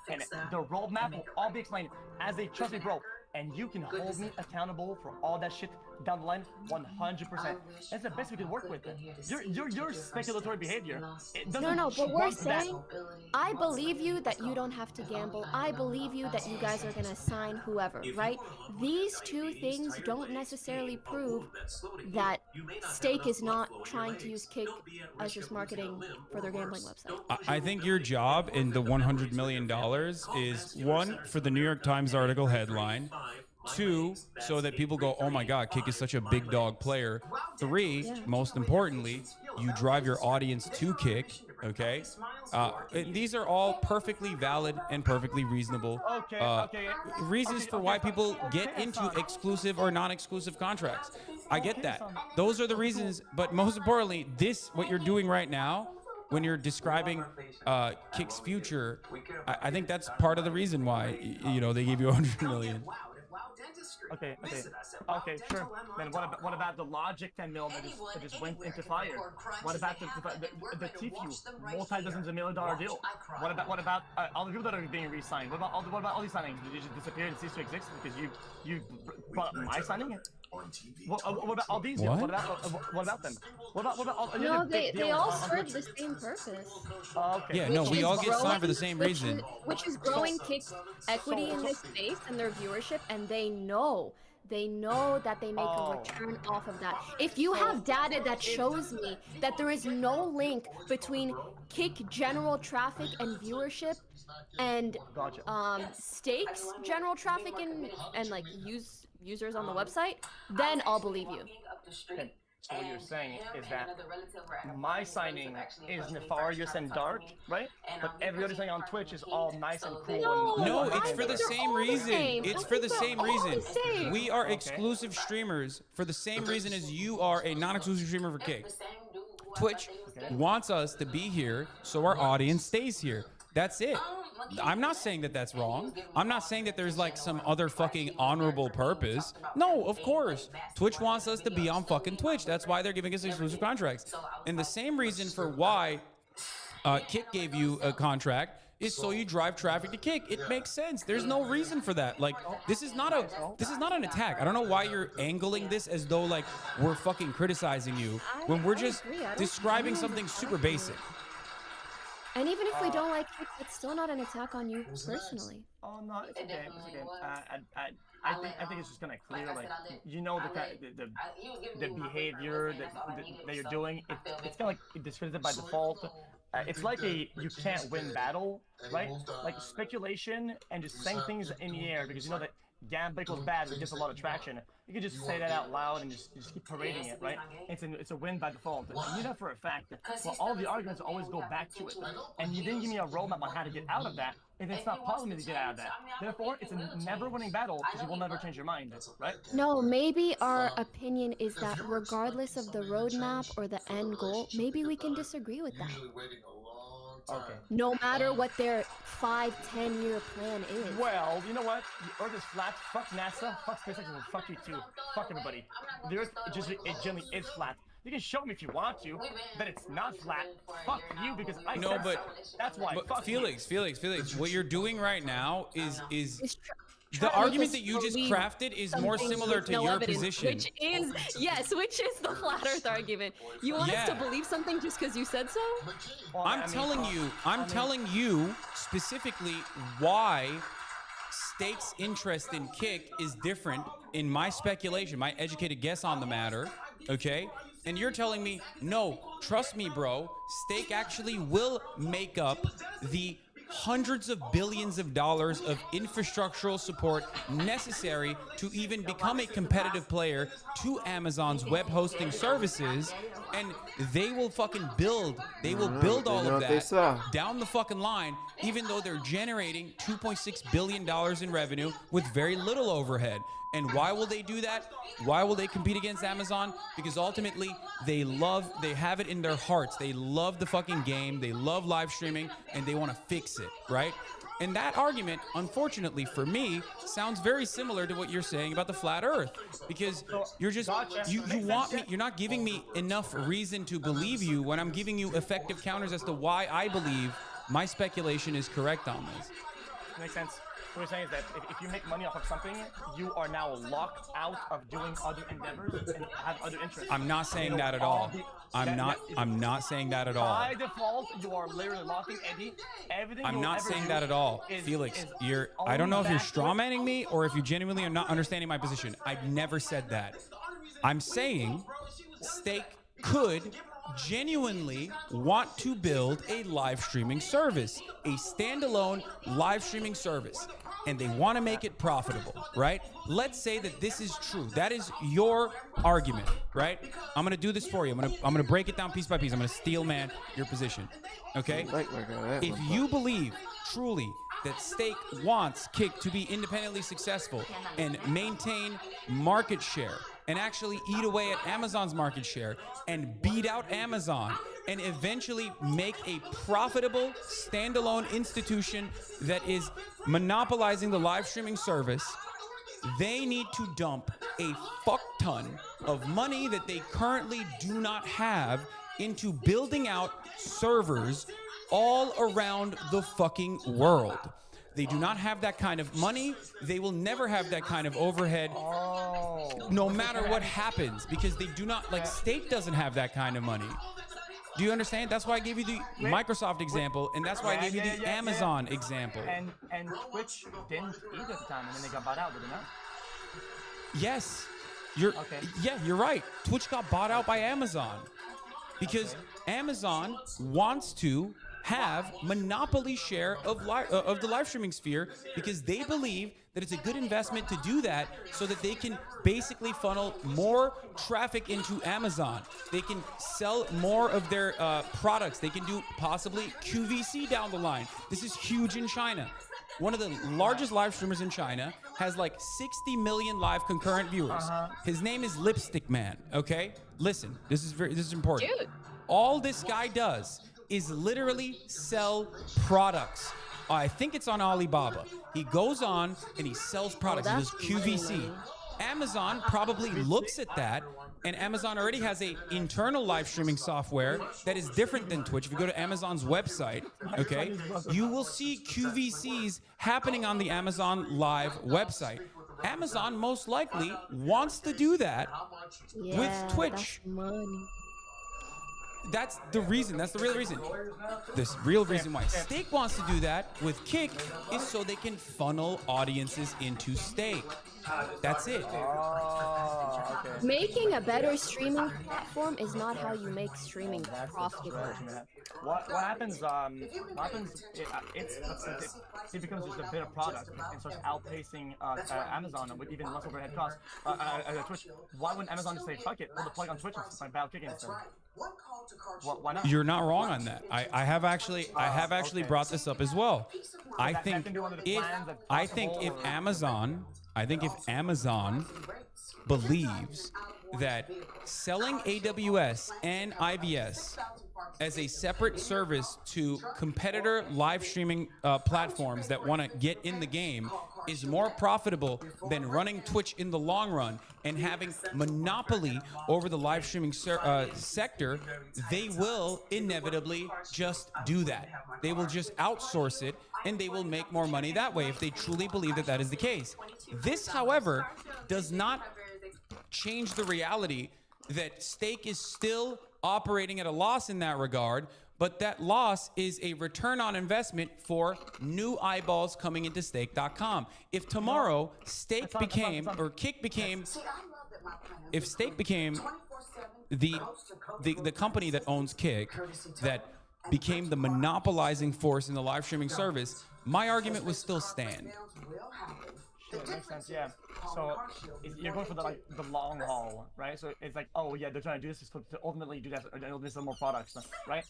and the roadmap will all be explained as a trust me, bro. and you can hold me accountable for all that shit down the line 100%. That's the best we can work with. Your speculatory behavior. No, but we're saying, I believe you that you don't have to gamble. I believe you that you guys are gonna sign whoever, right? These two things don't necessarily prove that Stake is not trying to use Kick as just marketing for their gambling website. I think your job in the $100 million is, one, for the New York Times article headline, two, so that people go, oh my God, Kick is such a big dog player. Three, most importantly, you drive your audience to Kick, okay? And these are all perfectly valid and perfectly reasonable reasons for why people get into exclusive or non-exclusive contracts. I get that. Those are the reasons, but most importantly, what you're doing right now, when you're describing Kick's future, I think that's part of the reason why, you know, they gave you $100 million. Okay, sure. Then what about the Logic 10 mil that just went into fire? What about the TFU multi-dozens of $1 million deal? What about all the people that are being re-signed? What about all these signings? Did you just disappear and cease to exist because you brought up my signing? What about all these? What about them? What about all? No, they all serve the same purpose. Yeah, no, we all get signed for the same reason. Which is growing Kick's equity in this space and their viewership, and they know that they make a return off of that. If you have data that shows me that there is no link between Kick general traffic and viewership and Stake's general traffic and like users on the website, then I'll believe you. Okay. So what you're saying is that my signing is nefarious and dark, right? But every other signing on Twitch is all nice and cool. No, it's for the same reason. It's for the same reason. We are exclusive streamers for the same reason as you are a non-exclusive streamer for Kick. Twitch wants us to be here so our audience stays here. That's it. I'm not saying that that's wrong. I'm not saying that there's like some other fucking honorable purpose. No, of course. Twitch wants us to be on fucking Twitch. That's why they're giving us exclusive contracts. And the same reason for why Kick gave you a contract is so you drive traffic to Kick. It makes sense. There's no reason for that. Like, this is not an attack. I don't know why you're angling this as though like we're fucking criticizing you when we're just describing something super basic. And even if we don't like Kick, it's still not an attack on you personally. Oh no, it's okay. I think it's just gonna clear, like, you know, the behavior that you're doing. It's kind of like discredited by default. It's like you can't win battle, right? Like speculation and just saying things in the air because you know that gambling goes bad, it gets a lot of traction. You can just say that out loud and just keep parading it, right? It's a win by default. And you know for a fact that all the arguments always go back to it. And you didn't give me a roadmap on how to get out of that, and it's not possible to get out of that. Therefore, it's a never-winning battle because you will never change your mind, right? No, maybe our opinion is that regardless of the roadmap or the end goal, maybe we can disagree with that. Okay. No matter what their 5-10 year plan is. Well, you know what? The Earth is flat. Fuck NASA. Fuck SpaceX. And fuck you too. Fuck everybody. The Earth it generally is flat. You can show me if you want to that it's not flat. Fuck you because I said so. That's why. But Felix, what you're doing right now is the argument that you just crafted is more similar to your position. Which is the flat Earth argument. You want us to believe something just because you said so? Well, I'm telling you specifically why Stake's interest in Kick is different in my speculation, my educated guess on the matter, okay? And you're telling me, no, trust me, bro, Stake actually will make up the hundreds of billions of dollars of infrastructural support necessary to even become a competitive player to Amazon's web hosting services, and they will fucking build all of that down the fucking line, even though they're generating $2.6 billion in revenue with very little overhead. And why will they do that? Why will they compete against Amazon? Because ultimately, they have it in their hearts. They love the fucking game. They love live streaming, and they want to fix it, right? And that argument, unfortunately for me, sounds very similar to what you're saying about the flat Earth, because you're just you want me. You're not giving me enough reason to believe you when I'm giving you effective counters as to why I believe my speculation is correct on this. Makes sense. what we're saying is that if you make money off of something, you are now locked out of doing other endeavors and have other interests. I'm not saying that at all. I'm not saying that at all. By default, you are literally locking everything. I'm not saying that at all. Felix, I don't know if you're strawmanning me or if you genuinely are not understanding my position. I never said that. I'm saying Steak could genuinely want to build a live streaming service, a standalone live streaming service, and they want to make it profitable, right? Let's say that this is true. That is your argument, right? I'm going to do this for you. I'm going to break it down piece by piece. I'm going to steel man your position, okay? If you believe truly that Steak wants Kick to be independently successful and maintain market share and actually eat away at Amazon's market share and beat out Amazon and eventually make a profitable standalone institution that is monopolizing the live streaming service, they need to dump a fuck ton of money that they currently do not have into building out servers all around the fucking world. They do not have that kind of money. They will never have that kind of overhead, no matter what happens, because they do not, like, Steak doesn't have that kind of money. Do you understand? That's why I gave you the Microsoft example, and that's why I gave you the Amazon example. And Twitch didn't either at the time, and then they got bought out, did it not? Yes. You're right. Twitch got bought out by Amazon because Amazon wants to have monopoly share of the live streaming sphere because they believe that it's a good investment to do that so that they can basically funnel more traffic into Amazon. They can sell more of their products. They can do possibly QVC down the line. This is huge in China. One of the largest live streamers in China has like 60 million live concurrent viewers. His name is Lipstick Man, okay? Listen, this is important. Dude. All this guy does is literally sell products. I think it's on Alibaba. He goes on and he sells products. He does QVC. Amazon probably looks at that, and Amazon already has a internal live streaming software that is different than Twitch. If you go to Amazon's website, okay, you will see QVCs happening on the Amazon Live website. Amazon most likely wants to do that with Twitch. That's the reason. That's the real reason. The real reason why Steak wants to do that with Kick is so they can funnel audiences into Steak. That's it. Making a better streaming platform is not how you make streaming profitable. What happens? It becomes just a better product and starts outpacing Amazon with even less overhead costs. Twitch. Why wouldn't Amazon just say fuck it, pull the plug on Twitch and like Battle Kick instead? Why not? You're not wrong on that. I have actually brought this up as well. I think if Amazon believes that selling AWS and IVS as a separate service to competitor live streaming platforms that want to get in the game is more profitable than running Twitch in the long run and having monopoly over the live streaming sector, they will inevitably just do that. They will just outsource it and they will make more money that way if they truly believe that that is the case. This, however, does not change the reality that Steak is still operating at a loss in that regard, but that loss is a return on investment for new eyeballs coming into Steak.com. If tomorrow Steak became, or Kick became, if Steak became the company that owns Kick, that became the monopolizing force in the live streaming service, my argument would still stand. Sure, makes sense, yeah. So you're going for the long haul, right? So it's like, oh yeah, they're trying to do this to ultimately do that, or ultimately sell more products, right?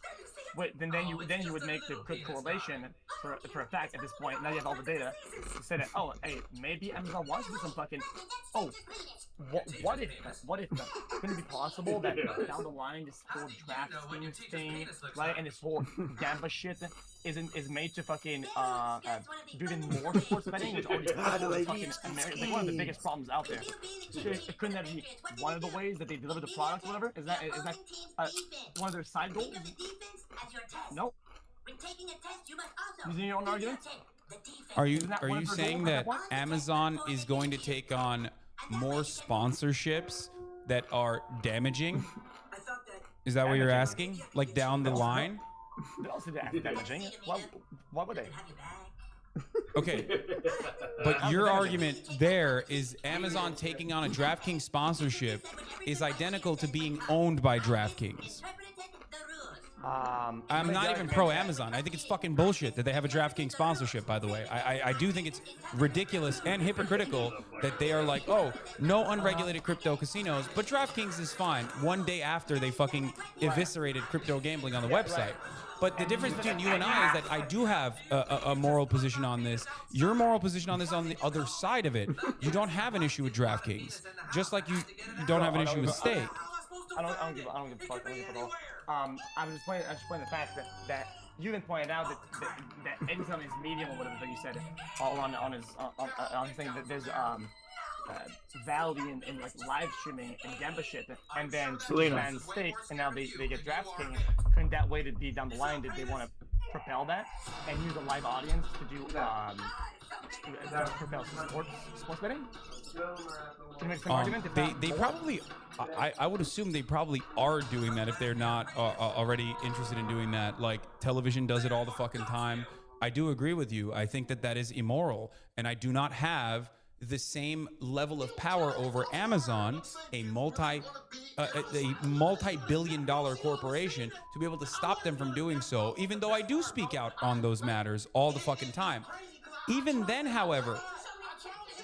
But then you would make the good correlation for a fact at this point. Now you have all the data to say that, oh, hey, maybe Amazon wants to do some fucking, oh, what if could it be possible that down the line this whole draft thing, right, and this whole Gamba shit is made to fucking do even more sports betting, which already fucking America, like one of the biggest problems out there. Couldn't that be one of the ways that they deliver the product, or whatever? Is that one of their side goals? Nope. Using your own argument? Are you saying that Amazon is going to take on more sponsorships that are damaging? Is that what you're asking? Like down the line? They also damaging. Why would they? Okay, but your argument there is Amazon taking on a DraftKings sponsorship is identical to being owned by DraftKings. I'm not even pro Amazon. I think it's fucking bullshit that they have a DraftKings sponsorship, by the way. I do think it's ridiculous and hypocritical that they are like, oh, no unregulated crypto casinos, but DraftKings is fine. One day after they fucking eviscerated crypto gambling on the website. But the difference between you and I is that I do have a moral position on this. Your moral position on this on the other side of it. You don't have an issue with DraftKings, just like you don't have an issue with Stake. I don't give a fuck. at all. I'm just pointing the fact that you even pointed out that anytime his medium or whatever that you said on his thing that there's value in like live streaming and gamba shit, and then and Stake, and now they get DraftKings. Couldn't that way to be down the line? Did they want to propel that and use a live audience to do propel sports betting? They probably, I would assume they probably are doing that if they're not already interested in doing that. Like television does it all the fucking time. I do agree with you. I think that is immoral, and I do not have the same level of power over Amazon, a multi-billion-dollar corporation, to be able to stop them from doing so, even though I do speak out on those matters all the fucking time. Even then, however,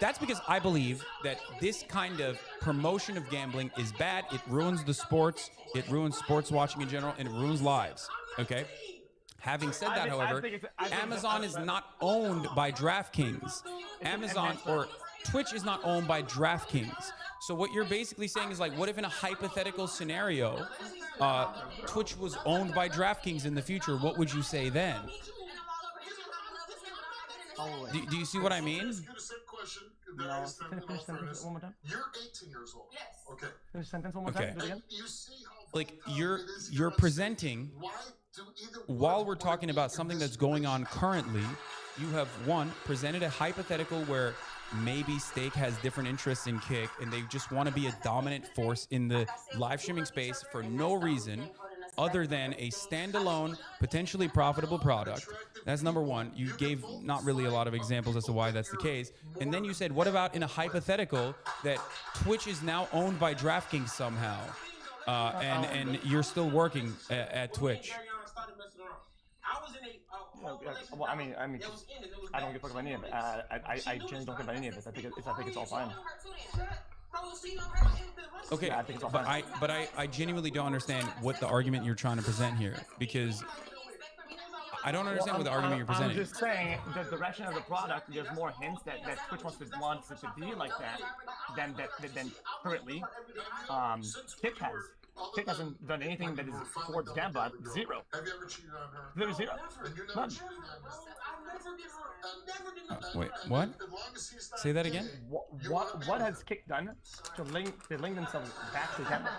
that's because I believe that this kind of promotion of gambling is bad. It ruins the sports, it ruins sports watching in general, and it ruins lives, okay? Having said that, however, Amazon is not owned by DraftKings. Amazon or Twitch is not owned by DraftKings. So what you're basically saying is like, what if in a hypothetical scenario, Twitch was owned by DraftKings in the future? What would you say then? Do you see what I mean? No. Finish sentence one more time. You're 18 years old. Yes. Okay. Finish sentence one more time. Do it again. Like you're presenting, while we're talking about something that's going on currently, you have presented a hypothetical where maybe Stake has different interests in Kick and they just want to be a dominant force in the live streaming space for no reason other than a standalone, potentially profitable product. That's number one. You gave not really a lot of examples as to why that's the case. And then you said, what about in a hypothetical that Twitch is now owned by DraftKings somehow, and you're still working at Twitch? Well, I mean, I don't give a fuck about any of it. I genuinely don't care about any of it. I think it's all fine. Okay, yeah, I think it's all fine. but I genuinely don't understand what the argument you're trying to present here, because I don't understand what the argument you're presenting. I'm just saying the direction of the product. There's more hints that Twitch wants it to be like that than currently Kick has. Kick hasn't done anything that is towards Gamba. Zero. Have you ever cheated on her? There is zero. None. Wait, what? Say that again? What has Kick done to link themselves back to Gamba?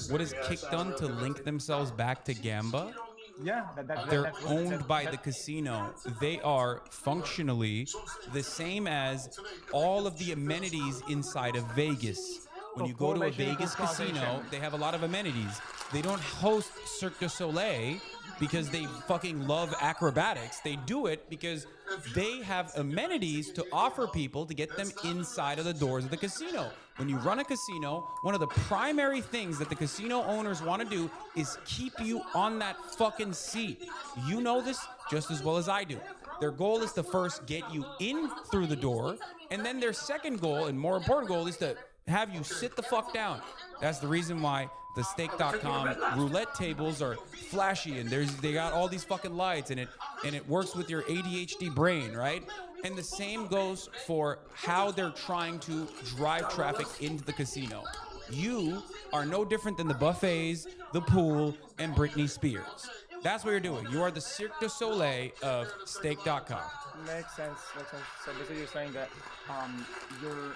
What has Kick done to link themselves back to Gamba? Yeah, they're owned by the casino. They are functionally the same as all of the amenities inside of Vegas. When you go to a Vegas casino, they have a lot of amenities. They don't host Cirque du Soleil because they fucking love acrobatics. They do it because they have amenities to offer people to get them inside of the doors of the casino. When you run a casino, one of the primary things that the casino owners want to do is keep you on that fucking seat. You know this just as well as I do. Their goal is to first get you in through the door, and then their second goal, and more important goal, is to have you sit the fuck down. That's the reason why the stake.com roulette tables are flashy, and they got all these fucking lights, and it works with your ADHD brain, right? And the same goes for how they're trying to drive traffic into the casino. You are no different than the buffets, the pool, and Britney Spears. That's what you're doing. You are the Cirque du Soleil of stake.com. Makes sense. So basically you're saying that you're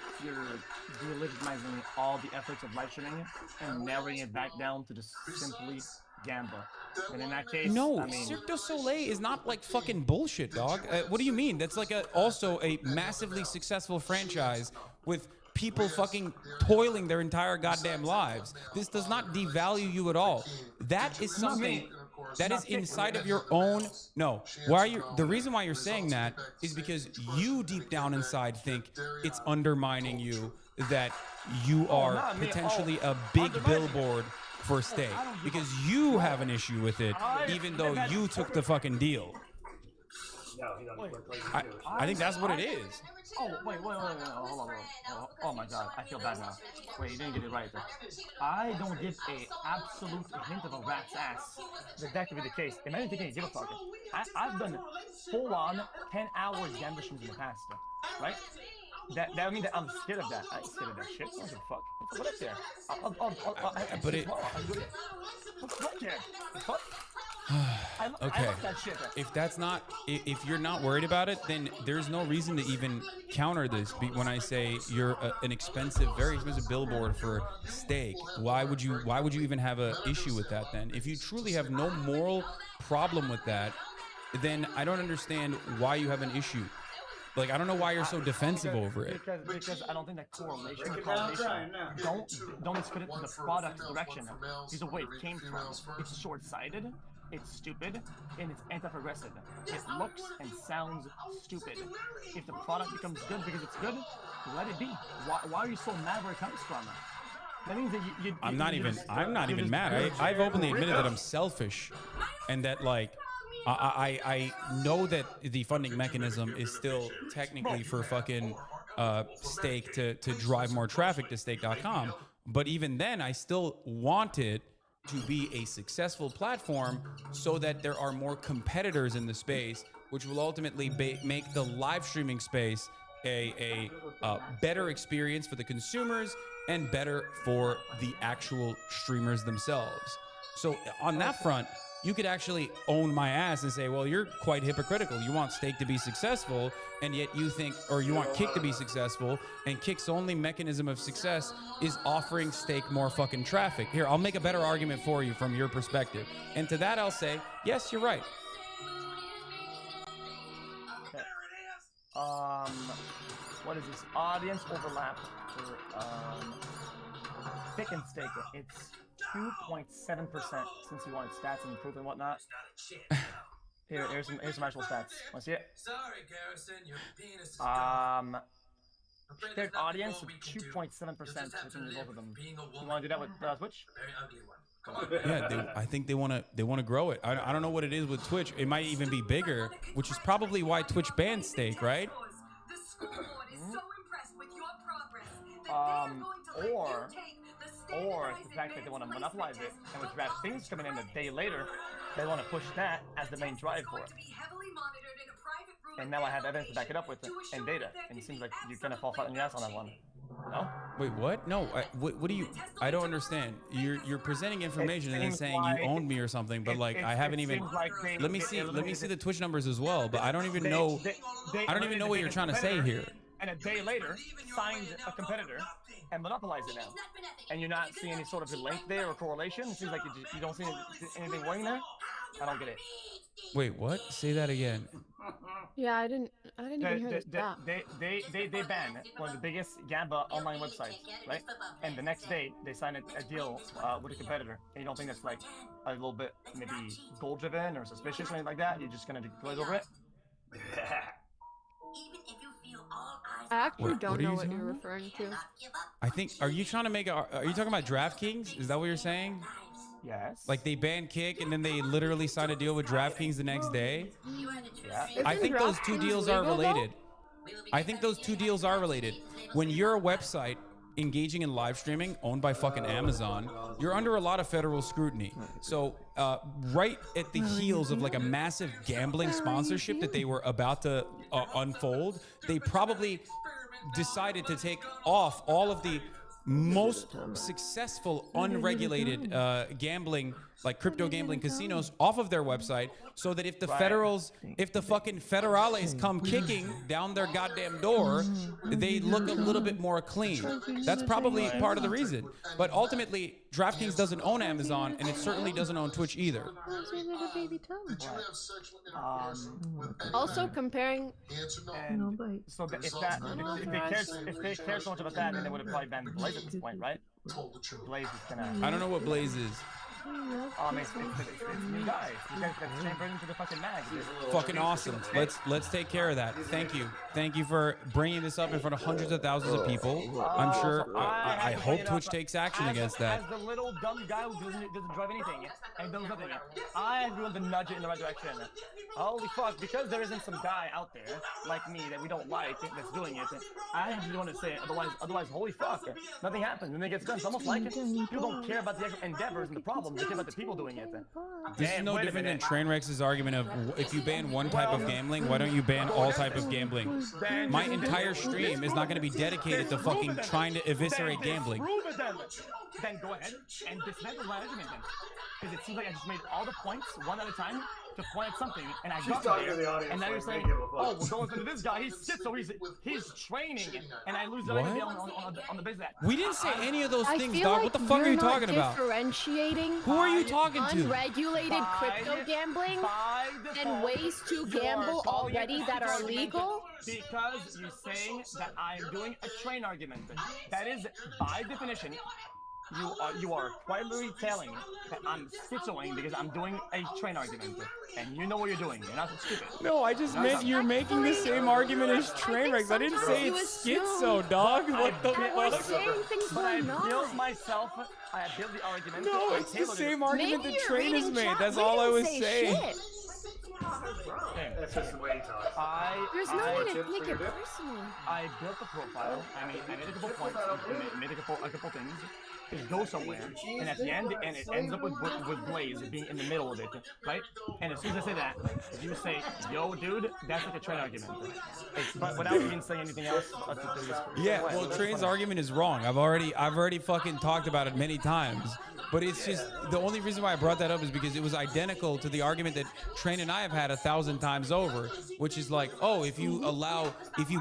delegitimizing all the efforts of live streaming and narrowing it back down to just simply Gamba. And in that case, No, I mean, Cirque du Soleil is not like fucking bullshit, dog. What do you mean? That's like also a massively successful franchise with people fucking toiling their entire goddamn lives. This does not devalue you at all. That is something that is inside of your own. No, the reason why you're saying that is because you deep down inside think it's undermining you, that you are potentially a big billboard for steak, because you have an issue with it, even though you took the fucking deal. I think that's what it is. Oh, wait, hold on. Oh my god, I feel bad now. Wait, you didn't get it right. I don't give a absolute hint of a rat's ass that could be the case. Imagine thinking you give a fuck. I've done full-on 10-hour gambling streams in the past, right? That would mean that I'm scared of that. I'm scared of that shit. I don't give a fuck. What up there? But it... What care? Fuck? Okay. I love that shit. If that's not, if you're not worried about it, then there's no reason to even counter this. When I say you're an expensive, very expensive billboard for steak, why would you even have an issue with that then? If you truly have no moral problem with that, then I don't understand why you have an issue. Like, I don't know why you're so defensive over it. Because I don't think that correlation, don't expect it to the product direction. Because of where it came from. It's short-sighted, it's stupid, and it's anti-progressive. It looks and sounds stupid. If the product becomes good because it's good, let it be. Why are you so mad where it comes from? That means that I'm not even mad. I've openly admitted that I'm selfish, and that like. I know that the funding mechanism is still technically for fucking steak to drive more traffic to steak.com, but even then I still want it to be a successful platform so that there are more competitors in the space, which will ultimately make the live streaming space a better experience for the consumers and better for the actual streamers themselves. So on that front, you could actually own my ass and say, well, you're quite hypocritical. You want steak to be successful, and yet you think, or you want Kick to be successful, and Kick's only mechanism of success is offering steak more fucking traffic. Here, I'll make a better argument for you from your perspective. And to that, I'll say, yes, you're right. What is this? Audience overlap for Pick and Steak. It's 2.7% since you wanted stats and proof and whatnot. Here's some actual stats. Want to see it? Sorry, Garrison, your penis is shared audience of 2.7% between both of them. You want to do that with Twitch? Very ugly one. Yeah, I think they want to grow it. I don't know what it is with Twitch. It might even be bigger, which is probably why Twitch banned steak, right? Or the fact that they want to monopolize it, and with DraftKings coming in a day later, they want to push that as the main drive for it. And now I have evidence to back it up with and data, and it seems like you're gonna fall flat on your ass on that one. No? Wait, what? No, what do you? I don't understand. You're presenting information and then saying you owned me or something, but like I haven't even. Let me see the Twitch numbers as well, but I don't even know. I don't even know what you're trying to say here. And a day later, signed a competitor and monopolized it now. And you're not seeing any sort of link there or correlation? It seems like you don't see anything working there? I don't get it. Wait, what? Say that again. Yeah, I didn't even hear this stop. They banned one of the biggest Gamba online websites, right? And the next day, they signed a deal with a competitor. And you don't think that's like a little bit maybe goal-driven or suspicious or anything like that? You're just gonna glaze over it? I actually don't know what you're referring to. I think, are you talking about DraftKings? Is that what you're saying? Yes. Like they banned Kick and then they literally signed a deal with DraftKings the next day? Yeah. I think those two deals are related. I think those two deals are related. When you're a website engaging in live streaming owned by fucking Amazon, you're under a lot of federal scrutiny. So right at the heels of like a massive gambling sponsorship that they were about to unfold, they probably decided to take off all of the most successful unregulated gambling like crypto gambling casinos off of their website, so that if the fucking federales come kicking down their goddamn door, they look a little bit more clean. That's probably part of the reason. But ultimately, DraftKings doesn't own Amazon, and it certainly doesn't own Twitch either. Also comparing. So if they care so much about that, then they would have probably banned Blaze at this point, right? Blaze is gonna. I don't know what Blaze is. It's new guy. You guys got chambered into the fucking mag. Fucking awesome. Let's take care of that. Thank you for bringing this up in front of hundreds of thousands of people. I'm sure. I hope Twitch takes action against that. As the little dumb guy who doesn't drive anything and does nothing, I am going to nudge it in the right direction. Holy fuck! Because there isn't some guy out there like me that we don't like that's doing it. I have to want to say it. Otherwise, holy fuck! Nothing happens and it gets done. It's almost like people don't care about the actual endeavors and the problems. They care about the people doing it. This is no different than Trainwreck's argument of if you ban one type of gambling, why don't you ban all type of gambling? My entire stream is not going to be dedicated to fucking trying to eviscerate gambling. Then go ahead and dismantle my argument then. Because it seems like I just made all the points one at a time to point at something, and I got there, and now you're saying, oh, we're going into this guy, he's schizo, he's training, and I lose the idea on the base of that. We didn't say any of those things, dog. What the fuck are you talking about? Differentiating. Who are you talking to? Unregulated crypto gambling and ways to gamble already that are legal. Because you're saying that I'm doing a train argument. That is, by definition, you are quietly telling that I'm schizoing because I'm doing a train argument, and you know what you're doing. You're not stupid. No, I just meant you're making the same argument as Trainwreck. I didn't say it's schizo, dog. What the fuck? I built myself. I built the argument. No, it's the same argument that Train has made. That's all I was saying. That's just the way he talks. There's no need to take it personally. I built the profile. I made a couple points. I made a couple things. It goes somewhere, and at the end, and it ends up with Blaze being in the middle of it, right? And as soon as I say that, you say, "Yo, dude, that's like a train argument." But without even saying anything else. Yeah, well, Train's argument is wrong. I've already fucking talked about it many times. But it's just, the only reason why I brought that up is because it was identical to the argument that Train and I have had 1,000 times over, which is like, oh, if you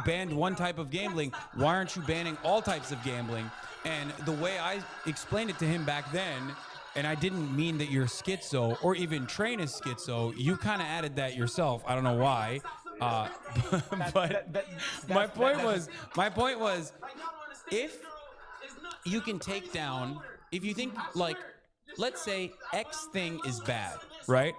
banned one type of gambling, why aren't you banning all types of gambling? And the way I explained it to him back then, and I didn't mean that you're schizo or even Train is schizo, you kind of added that yourself. I don't know why. But my point was, if you can take down, if you think, like, let's say X thing is bad, right?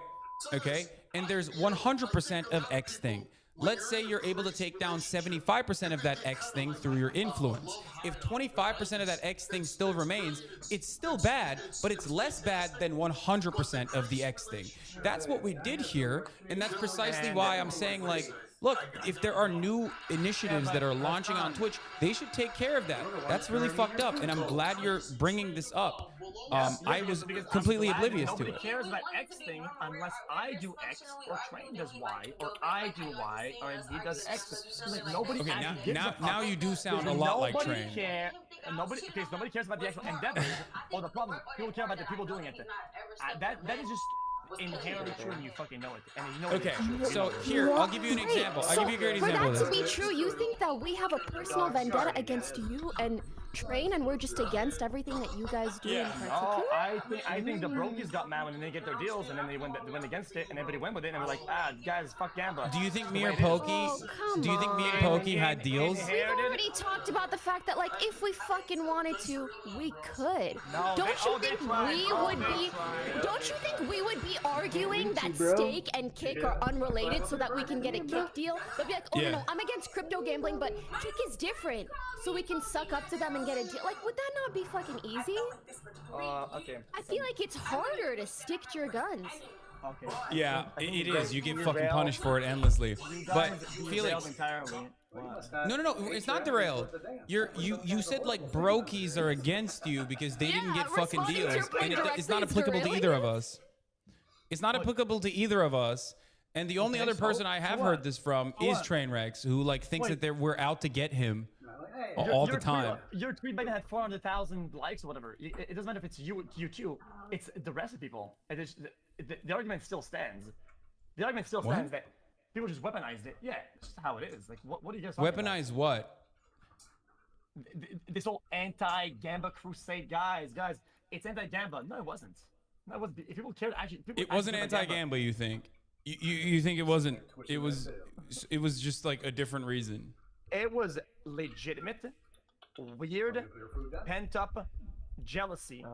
Okay? And there's 100% of X thing. Let's say you're able to take down 75% of that X thing through your influence. If 25% of that X thing still remains, it's still bad, but it's less bad than 100% of the X thing. That's what we did here, and that's precisely why I'm saying, like, look, if there are new initiatives that are launching on Twitch, they should take care of that. That's really fucked up, and I'm glad you're bringing this up. I was completely oblivious to it. Nobody cares about X thing unless I do X, or Train does Y, or I do Y, or he does X. Like, nobody now you do sound a lot like Train. Nobody cares about the actual endeavors or the problem. People care about the people doing it. That is just inherently true, and you fucking know it. And you know okay, so here, I'll give you an example. I'll give you a great example of this. For that to be true, you think that we have a personal vendetta against you and Train, and we're just against everything that you guys do in particular? No, I think the brokies got mad when they get their deals, and then they went against it, and everybody went with it, and they were like, guys, fuck gambler. Do you think me and Pokey had deals? We've already talked about the fact that, like, if we fucking wanted to, we could. Don't you think we would be arguing that stake and kick are unrelated so that we can get a kick deal? But be like, oh no, I'm against crypto gambling, but kick is different, so we can suck up to them and get a deal. Like, would that not be fucking easy? Okay. I feel like it's harder to stick to your guns. Okay. Yeah, it is. You get fucking punished for it endlessly. But Felix, no, it's not derailed. You said like brokies are against you because they didn't get fucking deals, and it's not applicable to either of us. It's not applicable to either of us. And the only other person I have heard this from is Trainwreck, who like thinks that we're out to get him. all the time. Your tweet maybe had 400,000 likes or whatever. It doesn't matter if it's you too. It's the rest of people. The argument still stands. The argument still stands that people just weaponized it. Yeah, it's just how it is. Like, what are you guys talking about? Weaponize what? This whole anti-Gamba crusade, guys, it's anti-Gamba. No, it wasn't. No, it wasn't. If people cared, actually, It wasn't anti-Gamba. You think? You think it wasn't? It was just like a different reason. It was legitimate, weird, pent-up jealousy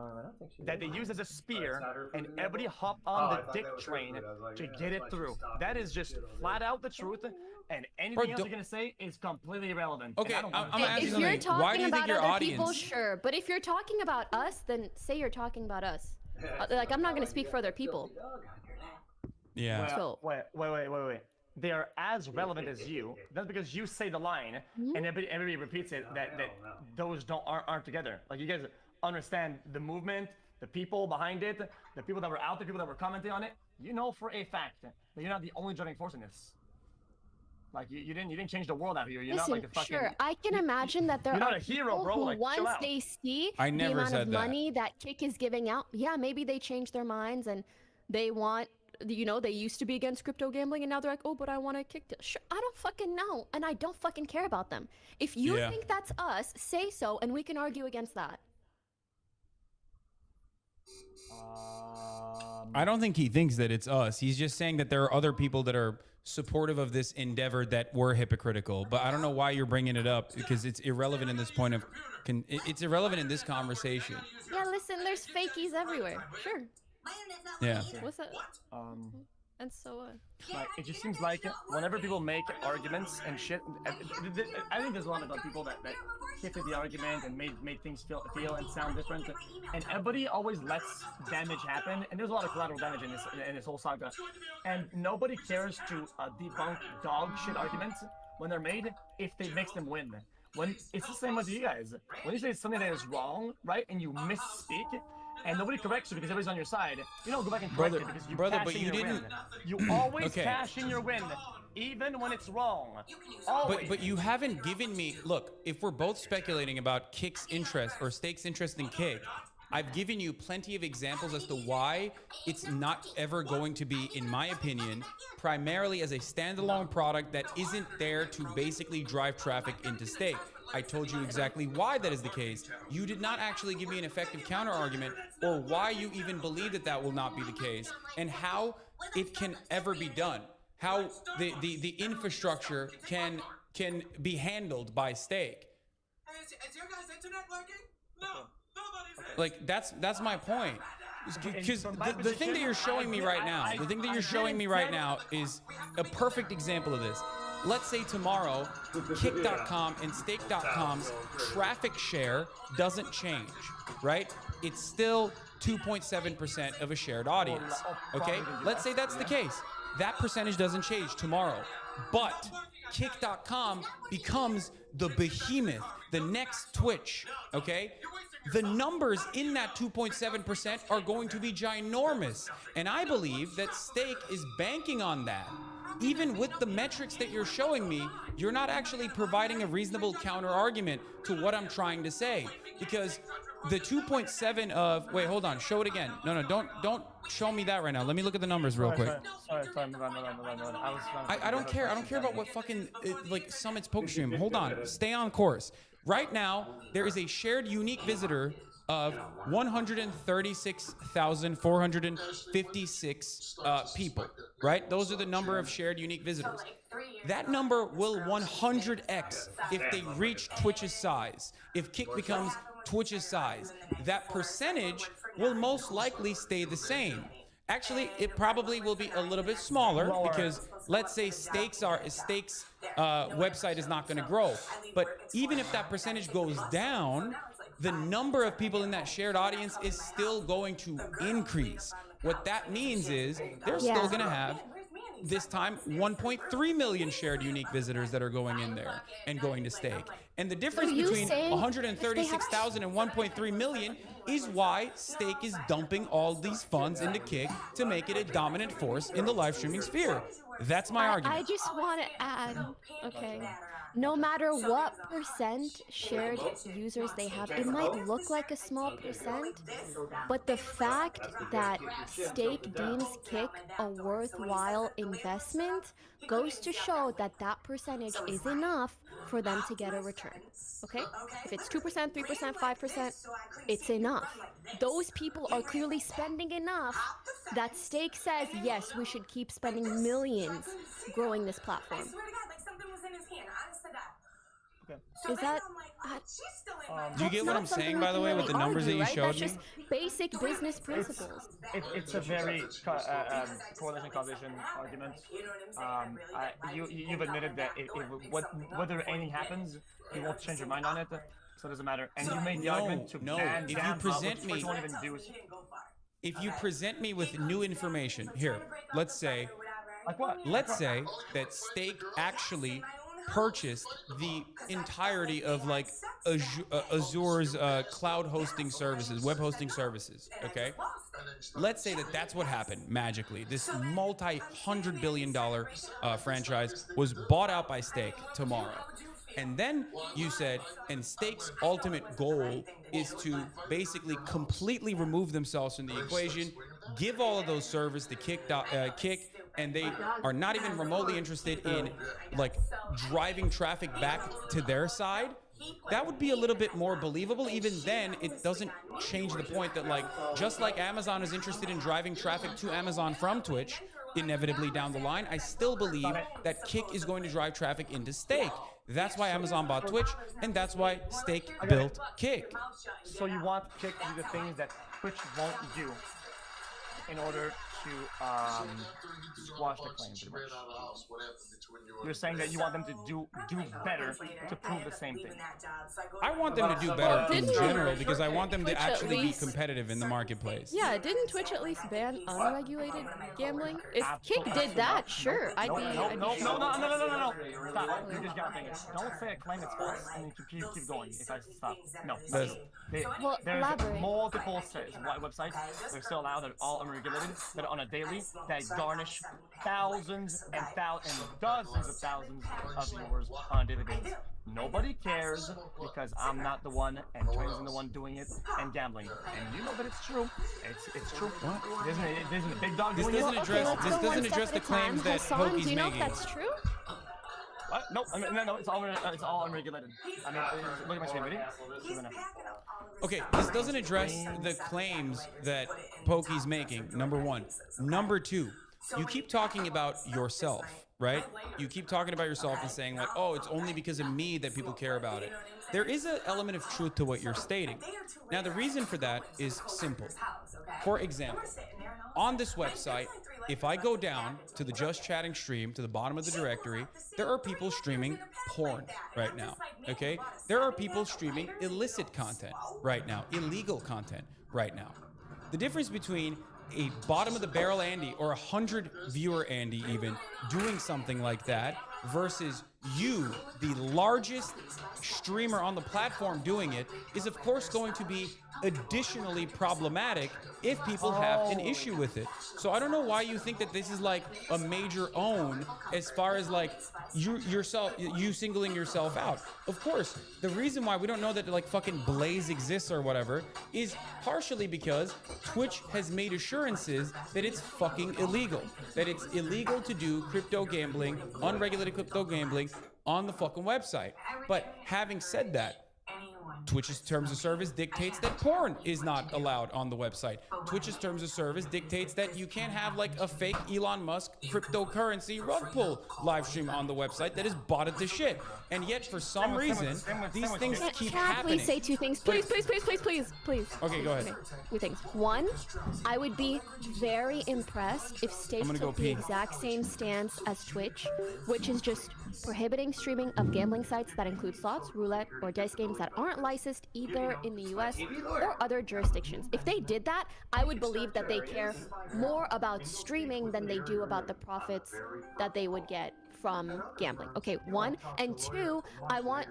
that they use as a spear, and everybody hopped on the dick train to get it through. That is just flat out the truth, and anything else you're gonna say is completely irrelevant. Okay, I'm asking if you're talking why do you about think your other audience? people, sure. But if you're talking about us, then say you're talking about us. Like, I'm not gonna speak for other people. Yeah. So, Wait. They are as relevant as you. That's because you say the line, and everybody repeats it. That those aren't together. Like, you guys understand the movement, the people behind it, the people that were out there, people that were commenting on it. You know for a fact that you're not the only driving force in this. Like, you didn't change the world out here. You're not like a fucking. Sure, I can imagine that there you're are not a hero, people bro. who Like, once chill out. they see I the never amount said of that. money that Kick is giving out, yeah, maybe they changed their minds and they want. They used to be against crypto gambling, and now they're like, oh, but I want to kick it. Sure, I don't fucking know, and I don't fucking care about them. If you think that's us, say so, and we can argue against that. I don't think he thinks that it's us. He's just saying that there are other people that are supportive of this endeavor that were hypocritical. But I don't know why you're bringing it up, because it's irrelevant in this point of. It's irrelevant in this conversation. Yeah, listen, there's fakies everywhere. Sure. Yeah. What's that? And so Like, it just seems like whenever people make arguments and shit, I think there's a lot of people that shifted the argument and made things feel and sound different, and everybody always lets damage happen, and there's a lot of collateral damage in this whole saga, and nobody cares to debunk dog shit arguments when they're made if they makes them win. When it's the same as you guys. When you say something that is wrong, right, and you misspeak, and nobody corrects you because everybody's on your side, you don't go back and correct it because you cash in your win. You always cash in your win, even when it's wrong. Always. But you haven't given me. Look, if we're both speculating about Kick's interest or Stake's interest in Kick, I've given you plenty of examples as to why it's not ever going to be, in my opinion, primarily as a standalone product that isn't there to basically drive traffic into Stake. I told you exactly why that is the case. You did not actually give me an effective counter argument or why you even believe that that will not be the case and how it can ever be done. How the infrastructure can be handled by Stake. Is your guys' internet working? No. Like, that's my point. Because the thing that you're showing me right now, is a perfect example of this. Let's say tomorrow, Kick.com and Stake.com's traffic share doesn't change, right? It's still 2.7% of a shared audience, okay? Let's say that's the case. That percentage doesn't change tomorrow, but Kick.com becomes the behemoth, the next Twitch, okay? The numbers in that 2.7% are going to be ginormous, and I believe that Stake is banking on that. Even with the metrics that you're showing me, you're not actually providing a reasonable counter argument to what I'm trying to say, because the 2.7 of, wait, hold on, show it again. No, don't show me that right now. Let me look at the numbers real quick. Sorry. I don't care. I don't care about what fucking like Summit's poke stream. Hold on, stay on course. Right now, there is a shared unique visitor of 136,456 people, right? Those are the number of shared unique visitors. That number will 100x if they reach Twitch's size. If Kick becomes Twitch's size, that percentage will most likely stay the same. Actually, it probably will be a little bit smaller because let's say Stake's website is not going to grow. But even if that percentage goes down, the number of people in that shared audience is still going to increase. What that means is they're still going to have, this time, 1.3 million shared unique visitors that are going in there and going to Stake. And the difference between 136,000 and 1.3 million is why Stake is dumping all these funds into Kick to make it a dominant force in the live streaming sphere. That's my argument. I just want to add, okay, no matter what percent shared users they have, it might look like a small percent, but the fact that Stake deems Kick a worthwhile investment goes to show that that percentage is enough for them to get a return. Okay? If it's 2%, 3%, 5%, it's enough. Those people are clearly spending enough that Stake says, yes, we should keep spending millions growing this platform. Is that... Do you get what I'm saying, by the way, with the numbers that you showed me? That's just basic business principles. It's a very correlation causation argument. You've admitted that whether anything happens, you won't change your mind on it, so it doesn't matter. And you made the argument to ban if you present me, won't even do. If you present me with new information, here, let's say, like what? Let's say that Stake actually purchased the entirety of like Azure's cloud hosting services, web hosting services, okay? Let's say that that's what happened magically. This multi-$100 billion franchise was bought out by Stake tomorrow. And then you said, and Stake's ultimate goal is to basically completely remove themselves from the equation, give all of those servers to Kick, and they are not even remotely interested in like driving traffic back to their side. That would be a little bit more believable. Even then, it doesn't change the point that like, just like Amazon is interested in driving traffic to Amazon from Twitch, inevitably down the line, I still believe that Kick is going to drive traffic into Stake. That's why Amazon bought Twitch, and that's why Stake built Kick. So you want Kick to do the things that Twitch won't do in order to squash the claim, pretty much. You're saying that you want them to do better to prove the same thing. I want them to do better in general because I want them to actually be competitive in the marketplace. Yeah, didn't Twitch at least ban unregulated gambling? If Kick did that, sure, I'd be... No. Stop. You just got things. Don't say a claim that's false and then keep going. If I stop. No. There's multiple websites that are still allowed that are all unregulated, that are on a daily, that garnish thousands and dozens of thousands of viewers on a daily basis. Nobody cares because I'm not the one and Twin isn't the one doing it and gambling. And you know that it's true. It's true. What? Isn't a big dog doing it? This doesn't address the claims that Pokey's making. Do you know if that's true? What? No, it's all unregulated. I mean, look at my screen, ready? Okay, this doesn't address the claims that Pokey's making, number one. Number two, you keep talking about yourself, right? You keep talking about yourself and saying like, oh, it's only because of me that people care about it. There is an element of truth to what you're stating. Now, the reason for that is simple. For example, on this website, if I go down to the Just Chatting stream, to the bottom of the directory, there are people streaming porn right now, okay? There are people streaming illicit content right now, illegal content right now. The difference between a bottom-of-the-barrel Andy or 100 viewer Andy even doing something like that versus you, the largest streamer on the platform doing it, is of course going to be additionally problematic if people have an issue with it. So I don't know why you think that this is like a major own as far as like you singling yourself out. Of course, the reason why we don't know that like fucking Blaze exists or whatever is partially because Twitch has made assurances that it's fucking illegal. That it's illegal to do crypto gambling, unregulated crypto gambling on the fucking website. But having said that, Twitch's terms of service dictates that porn is not allowed on the website. Twitch's terms of service dictates that you can't have like a fake Elon Musk cryptocurrency rug pull live stream on the website that is botted to shit. And yet for some reason, these things keep happening. Please say two things. Please. Okay, go ahead. Two things. One, I would be very impressed if Stake took the exact same stance as Twitch, which is just prohibiting streaming of gambling sites that include slots, roulette, or dice games that aren't licensed either in the US or other jurisdictions. If they did that, I would believe that they care more about streaming than they do about the profits that they would get from gambling. Okay, one. And two, I want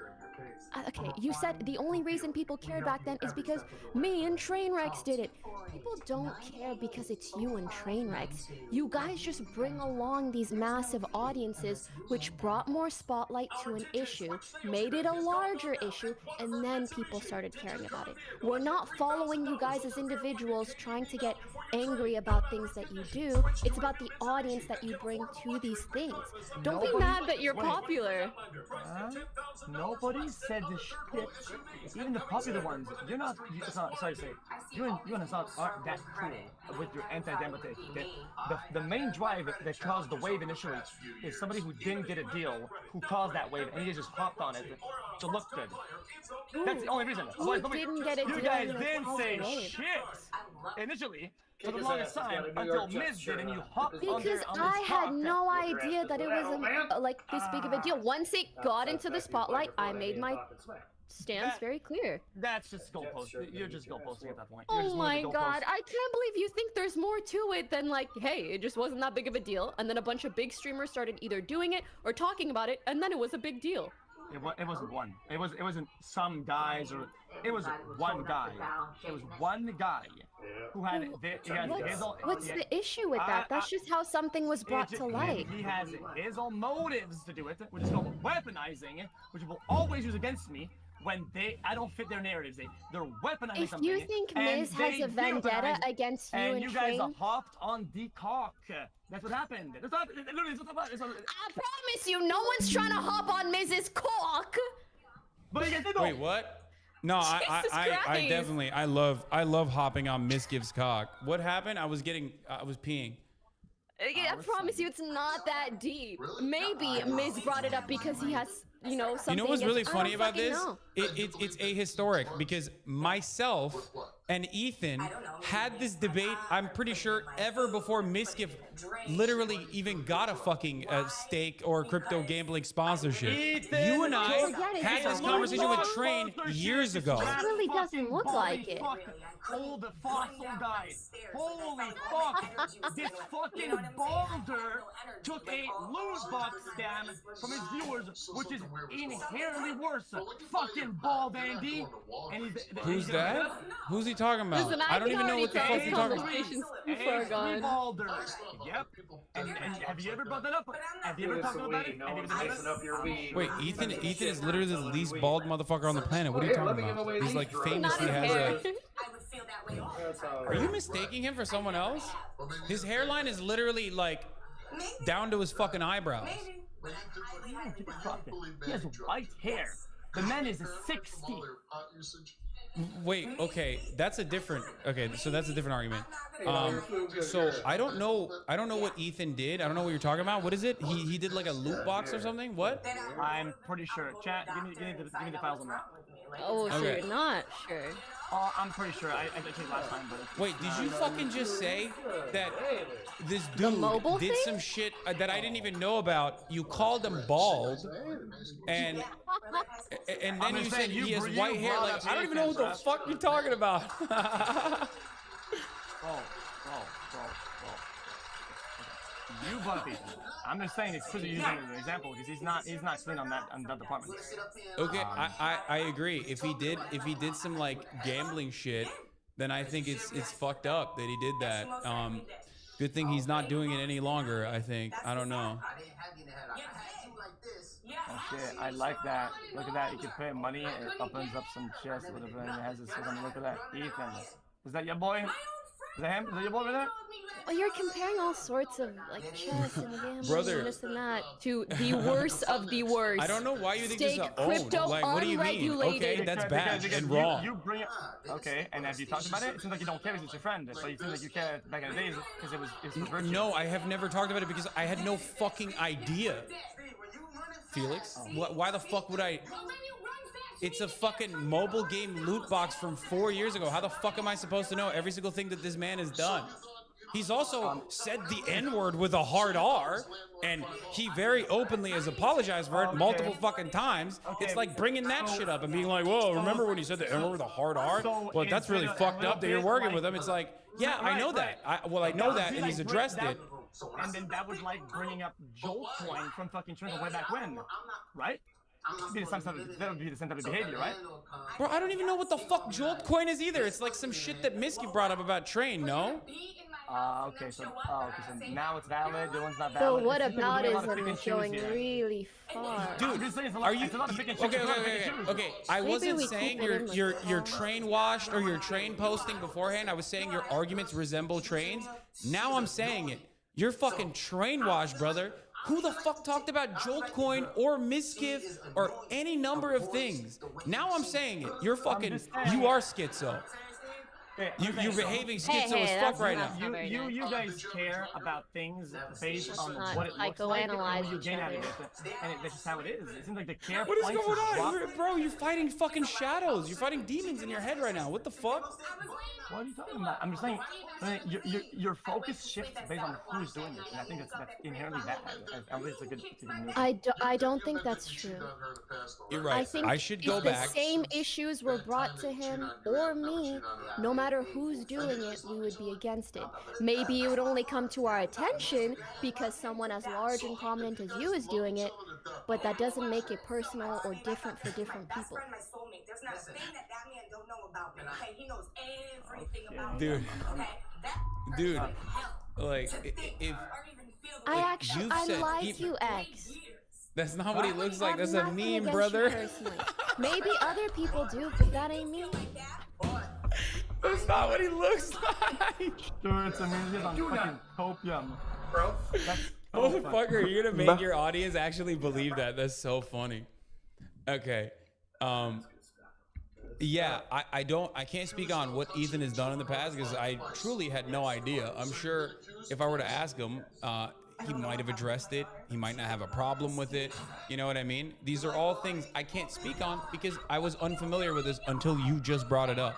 Okay, you said the only reason people cared back then is because me and Trainwrecks did it. People don't care because it's you and Trainwrecks. You guys just bring along these massive audiences, which brought more spotlight to an issue, made it a larger issue, and then people started caring about it. We're not following you guys as individuals trying to get angry about things that you do. It's about the audience that you bring to these things. Don't be mad that you're popular. Nobody said this shit. Even the popular ones. You're not. Sorry to say. You and Hassan aren't that cool with your anti-democratic. The main drive that caused the wave initially is somebody who didn't get a deal, who caused that wave, and he just hopped on it to look good. That's the only reason. Who didn't get a deal? You guys didn't say shit initially. For the longest time, until Miz did, and you hopped on Because this I had cock. no idea that it was like this big of a deal. Once it got into the spotlight, I made my stance very clear. That's just goalpost. You're just goalposting at that point. Oh my god, I can't believe you think there's more to it than like, hey, it just wasn't that big of a deal, and then a bunch of big streamers started either doing it or talking about it, and then it was a big deal. It wasn't one. It wasn't some guys, or it was one guy. It was one guy who had What's the issue with that? That's just how something was brought to light. He has his own motives to do it, which is called weaponizing, which will always use against me when I don't fit their narratives. They're weaponizing If something. you think Miz has a vendetta against you and you guys Train, hopped on the cock. That's what happened. That's not, literally, that's what happened. I promise you, no one's trying to hop on Miz's cock. But Wait, what? No, I definitely, I love hopping on Miss Gibbs' cock. What happened? I was peeing. Yeah, I promise you, it's not that deep. Maybe Miz brought it up because he has, you know, something. You know what's really against- funny about this? know. It's ahistoric because myself and Ethan had this debate, I'm pretty sure, ever before Miskiff literally even got a fucking stake or crypto gambling sponsorship. Ethan, You and I had this conversation with Train years ago. It really doesn't look like it. Old fossil guy. Holy fuck. This fucking balder took a loot box scam from his viewers, which is inherently worse. Fucking bald Andy. And Who's that? Who's he talking about? Listen, I don't even know what the fuck you're talking about. Before gone. Balder. Yep. And have you ever brought that up? Have you ever talked about it? Wait, Ethan is literally the least bald motherfucker on the planet. What are you talking about? He's like famously has a... Are you mistaking him for someone else? His hairline is literally like down to his fucking eyebrows. He has white hair. The man is 60. Wait, okay, that's a different. Okay, so that's a different argument. So I don't know what Ethan did. I don't know what you're talking about. What is it? He did like a loot box or something. What? I'm pretty sure. Chat, give me the files on that. Oh, so Okay. you're not sure. I'm pretty sure. I checked last time, but Wait, did you fucking just say that this dude did some shit that I didn't even know about? You called him bald, and then you said he has white hair. Like, I don't even know what the fuck you're talking about. Bro. You brought Ethan. I'm just saying it's because you're using it as an example because he's not sitting on that department. Okay, I agree. If he did some like gambling shit, then I think it's fucked up that he did that. Good thing he's not doing it any longer. I think. I don't know. Oh shit, I like that. Look at that. You can pay money. It opens up some chests. Whatever. And it has this. Look at that. Ethan. Is that your boy? Is that him? Is that your boy over there? Well, you're comparing all sorts of like chess and gambling Brother. and this and that to the worst of the worst. I don't know why you think this is Stake a own. crypto Like, what do you mean? unregulated. Okay, that's bad Because and wrong. You bring it. Okay, and have you talked about it? It seems like you don't care because it's your friend. So you seem like you care back in the days because it's for virtue. No, I have never talked about it because I had no fucking idea. Felix, why the fuck would I? It's a fucking mobile game loot box from 4 years ago. How the fuck am I supposed to know every single thing that this man has done? He's also said the N-word with a hard R, and he very openly has apologized for it multiple fucking times. It's like bringing that shit up and being like, whoa, remember when he said the N-word with a hard R? Well, that's really fucked up that you're working with him. It's like, yeah, I know that. I know that, and he's addressed it. And then that was like bringing up Jolt Coin from fucking Twinkle way back when, right? That would be the same type of behavior, right? Bro, I don't even know what the fuck Jolt coin is either. It's like some shit that Miski brought up about Train, no? Okay, so now it's valid, the one's not valid. But what aboutism is going really far? Dude, are you okay? I wasn't saying you're train washed or you're train posting beforehand. I was saying your arguments resemble trains. Now I'm saying it. You're fucking train washed, brother. Who the fuck talked about Jolt coin or Miskiff or any number of things? Now I'm saying it. You're fucking, you are schizo. You're behaving schizo as fuck right now. You guys care about things based on what it looks like and what you gain out of it. And that's just how it is. It seems like the care What is going on? Bro, you're fighting fucking shadows. You're fighting demons in your head right now. What the fuck? What are you talking about? I'm just saying, your focus shifts based on who's doing it. And I think that's inherently bad. At least it's a good move. I don't think that's true. You're right. I think I should go back. If the same issues were brought to him or me, no matter who's doing it, we would be against it. Maybe it would only come to our attention because someone as large and prominent as you is doing it, but that doesn't make it personal or different for different people. Dude, like, if I like you, X. That's not what he looks like. That's a meme, brother. Maybe other people do, but that ain't me. That's not what he looks like. Dude, it's a meme on fucking copium. Bro. Motherfucker, you're gonna make your audience actually believe that. That's so funny. Okay. Yeah, I can't speak on what Ethan has done in the past because I truly had no idea. I'm sure if I were to ask him, he might have addressed it. He might not have a problem with it. You know what I mean? These are all things I can't speak on because I was unfamiliar with this until you just brought it up.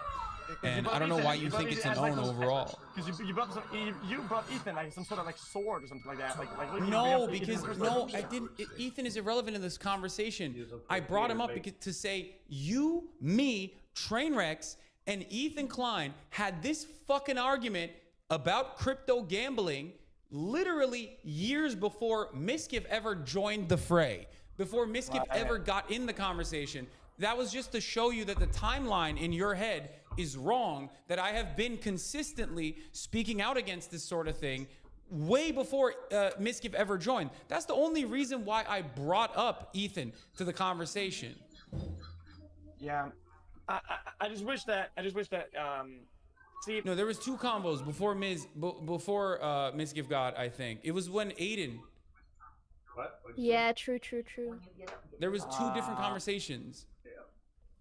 And I don't know why you think it's an own overall. Because you brought Ethan like some sort of like sword or something like that. No, because no, I didn't. Ethan is irrelevant in this conversation. I brought him up because to say you, me, Trainwrecks, and Ethan Klein had this fucking argument about crypto gambling literally years before Miskiff ever joined the fray, before Miskiff ever got in the conversation. That was just to show you that the timeline in your head is wrong, that I have been consistently speaking out against this sort of thing way before Miskiff ever joined. That's the only reason why I brought up Ethan to the conversation. Yeah, I just wish that see, no, there was two combos before Miskiff got, I think. It was when Aiden. What? Yeah, true. There was two different conversations.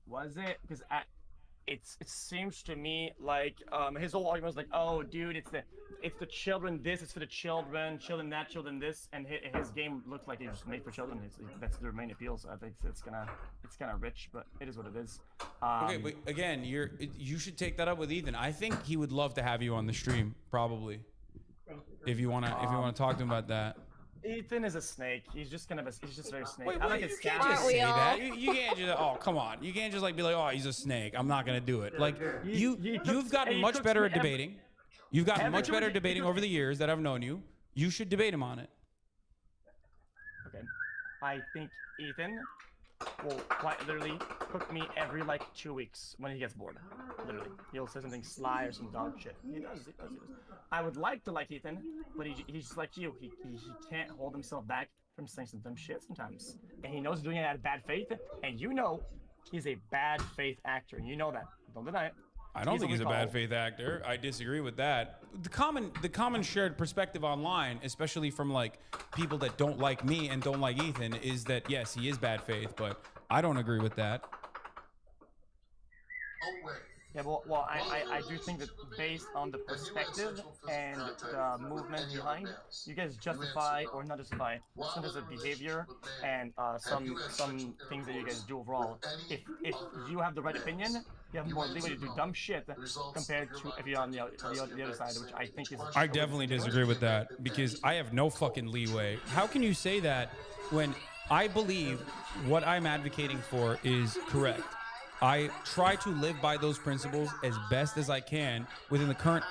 Was it? Because it seems to me like his whole argument was like, oh dude, it's the children this, it's for the children that, children this, and his game looks like it's made for children. That's their main appeal, so I think it's kind of rich, but it is what it is. Okay, but again, you should take that up with Ethan. I think he would love to have you on the stream, probably, if you wanna talk to him about that. Ethan is a snake. He's just very snake. Wait, I like you his can't just say that. You can't just, oh, come on. You can't just like be like, oh, he's a snake. I'm not going to do it. Like, you've gotten much better at debating. You've gotten much better at debating over the years that I've known you. You should debate him on it. Okay. I think Ethan will quite literally cook me every like 2 weeks when he gets bored. Literally, he'll say something sly or some dog shit. He does. I would like to like Ethan, but he's like you. He can't hold himself back from saying some dumb shit sometimes, and he knows doing it out of bad faith. And you know, he's a bad faith actor. You know that. Don't deny it. I don't think he's a bad faith actor. I disagree with that. The common shared perspective online, especially from like people that don't like me and don't like Ethan, is that yes, he is bad faith, but I don't agree with that. Yeah, well, I do think that based on the perspective and the movement behind, you guys justify or not justify some of the behavior and some things that you guys do overall. If you have the right opinion, you have more leeway to do dumb shit compared to if you're on the other side, which I think is. I definitely disagree with that because I have no fucking leeway. How can you say that when I believe what I'm advocating for is correct? I try to live by those principles as best as I can within the current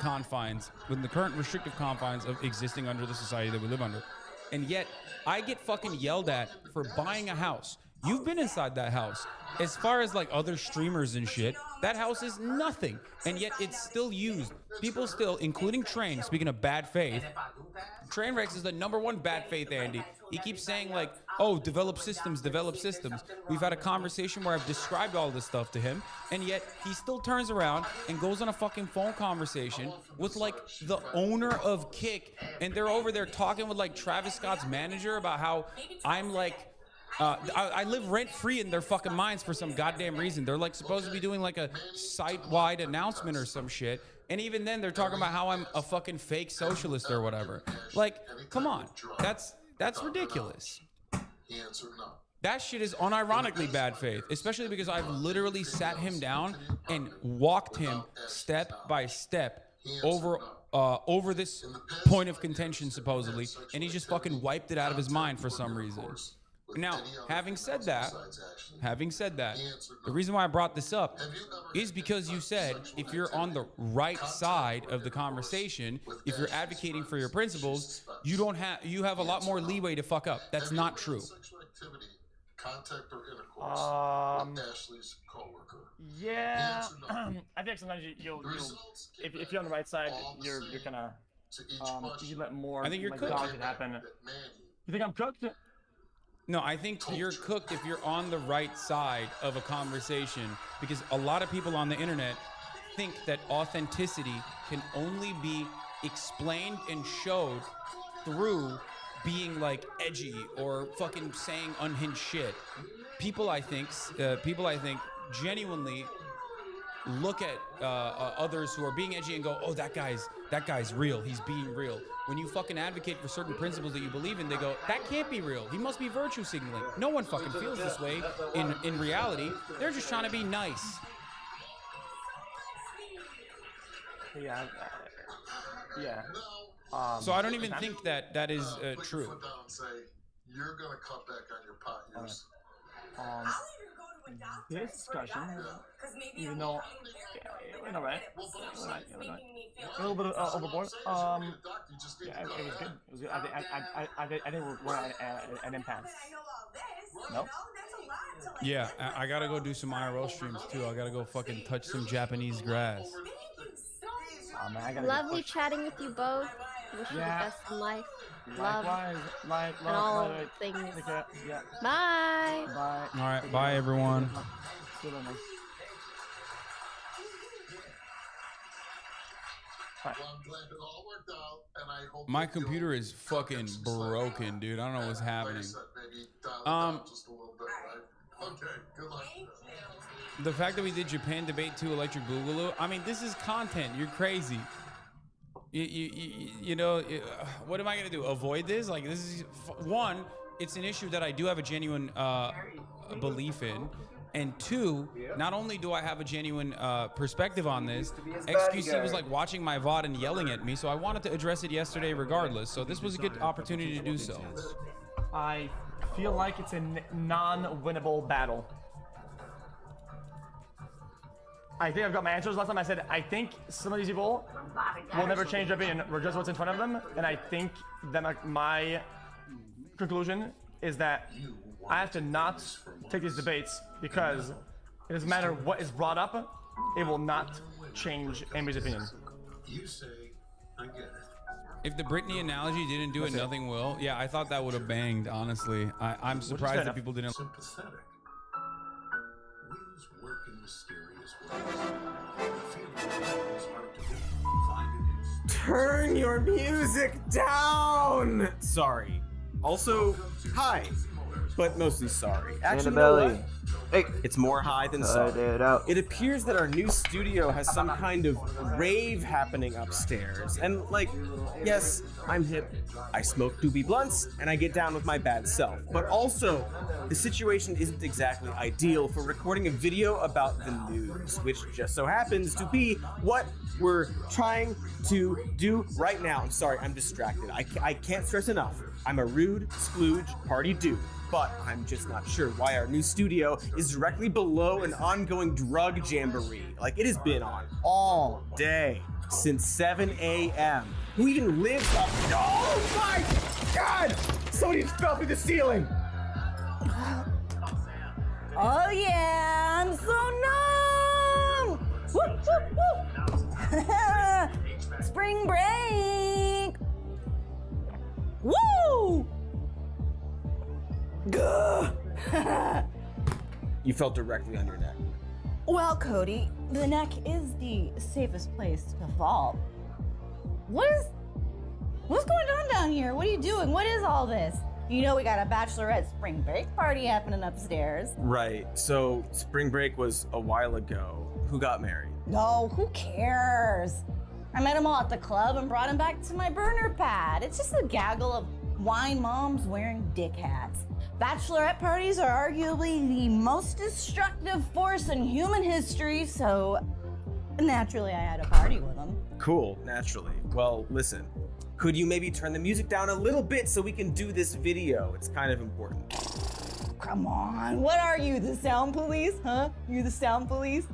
restrictive confines of existing under the society that we live under. And yet, I get fucking yelled at for buying a house. You've been inside that house. As far as like other streamers and shit, that house is nothing. And yet it's still used. People still, including Train, speaking of bad faith, Trainwreck is the #1 bad faith, Andy. He keeps saying like, oh, develop systems, develop systems. We've had a conversation where I've described all this stuff to him, and yet he still turns around and goes on a fucking phone conversation with like the owner of Kick, and they're over there talking with like Travis Scott's manager about how I'm like, I live rent-free in their fucking minds for some goddamn reason. They're like supposed to be doing like a site-wide announcement or some shit. And even then they're talking about how I'm a fucking fake socialist or whatever. Like, come on. That's ridiculous. That shit is unironically bad faith, especially because I've literally sat him down and walked him step by step over this point of contention supposedly, and he just fucking wiped it out of his mind for some reason. Now, having said that, the reason why I brought this up is because you said if you're on the right side of the conversation, if you're advocating for your principles, you have a lot more leeway to fuck up. That's not true. Yeah, I think sometimes you'll if you're on the right side, you're gonna you let more. I think you're like, cooked. dodging happen. You think I'm cooked? No, I think you're cooked if you're on the right side of a conversation, because a lot of people on the internet think that authenticity can only be explained and showed through being like edgy or fucking saying unhinged shit. People I think genuinely look at others who are being edgy and go, oh, that guy's real, he's being real. When you fucking advocate for certain principles that you believe in, they go, that can't be real, he must be virtue signaling. No one fucking feels this way in reality. They're just trying to be nice. Yeah. So I don't even think that is true. You're gonna cut back on your pot use. This discussion, even though, we're not right. A little bit overboard. Yeah, it was good. It was good. I think we're at an impasse. No. Yeah, I gotta go do some IRL streams too. I gotta go fucking touch some Japanese grass. Oh, man, Lovely chatting with you both. Wish you the best in life. Love. Likewise. And all things. Yeah. Bye. Bye. All right, bye everyone. My computer is fucking broken, dude. I don't know what's happening. The fact that we did Japan Debate 2 Electric Boogaloo, I mean, this is content. You're crazy. You know, what am I gonna do? Avoid this? Like, this is one. It's an issue that I do have a genuine belief in, and two, not only do I have a genuine perspective on this, XQC was like watching my VOD and yelling at me, so I wanted to address it yesterday regardless. So this was a good opportunity to do so. I feel like it's a non-winnable battle. I think I've got my answers. Last time I said, I think some of these people will never change their opinion, regardless of what's in front of them. And I think that my conclusion is that I have to not take these debates because it doesn't matter what is brought up, it will not change anybody's opinion. You say, I get it. If the Britney analogy didn't do it, nothing will. Yeah, I thought that would have banged, honestly. I'm surprised that people didn't. Sympathetic. Winds work in mysterious ways. Turn your music down! Sorry. Also, hi. But mostly sorry. Actually, Annabelle. you know what? Hey, it's more high than sorry. It appears that our new studio has some kind of rave happening upstairs. And, like, yes, I'm hip, I smoke doobie blunts, and I get down with my bad self. But also, the situation isn't exactly ideal for recording a video about the news, which just so happens to be what we're trying to do right now. I'm sorry, I'm distracted. I can't stress enough. I'm a rude, splooge, party dude. But I'm just not sure why our new studio is directly below an ongoing drug jamboree. Like, it has been on all day since 7 a.m. Who even lives up? Oh my God! Somebody just fell through the ceiling! Oh yeah, I'm so numb! Woo, woo, woo! Spring break! Woo! Gah! You felt directly on your neck. Well, Cody, the neck is the safest place to fall. What's going on down here? What are you doing? What is all this? You know we got a bachelorette spring break party happening upstairs. Right, so spring break was a while ago. Who got married? No, who cares? I met them all at the club and brought them back to my burner pad. It's just a gaggle of wine moms wearing dick hats. Bachelorette parties are arguably the most destructive force in human history, so naturally I had a party with them. Cool, naturally. Well, listen, could you maybe turn the music down a little bit so we can do this video? It's kind of important. Come on, what are you, the sound police, huh? You the sound police?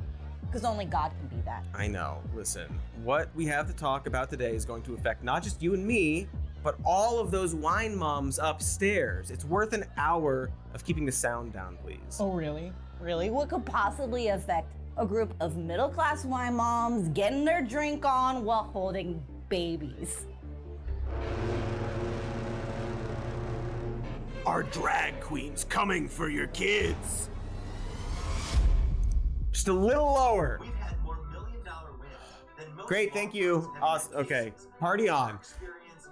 Because only God can be that. I know, listen, what we have to talk about today is going to affect not just you and me, but all of those wine moms upstairs. It's worth an hour of keeping the sound down, please. Oh, really? Really? What could possibly affect a group of middle-class wine moms getting their drink on while holding babies? Are drag queens coming for your kids? Just a little lower. Great, thank you. Awesome. Okay, party on.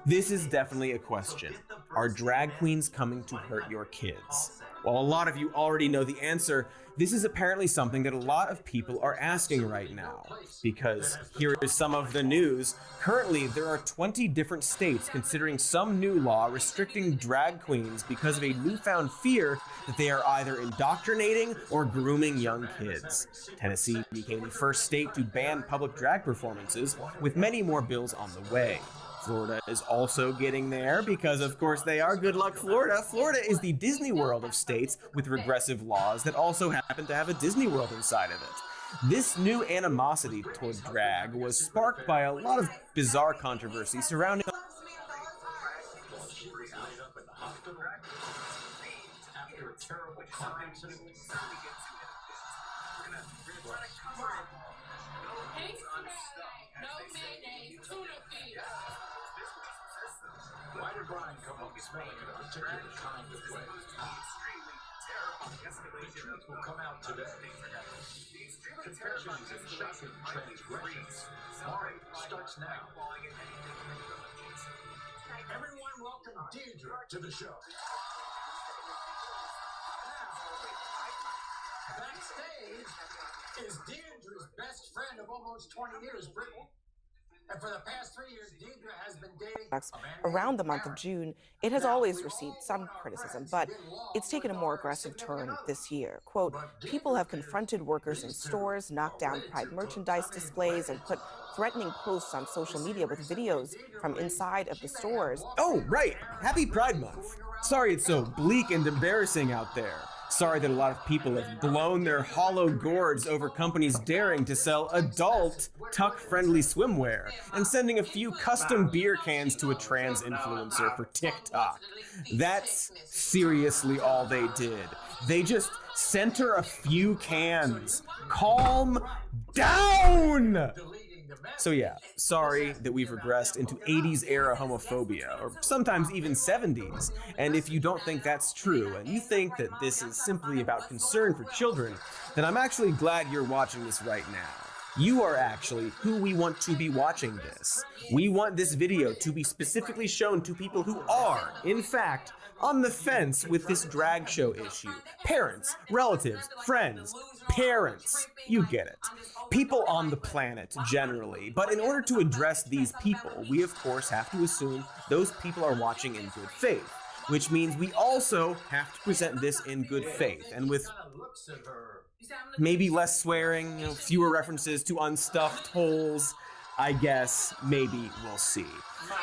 This is definitely a question. Are drag queens coming to hurt your kids? While a lot of you already know the answer, this is apparently something that a lot of people are asking right now. Because here is some of the news. Currently, there are 20 different states considering some new law restricting drag queens because of a newfound fear that they are either indoctrinating or grooming young kids. Tennessee became the first state to ban public drag performances, with many more bills on the way. Florida is also getting there because, of course, they are. Good luck, Florida. Florida is the Disney World of states with regressive laws that also happen to have a Disney World inside of it. This new animosity toward drag was sparked by a lot of bizarre controversy surrounding Why did Brian come up smelling in a particular kind of way? The truth will come out today. Confessions and shocking transgressions. Mari starts now. Everyone welcome Deirdre to the show. Backstage is Deirdre's best friend of almost 20 years, Brittany. And for the past 3 years, Deirdre has been dating around the month of June. It has always received some criticism, but it's taken a more aggressive turn this year. Quote, people have confronted workers in stores, knocked down Pride merchandise displays, and put threatening posts on social media with videos from inside of the stores. Oh, right! Happy Pride Month! Sorry it's so bleak and embarrassing out there. Sorry that a lot of people have blown their hollow gourds over companies daring to sell adult, tuck-friendly swimwear and sending a few custom beer cans to a trans influencer for TikTok. That's seriously all they did. They just sent her a few cans. Calm down! So yeah, sorry that we've regressed into 80s era homophobia, or sometimes even 70s. And if you don't think that's true, and you think that this is simply about concern for children, then I'm actually glad you're watching this right now. You are actually who we want to be watching this. We want this video to be specifically shown to people who are, in fact, on the fence with this drag show issue. Parents, relatives, friends, parents, you get it. People on the planet, generally. But in order to address these people, we of course have to assume those people are watching in good faith, which means we also have to present this in good faith, and with maybe less swearing, fewer references to unstuffed holes. I guess maybe we'll see.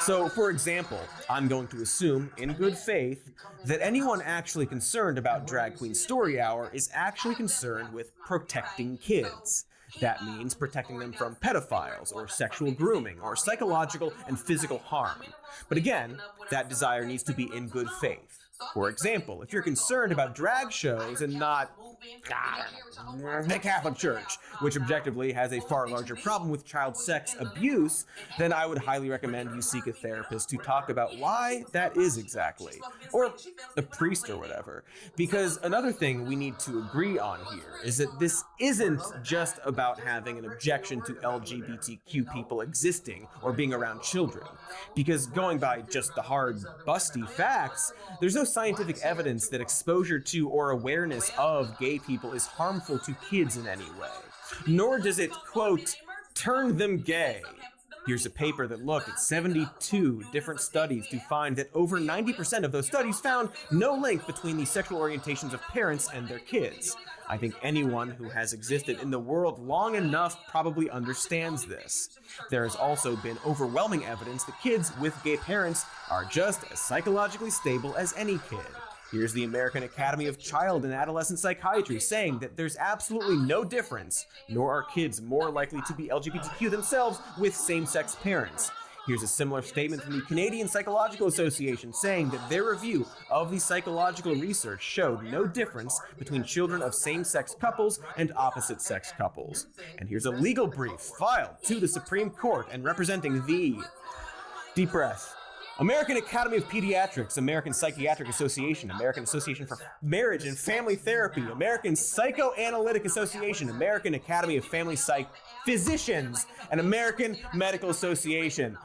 So, for example, I'm going to assume, in good faith, that anyone actually concerned about Drag Queen Story Hour is actually concerned with protecting kids. That means protecting them from pedophiles, or sexual grooming, or psychological and physical harm. But again, that desire needs to be in good faith. For example, if you're concerned about drag shows and not the Catholic Church, which objectively has a far larger problem with child sex abuse, then I would highly recommend you seek a therapist to talk about why that is exactly, or a priest or whatever. Because another thing we need to agree on here is that this isn't just about having an objection to LGBTQ people existing or being around children. Because going by just the hard, busty facts, there's no scientific evidence that exposure to or awareness of gay people is harmful to kids in any way. Nor does it, quote, turn them gay. Here's a paper that looked at 72 different studies to find that over 90% of those studies found no link between the sexual orientations of parents and their kids. I think anyone who has existed in the world long enough probably understands this. There has also been overwhelming evidence that kids with gay parents are just as psychologically stable as any kid. Here's the American Academy of Child and Adolescent Psychiatry saying that there's absolutely no difference, nor are kids more likely to be LGBTQ themselves with same-sex parents. Here's a similar statement from the Canadian Psychological Association saying that their review of the psychological research showed no difference between children of same-sex couples and opposite-sex couples. And here's a legal brief filed to the Supreme Court and representing the... Deep breath. American Academy of Pediatrics, American Psychiatric Association, American Association for Marriage and Family Therapy, American Psychoanalytic Association, American Academy of Family Psych Physicians, and American Medical Association.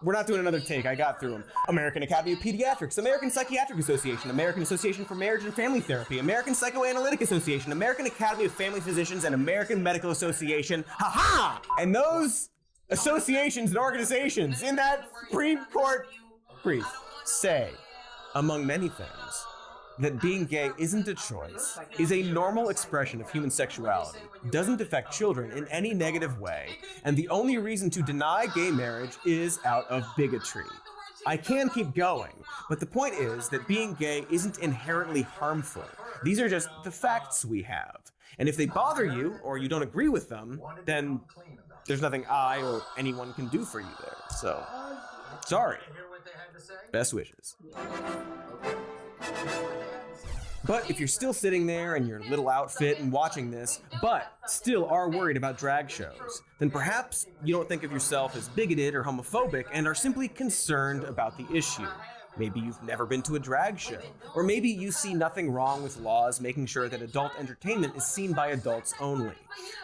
We're not doing another take, I got through them. American Academy of Pediatrics, American Psychiatric Association, American Association for Marriage and Family Therapy, American Psychoanalytic Association, American Academy of Family Physicians, and American Medical Association. Ha-ha! And those associations and organizations in that Supreme Court brief say, among many things, that being gay isn't a choice, is a normal expression of human sexuality, doesn't affect children in any negative way, and the only reason to deny gay marriage is out of bigotry. I can keep going, but the point is that being gay isn't inherently harmful. These are just the facts we have. And if they bother you, or you don't agree with them, then there's nothing I or anyone can do for you there. So, sorry. Best wishes. But if you're still sitting there in your little outfit and watching this, but still are worried about drag shows, then perhaps you don't think of yourself as bigoted or homophobic and are simply concerned about the issue. Maybe you've never been to a drag show, or maybe you see nothing wrong with laws making sure that adult entertainment is seen by adults only.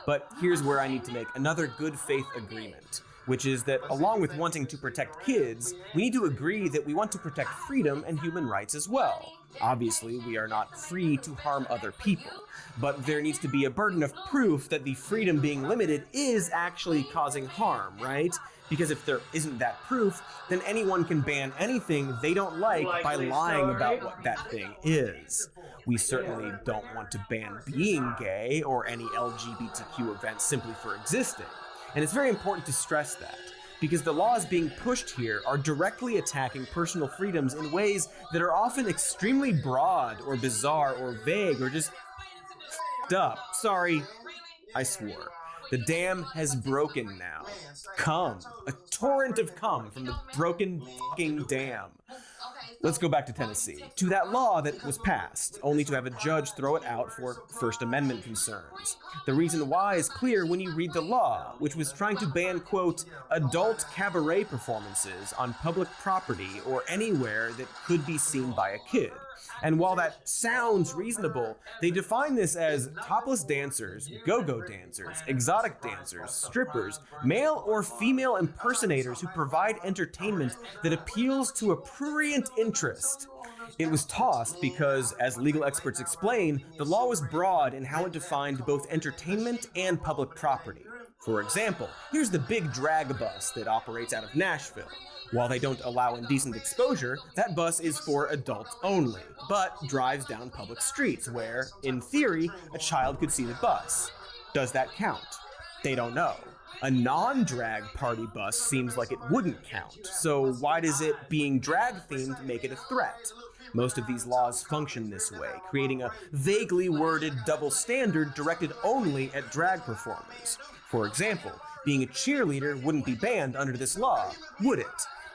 But here's where I need to make another good faith agreement, which is that along with wanting to protect kids, we need to agree that we want to protect freedom and human rights as well. Obviously, we are not free to harm other people, but there needs to be a burden of proof that the freedom being limited is actually causing harm, right? Because if there isn't that proof, then anyone can ban anything they don't like by lying about what that thing is. We certainly don't want to ban being gay or any LGBTQ event simply for existing. And it's very important to stress that, because the laws being pushed here are directly attacking personal freedoms in ways that are often extremely broad or bizarre or vague or just f***ed up. Sorry, I swore. The dam has broken now. Cum. A torrent of cum from the broken f***ing dam. Let's go back to Tennessee, to that law that was passed, only to have a judge throw it out for First Amendment concerns. The reason why is clear when you read the law, which was trying to ban, quote, adult cabaret performances on public property or anywhere that could be seen by a kid. And while that sounds reasonable, they define this as topless dancers, go-go dancers, exotic dancers, strippers, male or female impersonators who provide entertainment that appeals to a prurient interest. It was tossed because, as legal experts explain, the law was broad in how it defined both entertainment and public property. For example, here's the big drag bus that operates out of Nashville. While they don't allow indecent exposure, that bus is for adults only, but drives down public streets where, in theory, a child could see the bus. Does that count? They don't know. A non-drag party bus seems like it wouldn't count, so why does it being drag-themed make it a threat? Most of these laws function this way, creating a vaguely worded double standard directed only at drag performers. For example, being a cheerleader wouldn't be banned under this law, would it?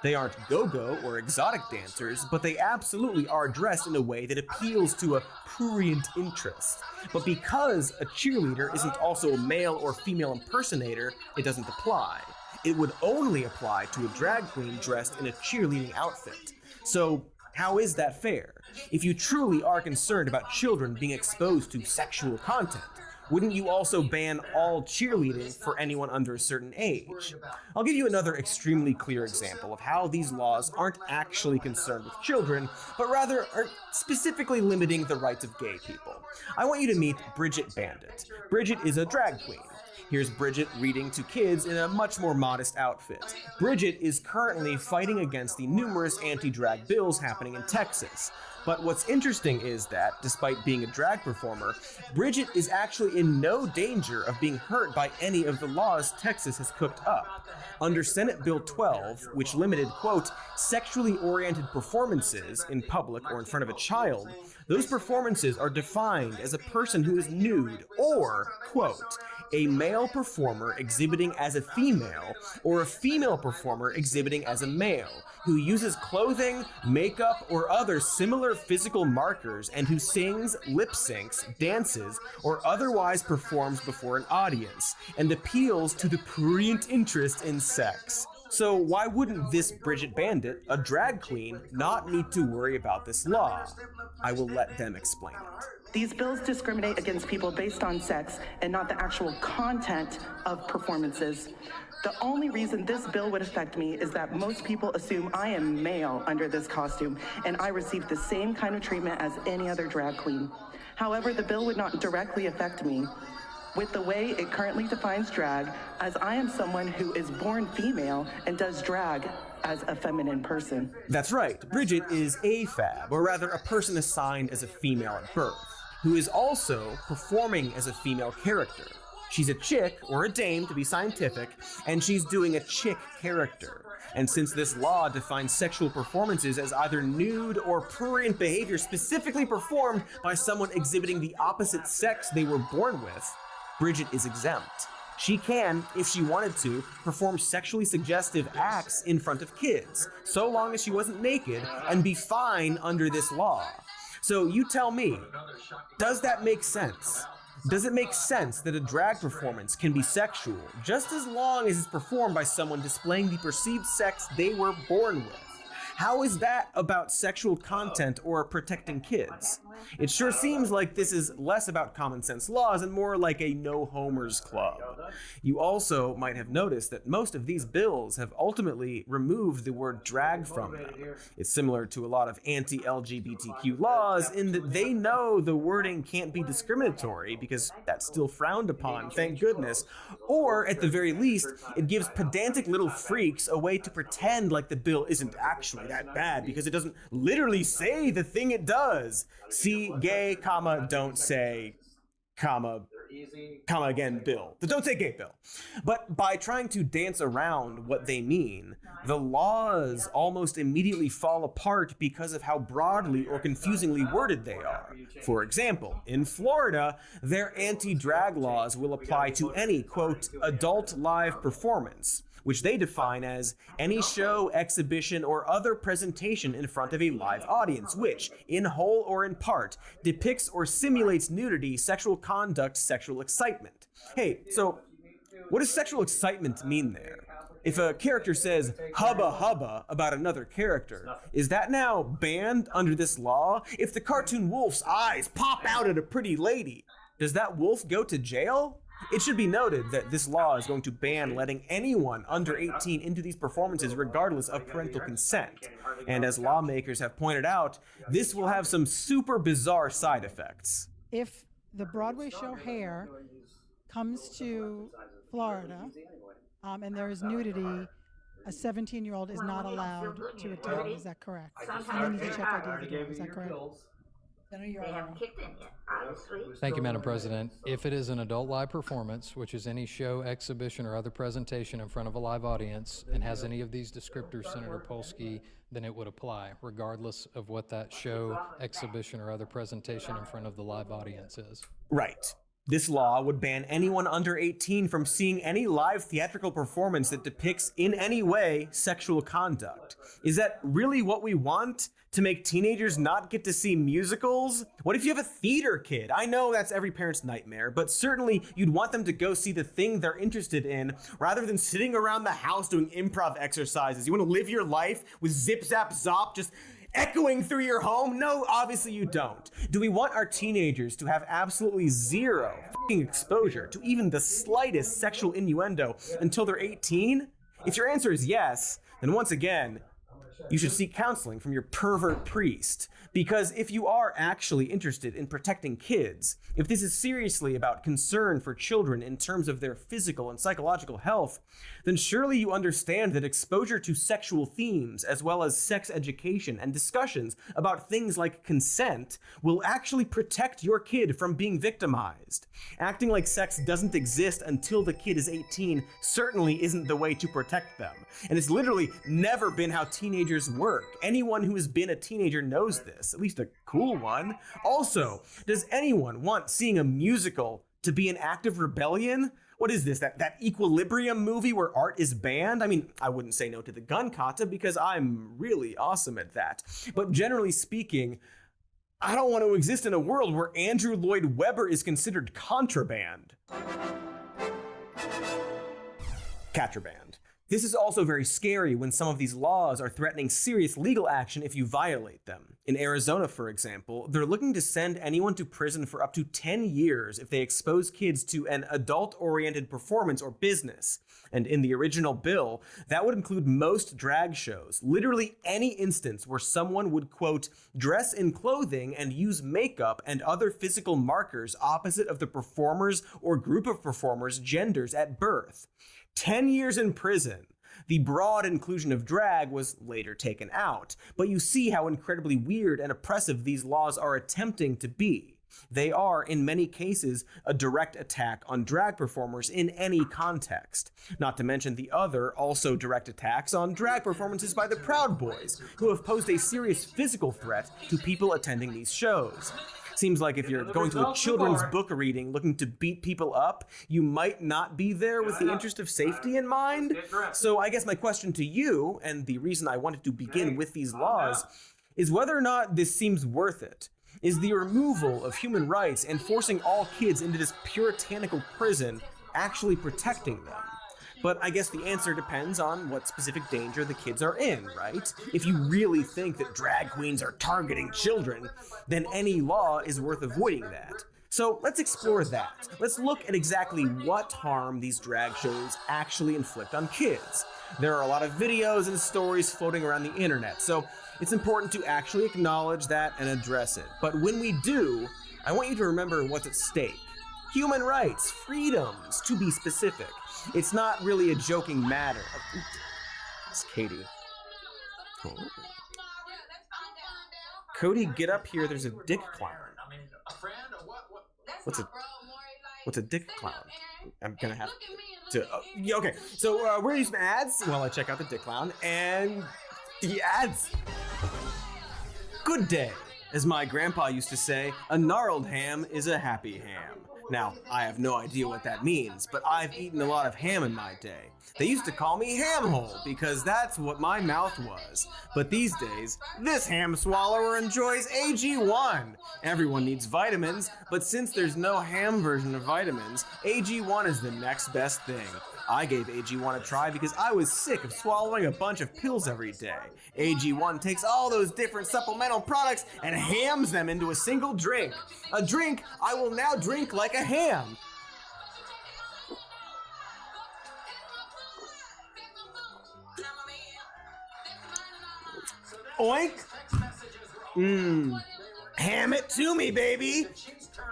They aren't go-go or exotic dancers, but they absolutely are dressed in a way that appeals to a prurient interest. But because a cheerleader isn't also a male or female impersonator, it doesn't apply. It would only apply to a drag queen dressed in a cheerleading outfit. So how is that fair? If you truly are concerned about children being exposed to sexual content, wouldn't you also ban all cheerleading for anyone under a certain age? I'll give you another extremely clear example of how these laws aren't actually concerned with children, but rather are specifically limiting the rights of gay people. I want you to meet Bridget Bandit. Bridget is a drag queen. Here's Bridget reading to kids in a much more modest outfit. Bridget is currently fighting against the numerous anti-drag bills happening in Texas. But what's interesting is that, despite being a drag performer, Bridget is actually in no danger of being hurt by any of the laws Texas has cooked up. Under Senate Bill 12, which limited, quote, sexually oriented performances in public or in front of a child, those performances are defined as a person who is nude or, quote, a male performer exhibiting as a female or a female performer exhibiting as a male, who uses clothing, makeup, or other similar physical markers and who sings, lip syncs, dances, or otherwise performs before an audience and appeals to the prurient interest in sex. So why wouldn't this Bridget Bandit, a drag queen, not need to worry about this law? I will let them explain it. These bills discriminate against people based on sex and not the actual content of performances. The only reason this bill would affect me is that most people assume I am male under this costume, and I receive the same kind of treatment as any other drag queen. However, the bill would not directly affect me with the way it currently defines drag, as I am someone who is born female and does drag as a feminine person. That's right, Bridget is AFAB, or rather a person assigned as a female at birth, who is also performing as a female character. She's a chick, or a dame to be scientific, and she's doing a chick character. And since this law defines sexual performances as either nude or prurient behavior specifically performed by someone exhibiting the opposite sex they were born with, Bridget is exempt. She can, if she wanted to, perform sexually suggestive acts in front of kids, so long as she wasn't naked, and be fine under this law. So you tell me, does that make sense? Does it make sense that a drag performance can be sexual just as long as it's performed by someone displaying the perceived sex they were born with? How is that about sexual content or protecting kids? It sure seems like this is less about common sense laws and more like a no homers club. You also might have noticed that most of these bills have ultimately removed the word drag from them. It's similar to a lot of anti-LGBTQ laws in that they know the wording can't be discriminatory because that's still frowned upon, thank goodness. Or at the very least, it gives pedantic little freaks a way to pretend like the bill isn't actually that bad because it doesn't literally say the thing it does. See, gay, comma, don't say, comma again, bill. The don't say gay bill. But by trying to dance around what they mean, the laws almost immediately fall apart because of how broadly or confusingly worded they are. For example, in Florida, their anti-drag laws will apply to any, quote, adult live performance, which they define as any show, exhibition, or other presentation in front of a live audience, which, in whole or in part, depicts or simulates nudity, sexual conduct, sexual excitement. Hey, so what does sexual excitement mean there? If a character says hubba hubba about another character, is that now banned under this law? If the cartoon wolf's eyes pop out at a pretty lady, does that wolf go to jail? It should be noted that this law is going to ban letting anyone under 18 into these performances regardless of parental consent. And as lawmakers have pointed out, this will have some super bizarre side effects. If the Broadway show Hair comes to Florida and there is nudity, a 17-year-old is not allowed to attend. Is that correct? And they need to check ID at the door. Is that correct? They haven't kicked in yet, obviously. Thank you, Madam President. If it is an adult live performance, which is any show, exhibition, or other presentation in front of a live audience, and has any of these descriptors, Senator Polsky, then it would apply, regardless of what that show, exhibition, or other presentation in front of the live audience is. Right. This law would ban anyone under 18 from seeing any live theatrical performance that depicts in any way sexual conduct. Is that really what we want? To make teenagers not get to see musicals? What if you have a theater kid? I know that's every parent's nightmare, but certainly you'd want them to go see the thing they're interested in rather than sitting around the house doing improv exercises. You want to live your life with zip zap zop just echoing through your home? No, obviously you don't. Do we want our teenagers to have absolutely zero fucking exposure to even the slightest sexual innuendo until they're 18? If your answer is yes, then once again, you should seek counseling from your pervert priest. Because if you are actually interested in protecting kids, if this is seriously about concern for children in terms of their physical and psychological health, then surely you understand that exposure to sexual themes, as well as sex education and discussions about things like consent, will actually protect your kid from being victimized. Acting like sex doesn't exist until the kid is 18 certainly isn't the way to protect them. And it's literally never been how teenagers work. Anyone who has been a teenager knows this, at least a cool one. Also, does anyone want seeing a musical to be an act of rebellion? What is this, that Equilibrium movie where art is banned? I mean, I wouldn't say no to the gun kata because I'm really awesome at that. But generally speaking, I don't want to exist in a world where Andrew Lloyd Webber is considered contraband. Contraband. This is also very scary when some of these laws are threatening serious legal action if you violate them. In Arizona, for example, they're looking to send anyone to prison for up to 10 years if they expose kids to an adult-oriented performance or business. And in the original bill, that would include most drag shows, literally any instance where someone would, quote, dress in clothing and use makeup and other physical markers opposite of the performer's or group of performers' genders at birth. 10 years in prison. The broad inclusion of drag was later taken out, but you see how incredibly weird and oppressive these laws are attempting to be. They are, in many cases, a direct attack on drag performers in any context. Not to mention the other, also direct attacks on drag performances by the Proud Boys, who have posed a serious physical threat to people attending these shows. Seems like if you're going to a children's book reading looking to beat people up, you might not be there with the interest of safety in mind. So I guess my question to you, and the reason I wanted to begin with these laws, is whether or not this seems worth it. Is the removal of human rights and forcing all kids into this puritanical prison actually protecting them? But I guess the answer depends on what specific danger the kids are in, right? If you really think that drag queens are targeting children, then any law is worth avoiding that. So let's explore that. Let's look at exactly what harm these drag shows actually inflict on kids. There are a lot of videos and stories floating around the internet, so it's important to actually acknowledge that and address it. But when we do, I want you to remember what's at stake. Human rights, freedoms, to be specific. It's not really a joking matter. It's Katie. Oh. Cody, get up here. There's a dick clown. What's a dick clown? I'm gonna have to. Okay, so we're gonna do some ads while I check out the dick clown and the ads. Good day. As my grandpa used to say, a gnarled ham is a happy ham. Now, I have no idea what that means, but I've eaten a lot of ham in my day. They used to call me Hamhole because that's what my mouth was. But these days, this ham swallower enjoys AG1. Everyone needs vitamins, but since there's no ham version of vitamins, AG1 is the next best thing. I gave AG1 a try because I was sick of swallowing a bunch of pills every day. AG1 takes all those different supplemental products and hams them into a single drink. A drink I will now drink like a ham. Oink. Ham it to me, baby.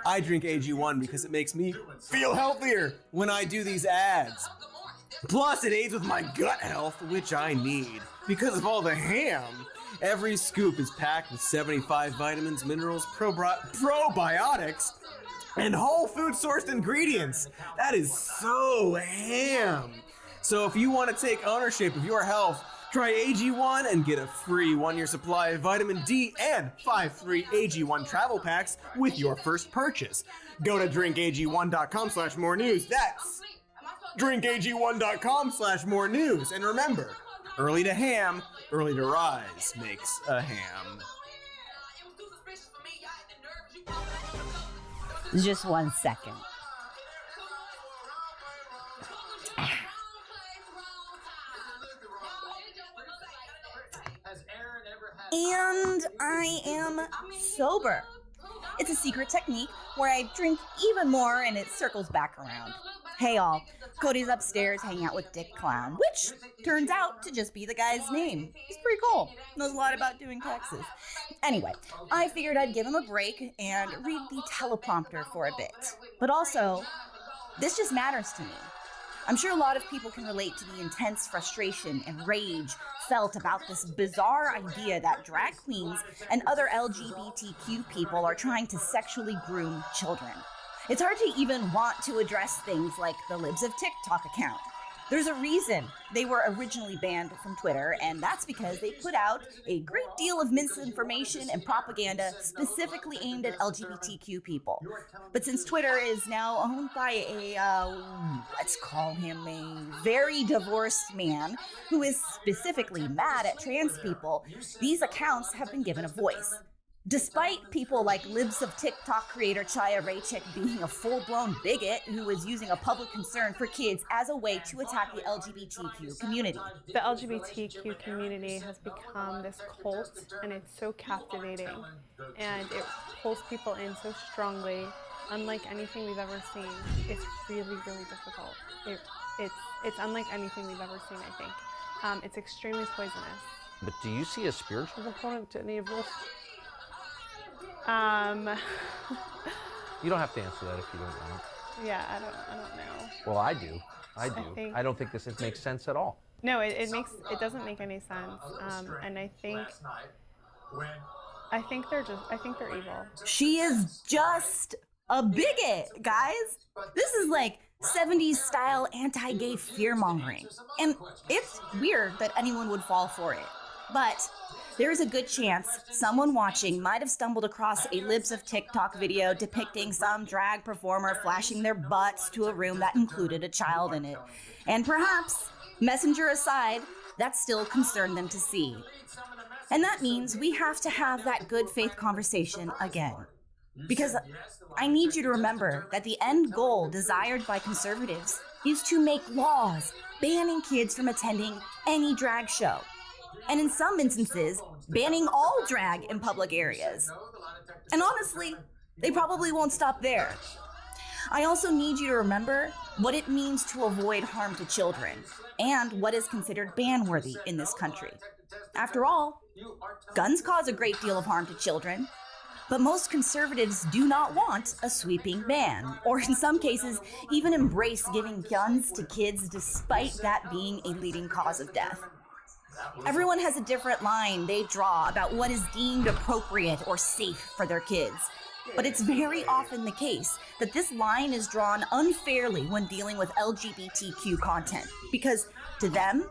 I drink AG1 because it makes me feel healthier when I do these ads. Plus, it aids with my gut health, which I need. Because of all the ham, every scoop is packed with 75 vitamins, minerals, probiotics, and whole food sourced ingredients. That is so ham. So if you want to take ownership of your health, Try AG1 and get a free 1-year supply of vitamin D and 5 free AG1 travel packs with your first purchase. Go to drinkag1.com/more news. That's drinkag1.com/more news. And remember, early to ham, early to rise makes a ham. Just 1 second. And I am sober. It's a secret technique where I drink even more and it circles back around. Hey all, Cody's upstairs hanging out with Dick Clown, which turns out to just be the guy's name. He's pretty cool, knows a lot about doing taxes. Anyway, I figured I'd give him a break and read the teleprompter for a bit. But also, this just matters to me. I'm sure a lot of people can relate to the intense frustration and rage felt about this bizarre idea that drag queens and other LGBTQ people are trying to sexually groom children. It's hard to even want to address things like the Libs of TikTok account. There's a reason they were originally banned from Twitter, and that's because they put out a great deal of misinformation and propaganda specifically aimed at LGBTQ people. But since Twitter is now owned by a, let's call him a very divorced man who is specifically mad at trans people, these accounts have been given a voice. Despite people like Libs of TikTok creator Chaya Raychick being a full-blown bigot who is using a public concern for kids as a way to attack the LGBTQ community. The LGBTQ community has become this cult, and it's so captivating, and it pulls people in so strongly, unlike anything we've ever seen. It's really, really difficult. It's unlike anything we've ever seen, I think. It's extremely poisonous. But do you see a spiritual component to any of this? You don't have to answer that if you don't want. Yeah, I don't know. Well, I do. I don't think this makes sense at all. No, it doesn't make any sense. And I think they're evil. She is just a bigot, guys. This is like 70s style anti-gay fear-mongering. And it's weird that anyone would fall for it. But there is a good chance someone watching might have stumbled across a Libs of TikTok video depicting some drag performer flashing their butts to a room that included a child in it. And perhaps, messenger aside, that still concerned them to see. And that means we have to have that good faith conversation again. Because I need you to remember that the end goal desired by conservatives is to make laws banning kids from attending any drag show. And in some instances, banning all drag in public areas. And honestly, they probably won't stop there. I also need you to remember what it means to avoid harm to children, and what is considered ban-worthy in this country. After all, guns cause a great deal of harm to children, but most conservatives do not want a sweeping ban, or in some cases, even embrace giving guns to kids despite that being a leading cause of death. Everyone has a different line they draw about what is deemed appropriate or safe for their kids. But it's very often the case that this line is drawn unfairly when dealing with LGBTQ content, because to them,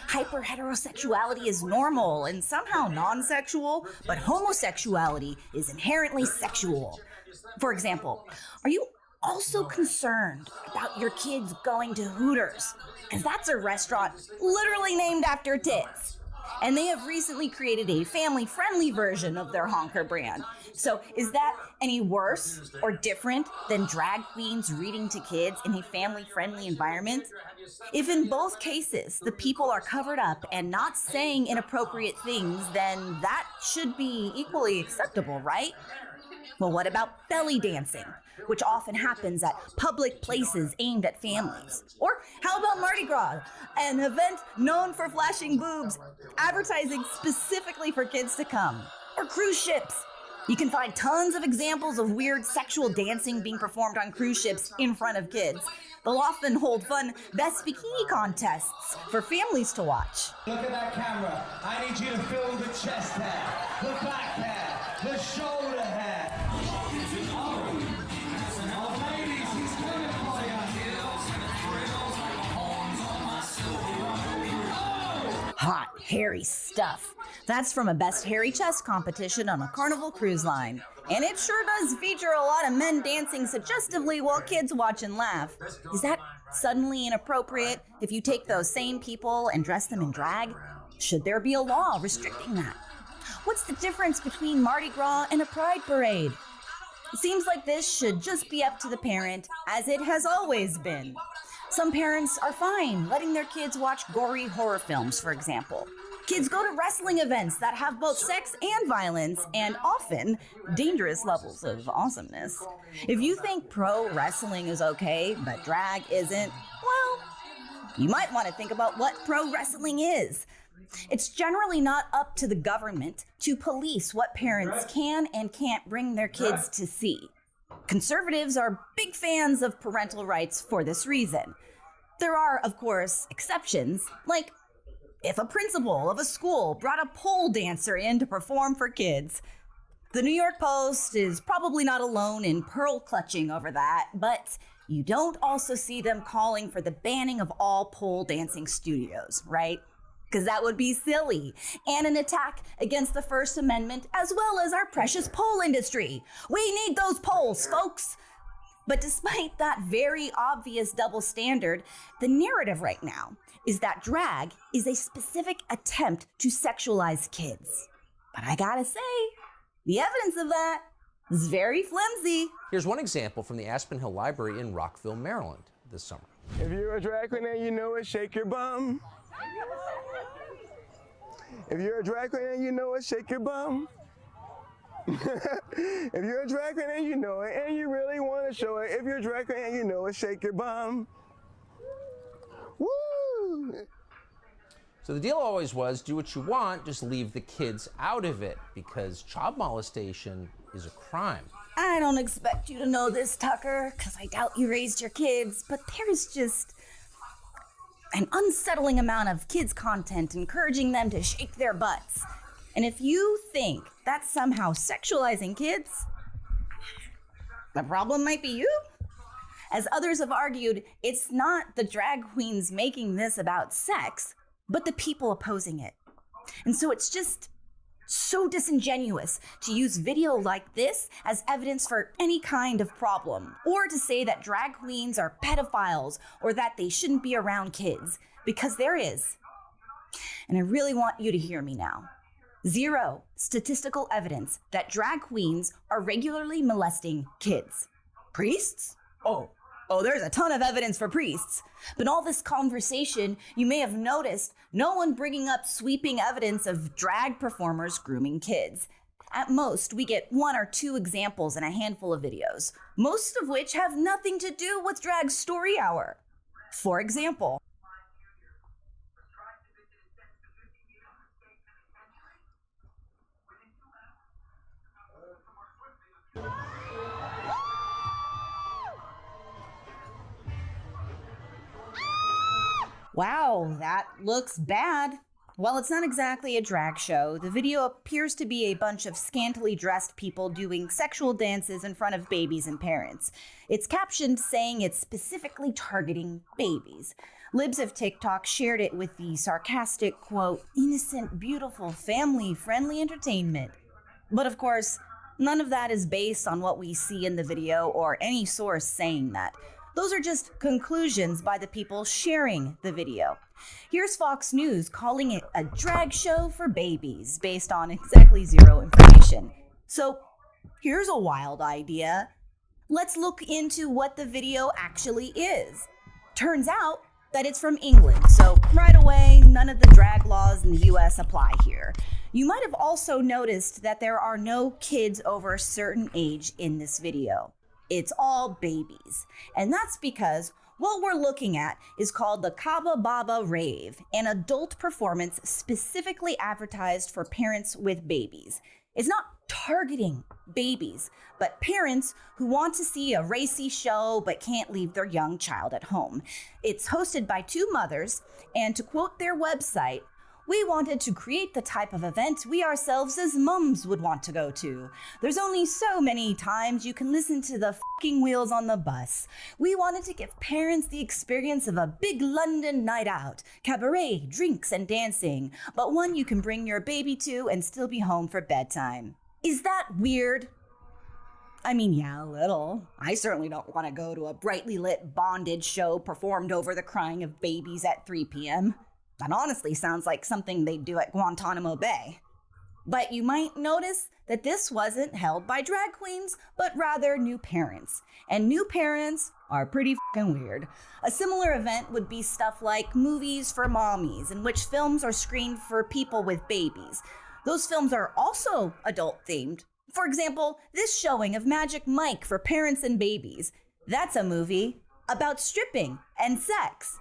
hyper-heterosexuality is normal and somehow non-sexual, but homosexuality is inherently sexual. For example, are you also concerned about your kids going to Hooters? Because that's a restaurant literally named after tits. And they have recently created a family-friendly version of their honker brand. So is that any worse or different than drag queens reading to kids in a family-friendly environment? If in both cases the people are covered up and not saying inappropriate things, then that should be equally acceptable, right? Well, what about belly dancing, which often happens at public places aimed at families? Or how about Mardi Gras, an event known for flashing boobs, advertising specifically for kids to come? Or cruise ships. You can find tons of examples of weird sexual dancing being performed on cruise ships in front of kids. They'll often hold fun best bikini contests for families to watch. Look at that camera. I need you to fill the chest hair, the back hair, the shoulder hair. Hot hairy stuff. That's from a best hairy chest competition on a Carnival cruise line. And it sure does feature a lot of men dancing suggestively while kids watch and laugh. Is that suddenly inappropriate if you take those same people and dress them in drag? Should there be a law restricting that? What's the difference between Mardi Gras and a pride parade? It seems like this should just be up to the parent, as it has always been. Some parents are fine letting their kids watch gory horror films, for example. Kids go to wrestling events that have both sex and violence, and often dangerous levels of awesomeness. If you think pro wrestling is okay, but drag isn't, well, you might want to think about what pro wrestling is. It's generally not up to the government to police what parents can and can't bring their kids to see. Conservatives are big fans of parental rights for this reason. There are, of course, exceptions, like if a principal of a school brought a pole dancer in to perform for kids. The New York Post is probably not alone in pearl clutching over that, but you don't also see them calling for the banning of all pole dancing studios, right? Because that would be silly and an attack against the First Amendment as well as our precious pole industry. We need those poles, folks. But despite that very obvious double standard, the narrative right now is that drag is a specific attempt to sexualize kids. But I gotta say, the evidence of that is very flimsy. Here's one example from the Aspen Hill Library in Rockville, Maryland this summer. If you're a drag queen and you know it, shake your bum. If you're a drag queen and you know it, shake your bum. If you're a drag queen and you know it, and you really want to show it, if you're a drag queen and you know it, shake your bum. Woo! So the deal always was, do what you want, just leave the kids out of it, because child molestation is a crime. I don't expect you to know this, Tucker, because I doubt you raised your kids, but there's just an unsettling amount of kids' content encouraging them to shake their butts. And if you think that's somehow sexualizing kids, the problem might be you. As others have argued, it's not the drag queens making this about sex, but the people opposing it. And so it's just so disingenuous to use video like this as evidence for any kind of problem, or to say that drag queens are pedophiles or that they shouldn't be around kids, because there is. And I really want you to hear me now. Zero statistical evidence that drag queens are regularly molesting kids. Priests? Oh, there's a ton of evidence for priests. But all this conversation, you may have noticed no one bringing up sweeping evidence of drag performers grooming kids. At most, we get 1 or 2 examples in a handful of videos, most of which have nothing to do with Drag Story Hour. For example, wow, that looks bad. While it's not exactly a drag show, the video appears to be a bunch of scantily dressed people doing sexual dances in front of babies and parents. It's captioned saying it's specifically targeting babies. Libs of TikTok shared it with the sarcastic, quote, innocent, beautiful, family-friendly entertainment. But of course, none of that is based on what we see in the video or any source saying that. Those are just conclusions by the people sharing the video. Here's Fox News calling it a drag show for babies based on exactly zero information. So here's a wild idea. Let's look into what the video actually is. Turns out that it's from England, so right away, none of the drag laws in the US apply here. You might have also noticed that there are no kids over a certain age in this video. It's all babies. And that's because what we're looking at is called the Kaba Baba Rave, an adult performance specifically advertised for parents with babies. It's not targeting babies, but parents who want to see a racy show but can't leave their young child at home. It's hosted by 2 mothers, and to quote their website, We wanted to create the type of event we ourselves as mums would want to go to. There's only so many times you can listen to the fucking wheels on the bus. We wanted to give parents the experience of a big London night out, cabaret, drinks, and dancing, but one you can bring your baby to and still be home for bedtime. Is that weird? I mean, yeah, a little. I certainly don't want to go to a brightly lit bondage show performed over the crying of babies at 3 p.m. That honestly sounds like something they'd do at Guantanamo Bay. But you might notice that this wasn't held by drag queens, but rather new parents. And new parents are pretty fucking weird. A similar event would be stuff like movies for mommies, in which films are screened for people with babies. Those films are also adult-themed. For example, this showing of Magic Mike for parents and babies. That's a movie about stripping and sex.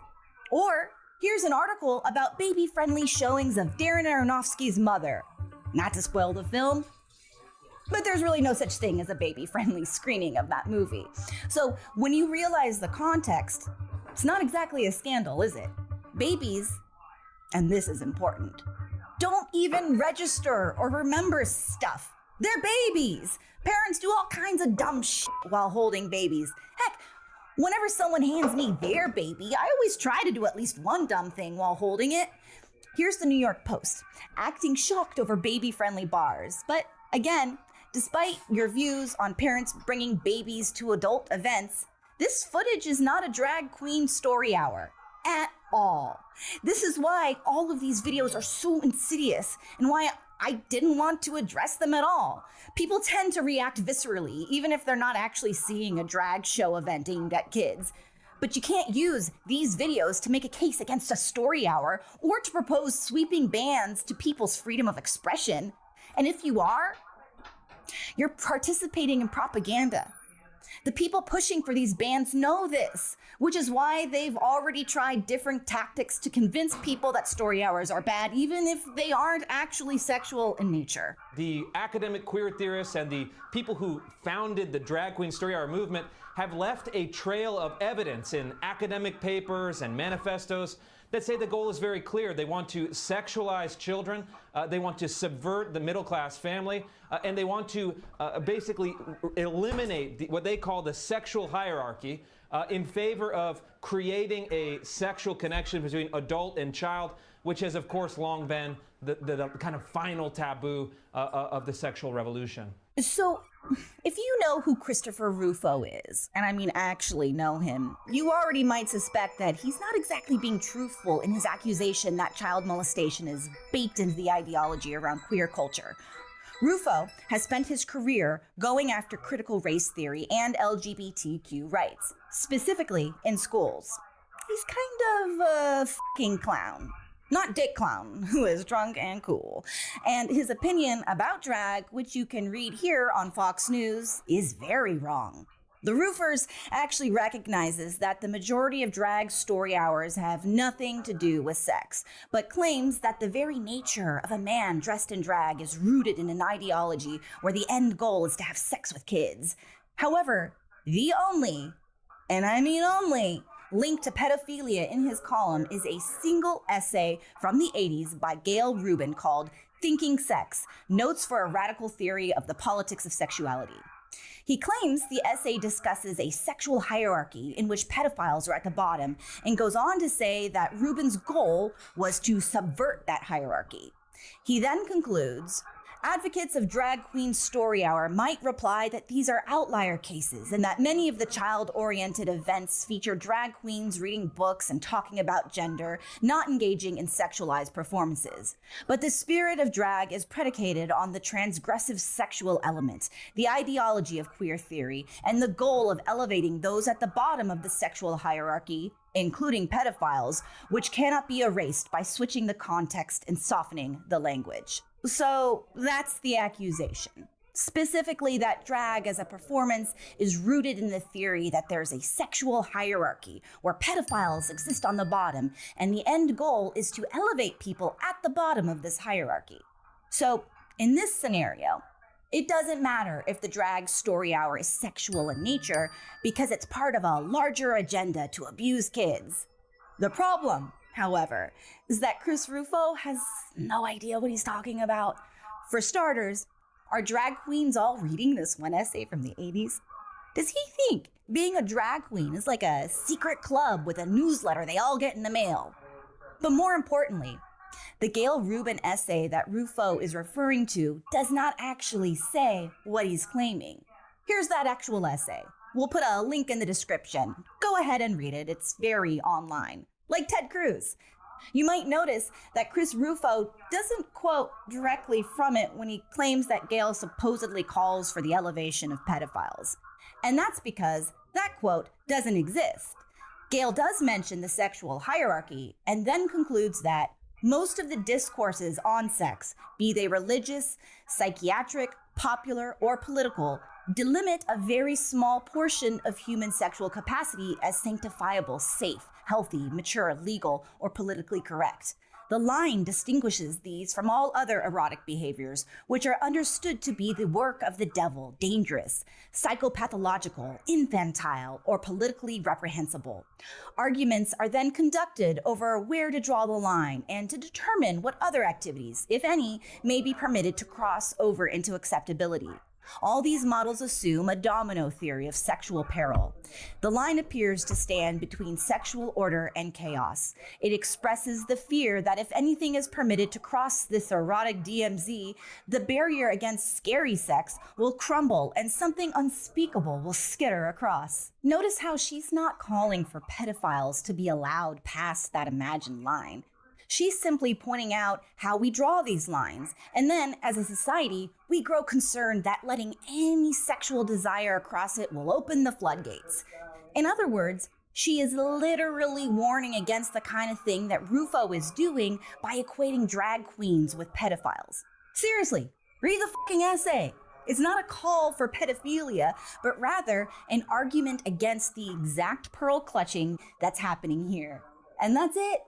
Or here's an article about baby-friendly showings of Darren Aronofsky's Mother. Not to spoil the film, but there's really no such thing as a baby-friendly screening of that movie. So when you realize the context, it's not exactly a scandal, is it? Babies, and this is important, don't even register or remember stuff. They're babies. Parents do all kinds of dumb shit while holding babies. Heck, whenever someone hands me their baby, I always try to do at least one dumb thing while holding it. Here's the New York Post, acting shocked over baby-friendly bars. But again, despite your views on parents bringing babies to adult events, this footage is not a drag queen story hour at all. This is why all of these videos are so insidious and why I didn't want to address them at all. People tend to react viscerally, even if they're not actually seeing a drag show event aimed at kids. But you can't use these videos to make a case against a story hour or to propose sweeping bans to people's freedom of expression. And if you are, you're participating in propaganda. The people pushing for these bans know this, which is why they've already tried different tactics to convince people that story hours are bad, even if they aren't actually sexual in nature. The academic queer theorists and the people who founded the drag queen story hour movement have left a trail of evidence in academic papers and manifestos that say the goal is very clear. They want to sexualize children, they want to subvert the middle-class family, and they want to basically eliminate what they call the sexual hierarchy in favor of creating a sexual connection between adult and child, which has, of course, long been the kind of final taboo of the sexual revolution. So, if you know who Christopher Rufo is, and I mean actually know him, you already might suspect that he's not exactly being truthful in his accusation that child molestation is baked into the ideology around queer culture. Rufo has spent his career going after critical race theory and LGBTQ rights, specifically in schools. He's kind of a fucking clown. Not Dick Clown, who is drunk and cool. And his opinion about drag, which you can read here on Fox News, is very wrong. The Roofers actually recognizes that the majority of drag story hours have nothing to do with sex, but claims that the very nature of a man dressed in drag is rooted in an ideology where the end goal is to have sex with kids. However, the only, and I mean only, link to pedophilia in his column is a single essay from the 80s by Gail Rubin called Thinking Sex, Notes for a Radical Theory of the Politics of Sexuality. He claims the essay discusses a sexual hierarchy in which pedophiles are at the bottom and goes on to say that Rubin's goal was to subvert that hierarchy. He then concludes, advocates of drag queen story hour might reply that these are outlier cases and that many of the child-oriented events feature drag queens reading books and talking about gender, not engaging in sexualized performances. But the spirit of drag is predicated on the transgressive sexual element, the ideology of queer theory, and the goal of elevating those at the bottom of the sexual hierarchy, including pedophiles, which cannot be erased by switching the context and softening the language. So that's the accusation. Specifically, that drag as a performance is rooted in the theory that there's a sexual hierarchy where pedophiles exist on the bottom, and the end goal is to elevate people at the bottom of this hierarchy. So in this scenario, it doesn't matter if the drag story hour is sexual in nature because it's part of a larger agenda to abuse kids. The problem however, is that Chris Rufo has no idea what he's talking about. For starters, are drag queens all reading this one essay from the 80s? Does he think being a drag queen is like a secret club with a newsletter they all get in the mail? But more importantly, the Gail Rubin essay that Rufo is referring to does not actually say what he's claiming. Here's that actual essay. We'll put a link in the description. Go ahead and read it. It's very online. Like Ted Cruz. You might notice that Chris Rufo doesn't quote directly from it when he claims that Gail supposedly calls for the elevation of pedophiles. And that's because that quote doesn't exist. Gail does mention the sexual hierarchy and then concludes that most of the discourses on sex, be they religious, psychiatric, popular, or political, delimit a very small portion of human sexual capacity as sanctifiable, safe, healthy, mature, legal, or politically correct. The line distinguishes these from all other erotic behaviors, which are understood to be the work of the devil, dangerous, psychopathological, infantile, or politically reprehensible. Arguments are then conducted over where to draw the line and to determine what other activities, if any, may be permitted to cross over into acceptability. All these models assume a domino theory of sexual peril. The line appears to stand between sexual order and chaos. It expresses the fear that if anything is permitted to cross this erotic DMZ, the barrier against scary sex will crumble and something unspeakable will skitter across. Notice how she's not calling for pedophiles to be allowed past that imagined line. She's simply pointing out how we draw these lines, and then, as a society, we grow concerned that letting any sexual desire across it will open the floodgates. In other words, she is literally warning against the kind of thing that Rufo is doing by equating drag queens with pedophiles. Seriously, read the fucking essay. It's not a call for pedophilia, but rather an argument against the exact pearl clutching that's happening here. And that's it.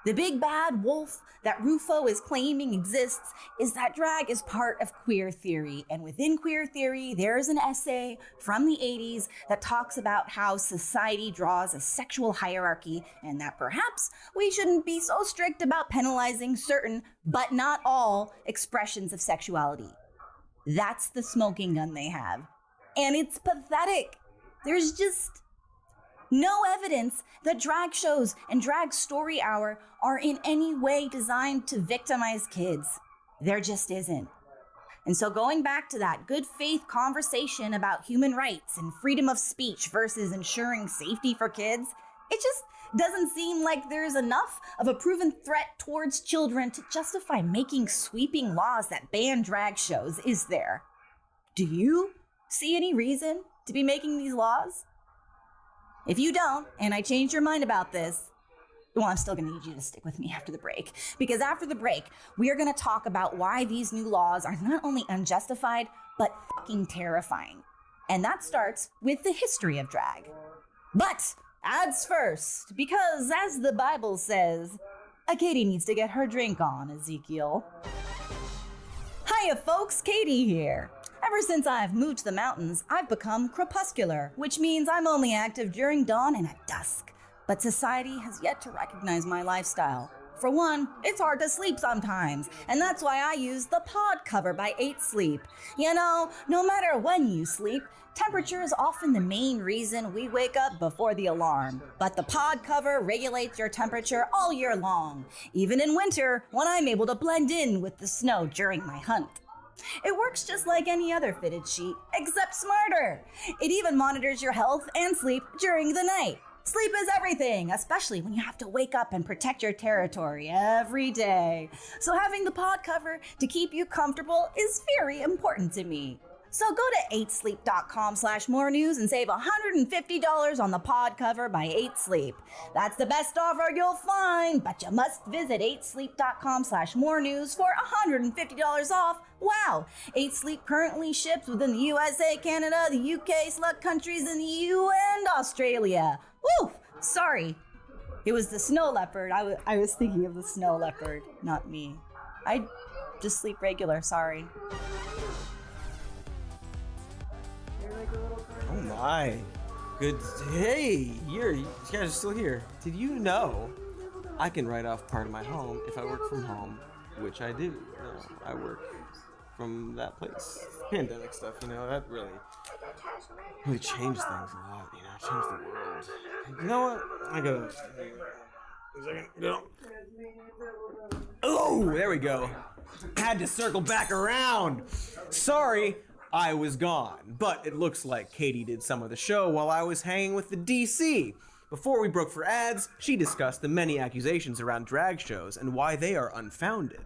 The big bad wolf that Rufo is claiming exists is that drag is part of queer theory. And within queer theory, there is an essay from the 80s that talks about how society draws a sexual hierarchy and that perhaps we shouldn't be so strict about penalizing certain, but not all, expressions of sexuality. That's the smoking gun they have. And it's pathetic. There's just no evidence that drag shows and drag story hour are in any way designed to victimize kids. There just isn't. And so going back to that good faith conversation about human rights and freedom of speech versus ensuring safety for kids, it just doesn't seem like there's enough of a proven threat towards children to justify making sweeping laws that ban drag shows, is there? Do you see any reason to be making these laws? If you don't, and I change your mind about this, well, I'm still gonna need you to stick with me after the break. Because after the break, we are gonna talk about why these new laws are not only unjustified, but fucking terrifying. And that starts with the history of drag. But ads first, because as the Bible says, a Katie needs to get her drink on, Ezekiel. Hiya folks, Katie here. Ever since I've moved to the mountains, I've become crepuscular, which means I'm only active during dawn and at dusk. But society has yet to recognize my lifestyle. For one, it's hard to sleep sometimes, and that's why I use the pod cover by 8 Sleep. You know, no matter when you sleep, temperature is often the main reason we wake up before the alarm. But the pod cover regulates your temperature all year long, even in winter when I'm able to blend in with the snow during my hunt. It works just like any other fitted sheet, except smarter. It even monitors your health and sleep during the night. Sleep is everything, especially when you have to wake up and protect your territory every day. So having the pod cover to keep you comfortable is very important to me. So go to 8sleep.com/more news and save $150 on the pod cover by 8 Sleep. That's the best offer you'll find, but you must visit 8sleep.com/more news for $150 off. Wow! 8 Sleep currently ships within the USA, Canada, the UK, select countries in the EU, and Australia. Woo! Sorry. It was the snow leopard. I was thinking of the snow leopard, not me. I just sleep regular, sorry. Oh my. Good. Hey, you guys are still here. Did you know I can write off part of my home if I work from home, which I do. I work from that place. Pandemic stuff, that really changed things a lot, changed the world. You know what? I gotta... A second, go. Oh, there we go. Had to circle back around. Sorry, I was gone, but it looks like Katie did some of the show while I was hanging with the DC. Before we broke for ads, she discussed the many accusations around drag shows and why they are unfounded.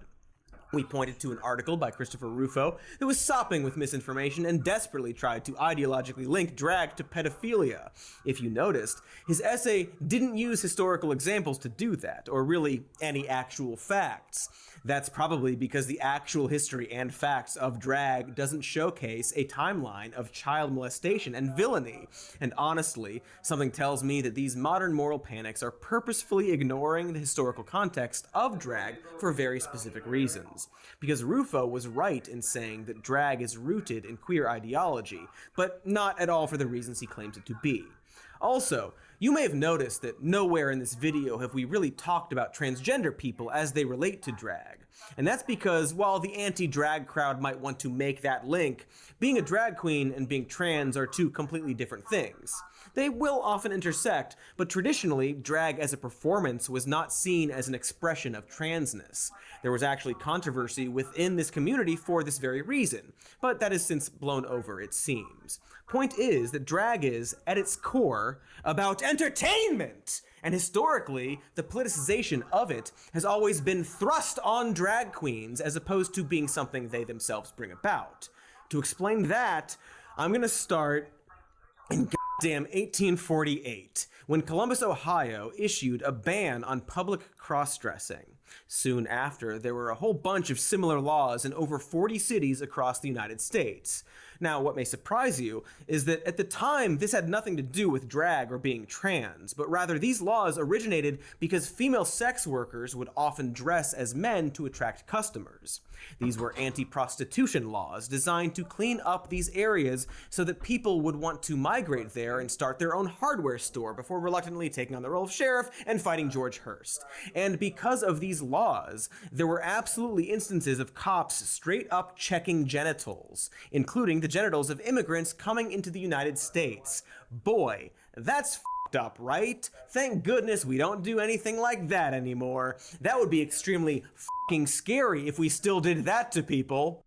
We pointed to an article by Christopher Rufo that was sopping with misinformation and desperately tried to ideologically link drag to pedophilia. If you noticed, his essay didn't use historical examples to do that, or really any actual facts. That's probably because the actual history and facts of drag doesn't showcase a timeline of child molestation and villainy. And honestly, something tells me that these modern moral panics are purposefully ignoring the historical context of drag for very specific reasons. Because Rufo was right in saying that drag is rooted in queer ideology, but not at all for the reasons he claims it to be. Also, you may have noticed that nowhere in this video have we really talked about transgender people as they relate to drag. And that's because while the anti-drag crowd might want to make that link, being a drag queen and being trans are two completely different things. They will often intersect, but traditionally, drag as a performance was not seen as an expression of transness. There was actually controversy within this community for this very reason, but that has since blown over, it seems. Point is that drag is, at its core, about entertainment! And historically, the politicization of it has always been thrust on drag queens as opposed to being something they themselves bring about. To explain that, I'm gonna start in goddamn 1848, when Columbus, Ohio issued a ban on public cross-dressing. Soon after, there were a whole bunch of similar laws in over 40 cities across the United States. Now, what may surprise you is that at the time, this had nothing to do with drag or being trans, but rather these laws originated because female sex workers would often dress as men to attract customers. These were anti-prostitution laws designed to clean up these areas so that people would want to migrate there and start their own hardware store before reluctantly taking on the role of sheriff and fighting George Hearst. And because of these laws, there were absolutely instances of cops straight up checking genitals, including the genitals of immigrants coming into the United States. Boy, that's f***ed up, right? Thank goodness we don't do anything like that anymore. That would be extremely f***ing scary if we still did that to people.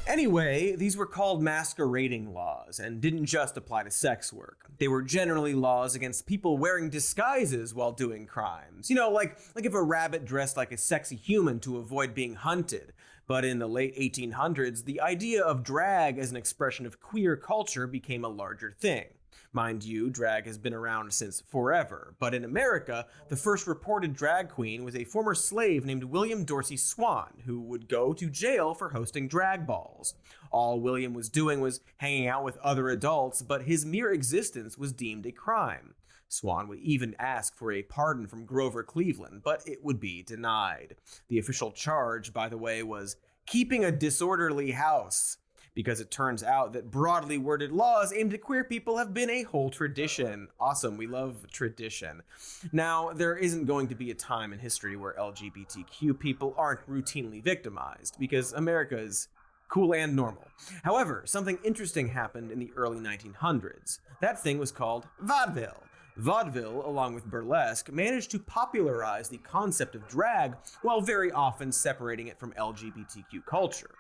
Anyway, these were called masquerading laws and didn't just apply to sex work. They were generally laws against people wearing disguises while doing crimes. Like if a rabbit dressed like a sexy human to avoid being hunted. But in the late 1800s, the idea of drag as an expression of queer culture became a larger thing. Mind you, drag has been around since forever, but in America, the first reported drag queen was a former slave named William Dorsey Swan, who would go to jail for hosting drag balls. All William was doing was hanging out with other adults, but his mere existence was deemed a crime. Swan would even ask for a pardon from Grover Cleveland, but it would be denied. The official charge, by the way, was keeping a disorderly house, because it turns out that broadly worded laws aimed at queer people have been a whole tradition. Awesome, we love tradition. Now, there isn't going to be a time in history where LGBTQ people aren't routinely victimized, because America is cool and normal. However, something interesting happened in the early 1900s. That thing was called vaudeville. Vaudeville, along with burlesque, managed to popularize the concept of drag while very often separating it from LGBTQ culture.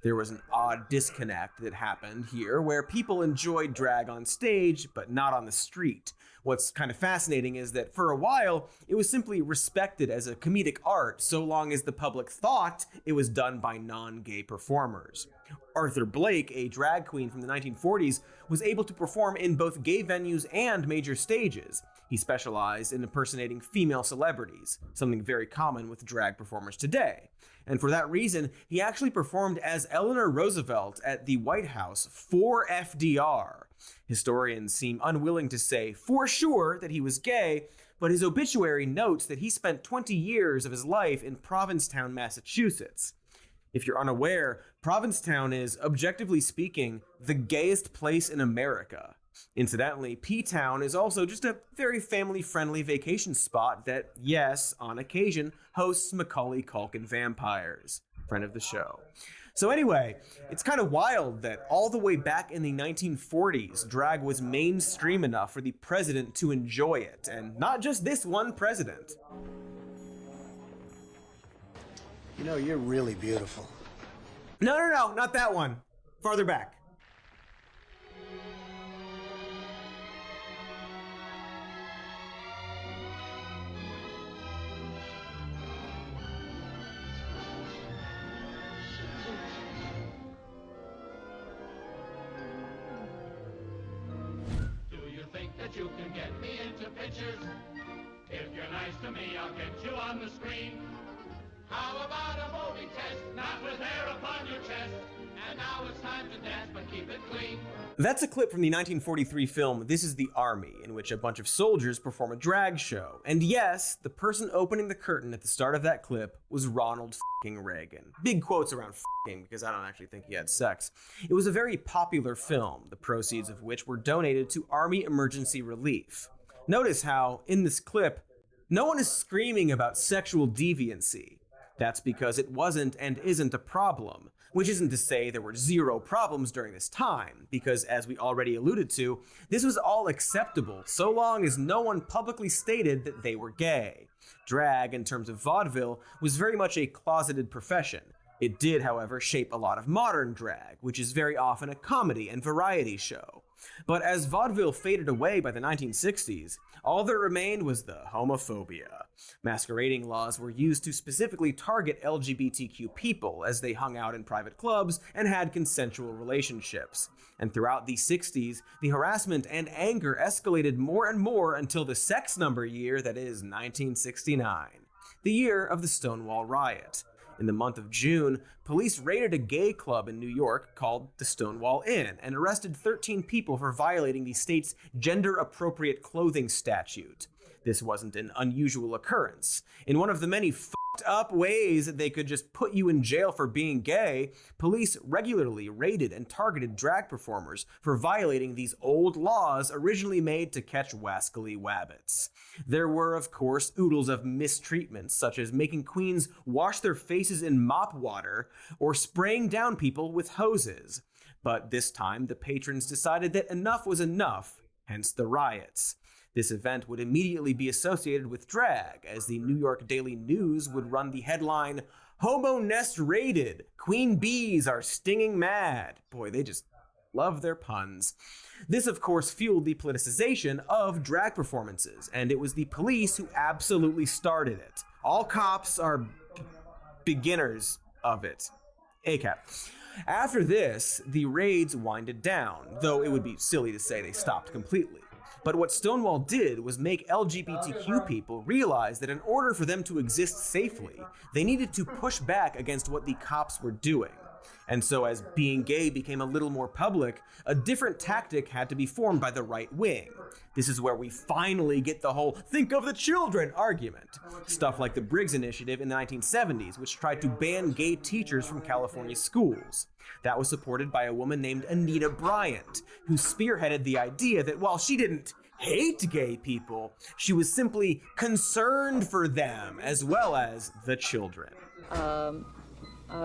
There was an odd disconnect that happened here where people enjoyed drag on stage, but not on the street. What's kind of fascinating is that for a while, it was simply respected as a comedic art so long as the public thought it was done by non-gay performers. Arthur Blake, a drag queen from the 1940s, was able to perform in both gay venues and major stages. He specialized in impersonating female celebrities, something very common with drag performers today. And for that reason, he actually performed as Eleanor Roosevelt at the White House for FDR. Historians seem unwilling to say for sure that he was gay, but his obituary notes that he spent 20 years of his life in Provincetown, Massachusetts. If you're unaware, Provincetown is, objectively speaking, the gayest place in America. Incidentally, P-Town is also just a very family-friendly vacation spot that, yes, on occasion, hosts Macaulay Culkin vampires. Friend of the show. So anyway, it's kind of wild that all the way back in the 1940s, drag was mainstream enough for the president to enjoy it, and not just this one president. You know, you're really beautiful. No, not that one. Farther back. You can get me into pictures. If you're nice to me, I'll get you on the screen. How about a movie test, not with hair upon your chest? And now it's time to dance, but keep it clean. That's a clip from the 1943 film This Is the Army, in which a bunch of soldiers perform a drag show. And yes, the person opening the curtain at the start of that clip was Ronald f***ing Reagan. Big quotes around f***ing, because I don't actually think he had sex. It was a very popular film, the proceeds of which were donated to Army Emergency Relief. Notice how, in this clip, no one is screaming about sexual deviancy. That's because it wasn't and isn't a problem. Which isn't to say there were zero problems during this time, because as we already alluded to, this was all acceptable so long as no one publicly stated that they were gay. Drag, in terms of vaudeville, was very much a closeted profession. It did, however, shape a lot of modern drag, which is very often a comedy and variety show. But as vaudeville faded away by the 1960s, all that remained was the homophobia. Masquerading laws were used to specifically target LGBTQ people as they hung out in private clubs and had consensual relationships. And throughout the 60s, the harassment and anger escalated more and more until the sex number year that is 1969, the year of the Stonewall Riot. In the month of June, police raided a gay club in New York called the Stonewall Inn and arrested 13 people for violating the state's gender-appropriate clothing statute. This wasn't an unusual occurrence. In one of the many fucked up ways that they could just put you in jail for being gay, police regularly raided and targeted drag performers for violating these old laws originally made to catch wascally wabbits. There were, of course, oodles of mistreatments, such as making queens wash their faces in mop water or spraying down people with hoses. But this time, the patrons decided that enough was enough, hence the riots. This event would immediately be associated with drag, as the New York Daily News would run the headline, "Homo Nest Raided! Queen Bees are stinging mad." Boy, they just love their puns. This, of course, fueled the politicization of drag performances, and it was the police who absolutely started it. All cops are beginners of it. ACAP. After this, the raids winded down, though it would be silly to say they stopped completely. But what Stonewall did was make LGBTQ people realize that in order for them to exist safely, they needed to push back against what the cops were doing. And so as being gay became a little more public, a different tactic had to be formed by the right wing. This is where we finally get the whole "think of the children" argument. Stuff like the Briggs Initiative in the 1970s, which tried to ban gay teachers from California schools. That was supported by a woman named Anita Bryant, who spearheaded the idea that while she didn't hate gay people, she was simply concerned for them as well as the children.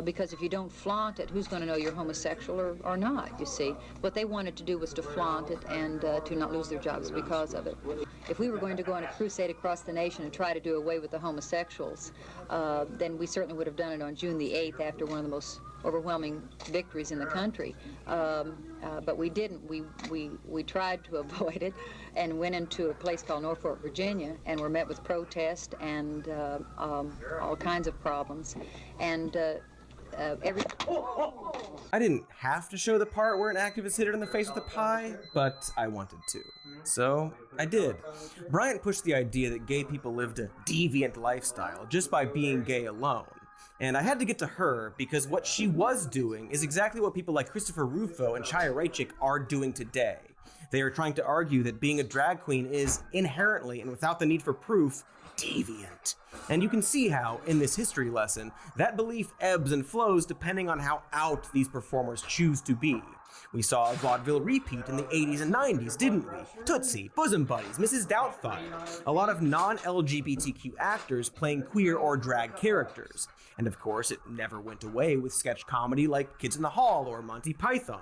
Because if you don't flaunt it, who's going to know you're homosexual or not, you see? What they wanted to do was to flaunt it and to not lose their jobs because of it. If we were going to go on a crusade across the nation and try to do away with the homosexuals, then we certainly would have done it on June the 8th after one of the most overwhelming victories in the country. But we didn't. We tried to avoid it and went into a place called Norfolk, Virginia, and were met with protest and all kinds of problems. And I didn't have to show the part where an activist hit her in the face with a pie, but I wanted to. So I did. Bryant pushed the idea that gay people lived a deviant lifestyle just by being gay alone. And I had to get to her because what she was doing is exactly what people like Christopher Rufo and Chaya Raichik are doing today. They are trying to argue that being a drag queen is inherently, and without the need for proof, deviant. And you can see how, in this history lesson, that belief ebbs and flows depending on how out these performers choose to be. We saw a vaudeville repeat in the 80s and 90s, didn't we? Tootsie, Bosom Buddies, Mrs. Doubtfire. A lot of non-LGBTQ actors playing queer or drag characters. And of course, it never went away with sketch comedy like Kids in the Hall or Monty Python.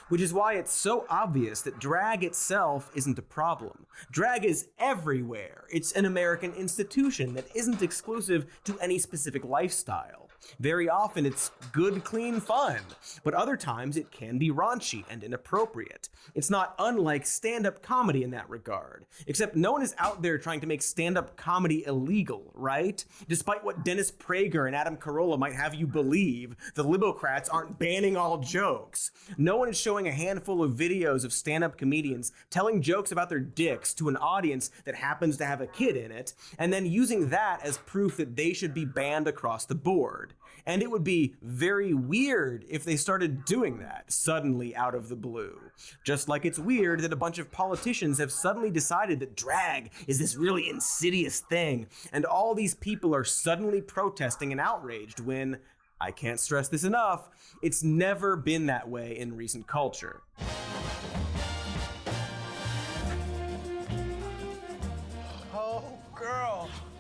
Which is why it's so obvious that drag itself isn't a problem. Drag is everywhere. It's an American institution that isn't exclusive to any specific lifestyle. Very often it's good, clean fun, but other times it can be raunchy and inappropriate. It's not unlike stand-up comedy in that regard, except no one is out there trying to make stand-up comedy illegal, right? Despite what Dennis Prager and Adam Carolla might have you believe, the libocrats aren't banning all jokes. No one is showing a handful of videos of stand-up comedians telling jokes about their dicks to an audience that happens to have a kid in it, and then using that as proof that they should be banned across the board. And it would be very weird if they started doing that suddenly out of the blue. Just like it's weird that a bunch of politicians have suddenly decided that drag is this really insidious thing, and all these people are suddenly protesting and outraged when, I can't stress this enough, it's never been that way in recent culture.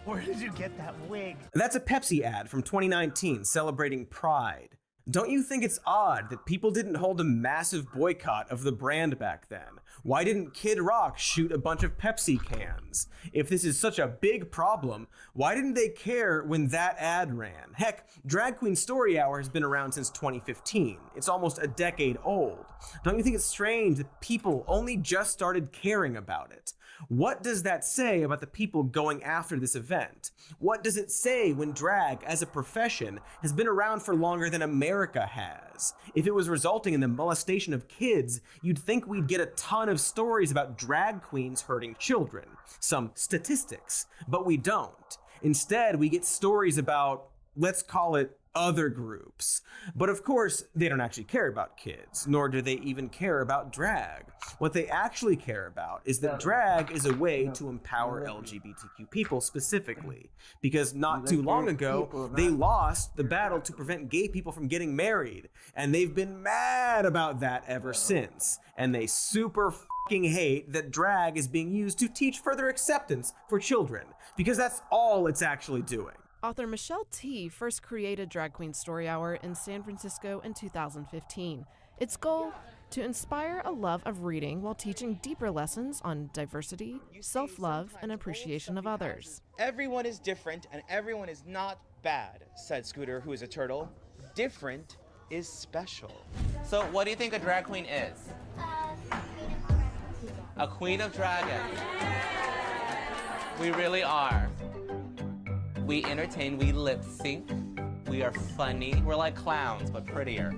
Where did you get that wig? That's a Pepsi ad from 2019 celebrating Pride. Don't you think it's odd that people didn't hold a massive boycott of the brand back then? Why didn't Kid Rock shoot a bunch of Pepsi cans? If this is such a big problem, why didn't they care when that ad ran? Heck, Drag Queen Story Hour has been around since 2015. It's almost a decade old. Don't you think it's strange that people only just started caring about it? What does that say about the people going after this event? What does it say when drag, as a profession, has been around for longer than America has? If it was resulting in the molestation of kids, you'd think we'd get a ton of stories about drag queens hurting children, some statistics, but we don't. Instead, we get stories about, let's call it, other groups. But of course, they don't actually care about kids, nor do they even care about drag. What they actually care about is that drag is a way to empower LGBTQ people specifically, because not too long ago, they lost the battle to prevent gay people from getting married, and they've been mad about that ever since. And they super fucking hate that drag is being used to teach further acceptance for children, because that's all it's actually doing. Author Michelle T. first created Drag Queen Story Hour in San Francisco in 2015. Its goal? To inspire a love of reading while teaching deeper lessons on diversity, self-love, and appreciation of others. Everyone is different and everyone is not bad, said Scooter, who is a turtle. Different is special. So what do you think a drag queen is? A queen of dragons. We really are. We entertain, we lip sync, we are funny. We're like clowns, but prettier.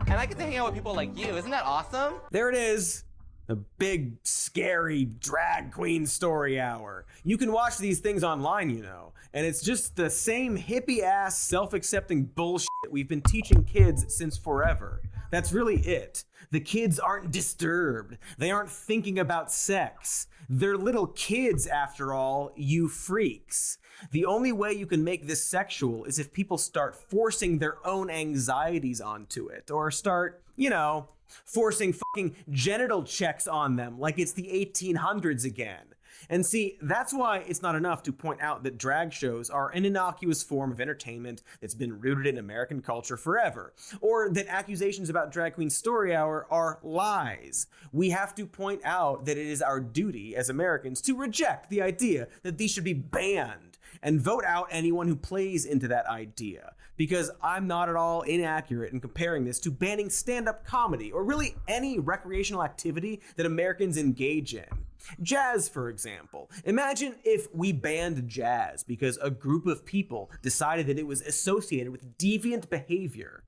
And I get to hang out with people like you. Isn't that awesome? There it is. The big, scary drag queen story hour. You can watch these things online, you know, and it's just the same hippie-ass, self-accepting bullshit we've been teaching kids since forever. That's really it. The kids aren't disturbed. They aren't thinking about sex. They're little kids, after all, you freaks. The only way you can make this sexual is if people start forcing their own anxieties onto it, or start, you know, forcing fucking genital checks on them like it's the 1800s again. And see, that's why it's not enough to point out that drag shows are an innocuous form of entertainment that's been rooted in American culture forever, or that accusations about Drag Queen Story Hour are lies. We have to point out that it is our duty as Americans to reject the idea that these should be banned and vote out anyone who plays into that idea. Because I'm not at all inaccurate in comparing this to banning stand-up comedy, or really any recreational activity that Americans engage in. Jazz, for example. Imagine if we banned jazz because a group of people decided that it was associated with deviant behavior.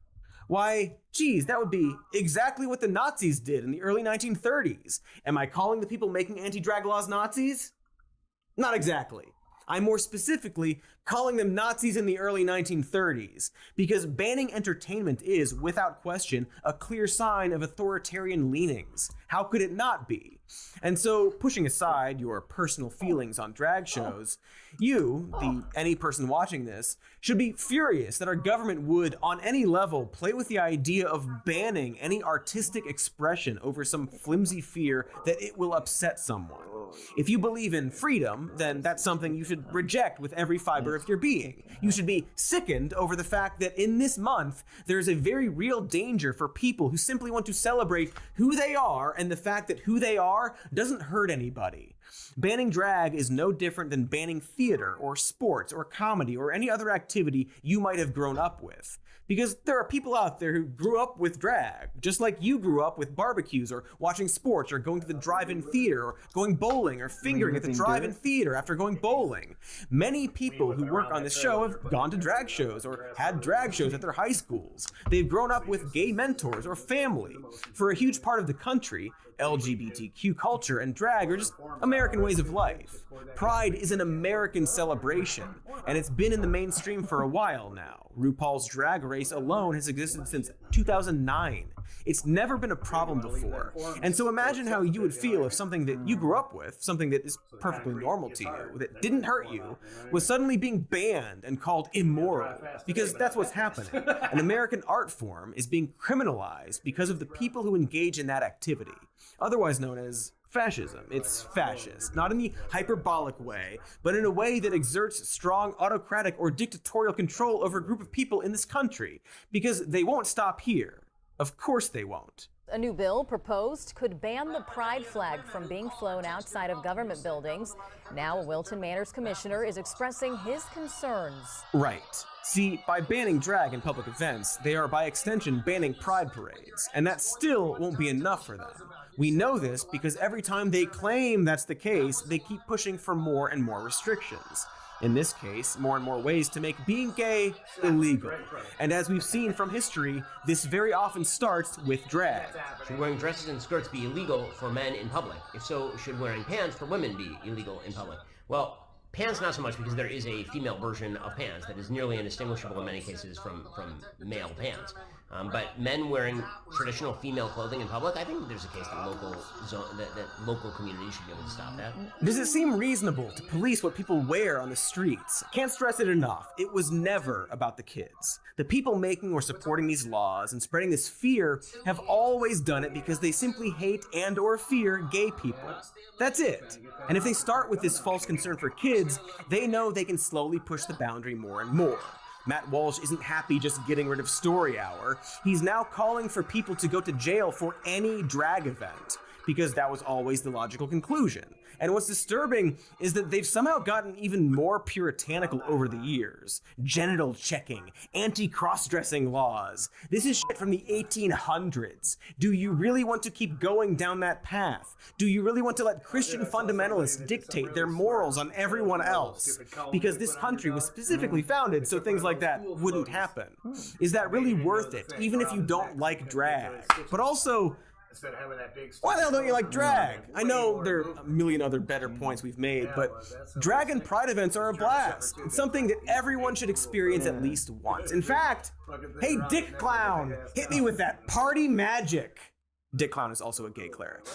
Why, geez, that would be exactly what the Nazis did in the early 1930s. Am I calling the people making anti-drag laws Nazis? Not exactly. I'm more specifically calling them Nazis in the early 1930s, because banning entertainment is, without question, a clear sign of authoritarian leanings. How could it not be? And so, pushing aside your personal feelings on drag shows, you, any person watching this, should be furious that our government would, on any level, play with the idea of banning any artistic expression over some flimsy fear that it will upset someone. If you believe in freedom, then that's something you should reject with every fiber of your being. You should be sickened over the fact that in this month, there is a very real danger for people who simply want to celebrate who they are and the fact that who they are doesn't hurt anybody. Banning drag is no different than banning theater or sports or comedy or any other activity you might have grown up with. Because there are people out there who grew up with drag, just like you grew up with barbecues or watching sports or going to the drive-in theater or going bowling or fingering at the drive-in theater after going bowling. Many people who work on this show have gone to drag shows or had drag shows at their high schools. They've grown up with gay mentors or family. For a huge part of the country, LGBTQ culture and drag are just American ways of life. Pride is an American celebration, and it's been in the mainstream for a while now. RuPaul's Drag Race alone has existed since 2009. It's never been a problem before. And so imagine how you would feel if something that you grew up with, something that is perfectly normal to you, that didn't hurt you, was suddenly being banned and called immoral. Because that's what's happening. An American art form is being criminalized because of the people who engage in that activity, otherwise known as fascism. It's fascist, not in the hyperbolic way, but in a way that exerts strong autocratic or dictatorial control over a group of people in this country, because they won't stop here. Of course they won't. A new bill proposed could ban the pride flag from being flown outside of government buildings. Now a Wilton Manors commissioner is expressing his concerns. Right. See, by banning drag in public events, they are by extension banning pride parades, and that still won't be enough for them. We know this because every time they claim that's the case, they keep pushing for more and more restrictions. In this case, more and more ways to make being gay illegal. And as we've seen from history, this very often starts with drag. Should wearing dresses and skirts be illegal for men in public? If so, should wearing pants for women be illegal in public? Well, pants not so much, because there is a female version of pants that is nearly indistinguishable in many cases from male pants. But men wearing traditional female clothing in public, I think there's a case that local communities should be able to stop that. Does it seem reasonable to police what people wear on the streets? Can't stress it enough. It was never about the kids. The people making or supporting these laws and spreading this fear have always done it because they simply hate and or fear gay people. That's it. And if they start with this false concern for kids, they know they can slowly push the boundary more and more. Matt Walsh isn't happy just getting rid of Story Hour. He's now calling for people to go to jail for any drag event, because that was always the logical conclusion. And what's disturbing is that they've somehow gotten even more puritanical over the years. Genital checking, anti-cross-dressing laws. This is shit from the 1800s. Do you really want to keep going down that path? Do you really want to let Christian fundamentalists dictate their morals on everyone else? Because this country was specifically founded so things like that wouldn't happen. Is that really worth it, even if you don't like drag? But also, why the hell don't you like drag? I know there are a million other better points we've made, but drag and pride events are a blast. It's something that everyone should experience at least once. In fact, hey Dick Clown, hit me with that party magic. Dick Clown is also a gay cleric.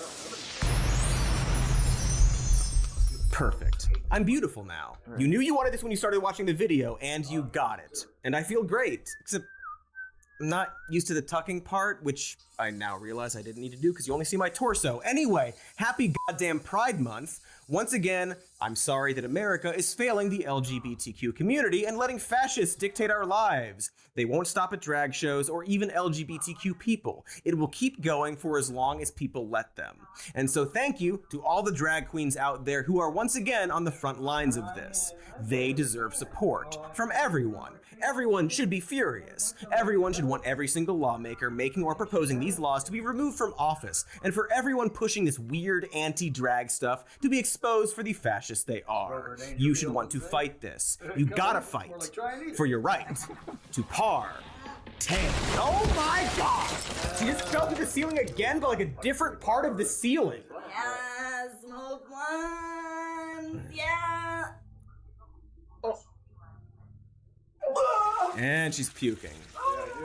Perfect. I'm beautiful now. You knew you wanted this when you started watching the video, and you got it. And I feel great, except I'm not used to the tucking part, which I now realize I didn't need to do because you only see my torso. Anyway, happy goddamn Pride Month. Once again, I'm sorry that America is failing the LGBTQ community and letting fascists dictate our lives. They won't stop at drag shows or even LGBTQ people. It will keep going for as long as people let them. And so thank you to all the drag queens out there who are once again on the front lines of this. They deserve support from everyone. Everyone should be furious. Everyone should want every single lawmaker making or proposing these laws to be removed from office, and for everyone pushing this weird anti-drag stuff to be exposed for the fascists they are. You should want to fight this. You gotta fight for your right to par-tay. Oh my god! She just fell through the ceiling again, but like a different part of the ceiling. Yeah, smoke ones, yeah. And she's puking.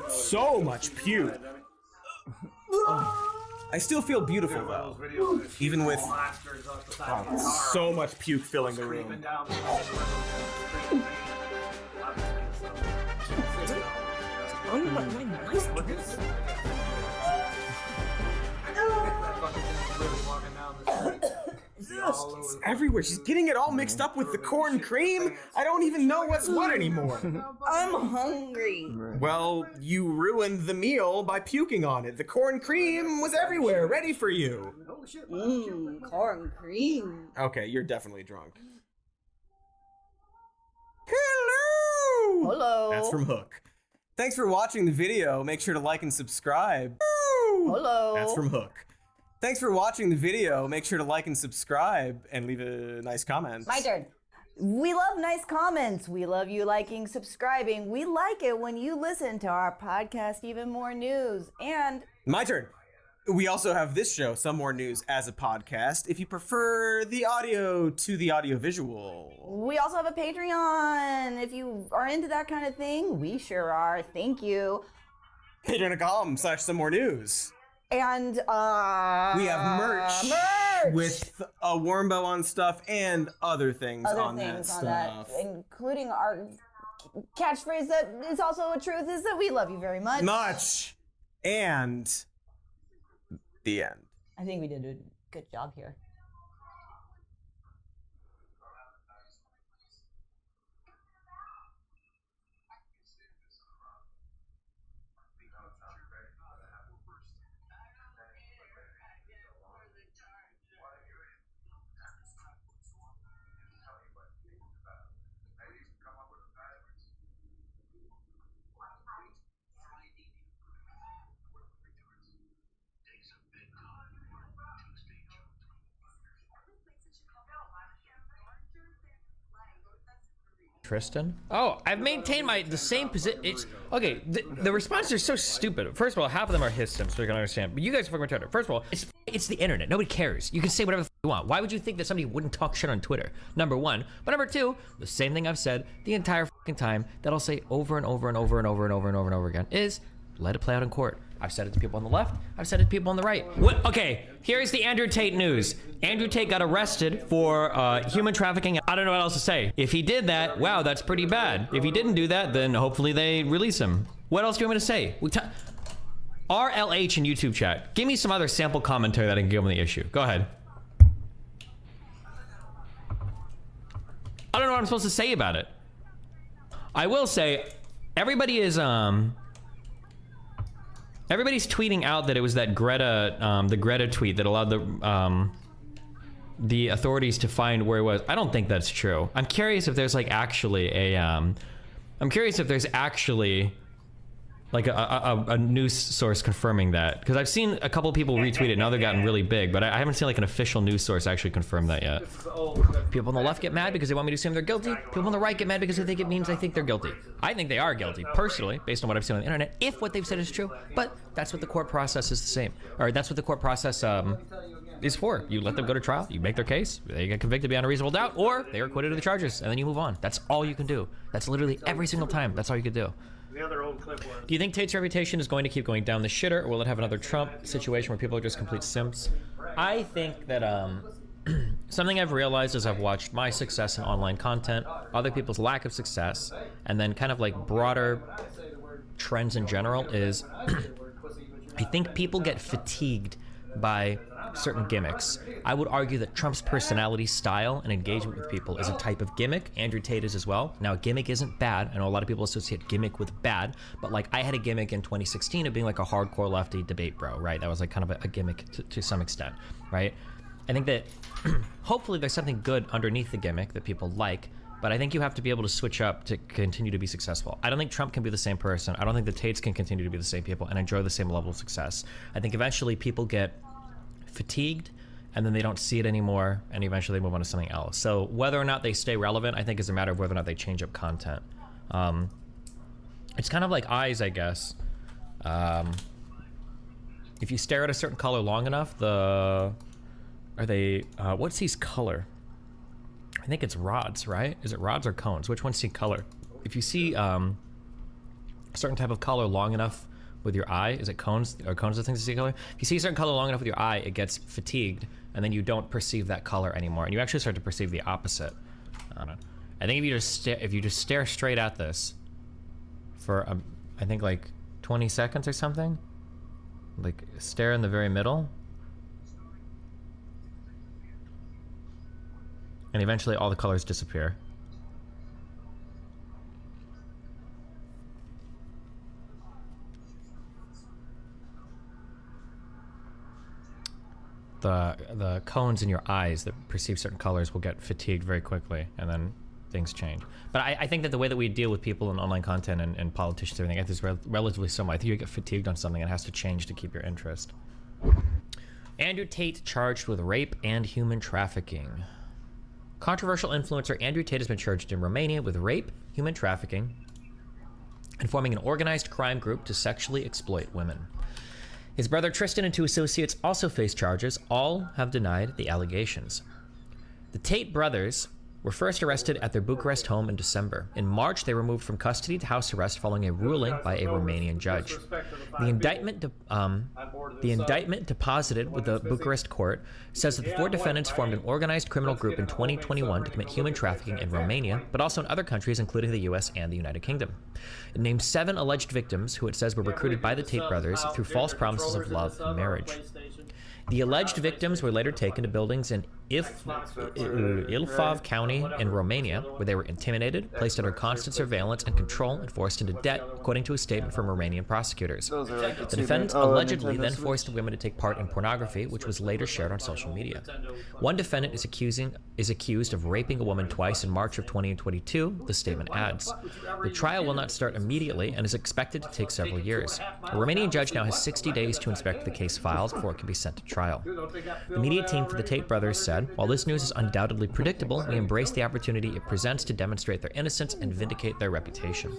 So much puke. I still feel beautiful though, even with so much puke filling the room. It's everywhere. She's getting it all mixed up with the corn cream. I don't even know what's what anymore. I'm hungry. Well, you ruined the meal by puking on it. The corn cream was everywhere, ready for you. Corn cream. Okay, you're definitely drunk. Hello! Hello. That's from Hook. Thanks for watching the video. Make sure to like and subscribe. Hello. That's from Hook. Thanks for watching the video. Make sure to like and subscribe and leave a nice comment. My turn. We love nice comments. We love you liking, subscribing. We like it when you listen to our podcast, Even More News. And my turn. We also have this show, Some More News, as a podcast, if you prefer the audio to the audiovisual. We also have a Patreon. If you are into that kind of thing, we sure are. Thank you. Patreon.com/Some More News. And we have merch with a warm bow on stuff and other things on that stuff, including our catchphrase that is also a truth, is that we love you very much. And the end. I think we did a good job here. Tristan? Oh, I've maintained the same position. It's okay. The responses are so stupid. First of all, half of them are his sims, so you can understand. But you guys are fucking retarded. First of all, it's the internet. Nobody cares. You can say whatever the you want. Why would you think that somebody wouldn't talk shit on Twitter? Number one. But number two, the same thing I've said the entire fucking time that I'll say over and over and over and over and over and over and over again is let it play out in court. I've said it to people on the left. I've said it to people on the right. What? Okay, here's the Andrew Tate news. Andrew Tate got arrested for human trafficking. I don't know what else to say. If he did that, wow, that's pretty bad. If he didn't do that, then hopefully they release him. What else do you want me to say? RLH in YouTube chat. Give me some other sample commentary that I can give on the issue. Go ahead. I don't know what I'm supposed to say about it. I will say, everybody is everybody's tweeting out that it was that Greta, the Greta tweet that allowed the authorities to find where it was. I don't think that's true. I'm curious if there's like actually a, I'm curious if there's actually like a news source confirming that, because I've seen a couple people retweet it. Now they've gotten really big, but I haven't seen like an official news source actually confirm that yet. People on the left get mad because they want me to assume they're guilty. People on the right get mad because they think it means I think they're guilty. I think they are guilty, personally, based on what I've seen on the internet, if what they've said is true. But that's what the court process is the same. Or that's what the court process is for. You let them go to trial, you make their case, they get convicted beyond a reasonable doubt, or they are acquitted of the charges, and then you move on. That's all you can do. That's literally every single time. That's all you can do. The other old clip was. Do you think Tate's reputation is going to keep going down the shitter, or will it have another Trump situation where people are just complete simps? I think that something I've realized as I've watched my success in online content, other people's lack of success, and then kind of like broader trends in general is I think people get fatigued by certain gimmicks. I would argue that Trump's personality, style, and engagement with people is a type of gimmick. Andrew Tate is as well. Now, gimmick isn't bad. I know a lot of people associate gimmick with bad, but like I had a gimmick in 2016 of being like a hardcore lefty debate bro, right? That was like kind of a gimmick to some extent, right? I think that hopefully there's something good underneath the gimmick that people like, but I think you have to be able to switch up to continue to be successful. I don't think Trump can be the same person. I don't think the Tates can continue to be the same people and enjoy the same level of success. I think eventually people get fatigued and then they don't see it anymore, and eventually they move on to something else. So whether or not they stay relevant, I think is a matter of whether or not they change up content. It's kind of like eyes, I guess. If you stare at a certain color long enough, what's his color? I think it's rods, right? Is it rods or cones? Which ones see color? If you see a certain type of color long enough with your eye. Is it cones? Are cones the things to see color? If you see a certain color long enough with your eye, it gets fatigued, and then you don't perceive that color anymore, and you actually start to perceive the opposite. I don't know. I think if you just stare straight at this for I think like 20 seconds or something, like stare in the very middle, and eventually all the colors disappear. The cones in your eyes that perceive certain colors will get fatigued very quickly, and then things change. But I think that the way that we deal with people in online content and politicians and everything is relatively similar. I think you get fatigued on something and it has to change to keep your interest. Andrew Tate charged with rape and human trafficking. Controversial influencer Andrew Tate has been charged in Romania with rape, human trafficking, and forming an organized crime group to sexually exploit women. His brother Tristan and 2 associates also face charges. All have denied the allegations. The Tate brothers were first arrested at their Bucharest home in December. In March, they were moved from custody to house arrest following a ruling by a Romanian judge. The indictment deposited with the Bucharest court says that the 4 defendants formed an organized criminal group in 2021 to commit human trafficking in Romania, but also in other countries, including the US and the United Kingdom. It named 7 alleged victims who it says were recruited by the Tate brothers through false promises of love and marriage. The alleged victims were later taken to buildings in Ilfov County in Romania, where they were intimidated, placed under constant surveillance and control, and forced into debt, according to a statement from Romanian prosecutors. The defendants allegedly then forced the women to take part in pornography, which was later shared on social media. One defendant is accused of raping a woman twice in March of 2022, the statement adds. The trial will not start immediately and is expected to take several years. A Romanian judge now has 60 days to inspect the case filed before it can be sent to trial. The media team for the Tate brothers said, "While this news is undoubtedly predictable, we embrace the opportunity it presents to demonstrate their innocence and vindicate their reputation."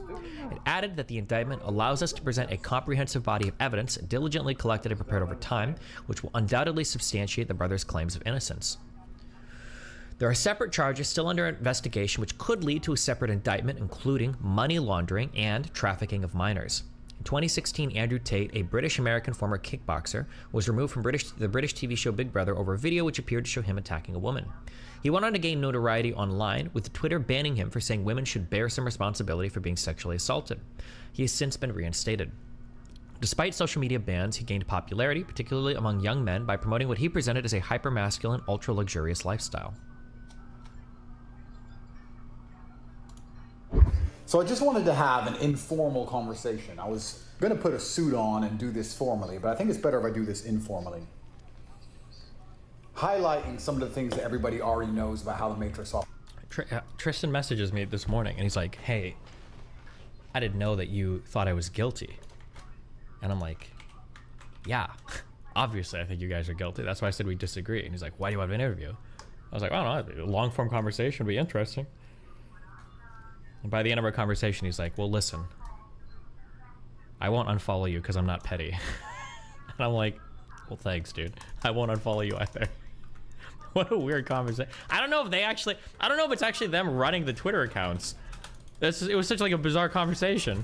It added that the indictment allows us to present a comprehensive body of evidence diligently collected and prepared over time, which will undoubtedly substantiate the brothers' claims of innocence. There are separate charges still under investigation which could lead to a separate indictment, including money laundering and trafficking of minors. In 2016, Andrew Tate, a British-American former kickboxer, was removed from the British TV show Big Brother over a video which appeared to show him attacking a woman. He went on to gain notoriety online, with Twitter banning him for saying women should bear some responsibility for being sexually assaulted. He has since been reinstated. Despite social media bans, he gained popularity, particularly among young men, by promoting what he presented as a hyper-masculine, ultra-luxurious lifestyle. So I just wanted to have an informal conversation. I was going to put a suit on and do this formally, but I think it's better if I do this informally. Highlighting some of the things that everybody already knows about how the Matrix operates. Tristan messages me this morning, and he's like, "Hey, I didn't know that you thought I was guilty." And I'm like, "Yeah, obviously I think you guys are guilty. That's why I said we disagree." And he's like, "Why do you want an interview?" I was like, "I don't know, a long-form conversation would be interesting." And by the end of our conversation, he's like, "Well, listen, I won't unfollow you because I'm not petty." And I'm like, "Well, thanks, dude. I won't unfollow you either." What a weird conversation. I don't know if it's actually them running the Twitter accounts. It was such like a bizarre conversation.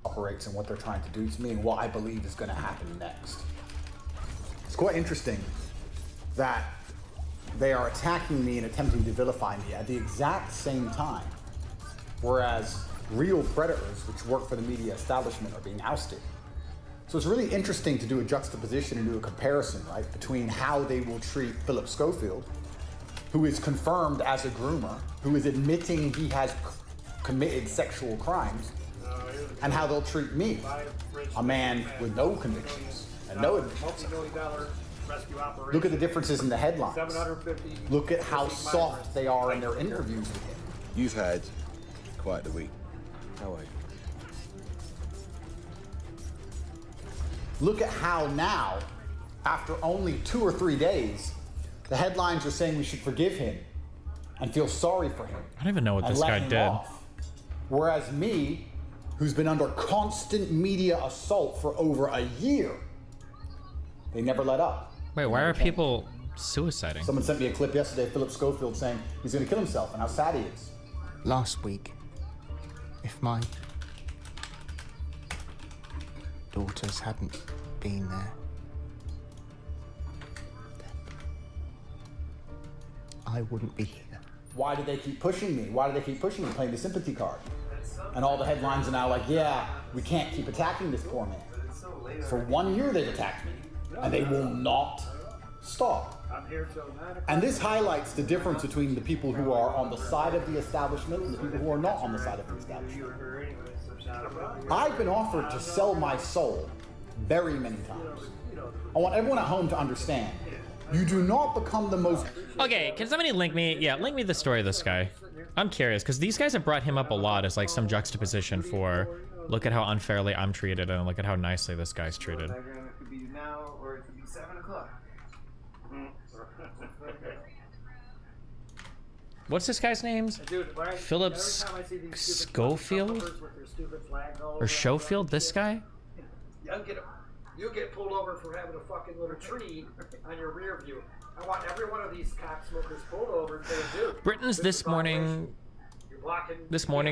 Operates and what they're trying to do to me and what I believe is going to happen next. It's quite interesting that they are attacking me and attempting to vilify me at the exact same time, whereas real predators, which work for the media establishment, are being ousted. So it's really interesting to do a juxtaposition and do a comparison, right, between how they will treat Philip Schofield, who is confirmed as a groomer, who is admitting he has committed sexual crimes, and how they'll treat me, a man with no convictions and no admissions. Look at the differences in the headlines. Look at how soft they are in their interviews with him. You've had quite the week. How are you? Look at how now, after only 2 or 3 days, the headlines are saying we should forgive him and feel sorry for him. I don't even know what this guy did. Whereas me, who's been under constant media assault for over a year, they never let up. Wait, why are people suiciding? Someone sent me a clip yesterday of Philip Schofield saying he's going to kill himself and how sad he is. Last week, If my daughters hadn't been there, then I wouldn't be here. Why do they keep pushing me? Why do they keep pushing me, playing the sympathy card? And all the headlines are now like, yeah, we can't keep attacking this poor man. For 1 year they've attacked me, and they will not stop. And this highlights the difference between the people who are on the side of the establishment and the people who are not on the side of the establishment. I've been offered to sell my soul very many times. I want everyone at home to understand, you do not become the most... Okay, can somebody link me? Yeah, link me the story of this guy. I'm curious, because these guys have brought him up a lot as like some juxtaposition for, look at how unfairly I'm treated and look at how nicely this guy's treated. It could be now or it could be 7 o'clock. What's this guy's name? Philip Schofield? Or Schofield? This guy? You'll get pulled over for having a fucking little tree on your rear view. I want every one of these cocksmokers pulled over and say, dude. Britain's This Morning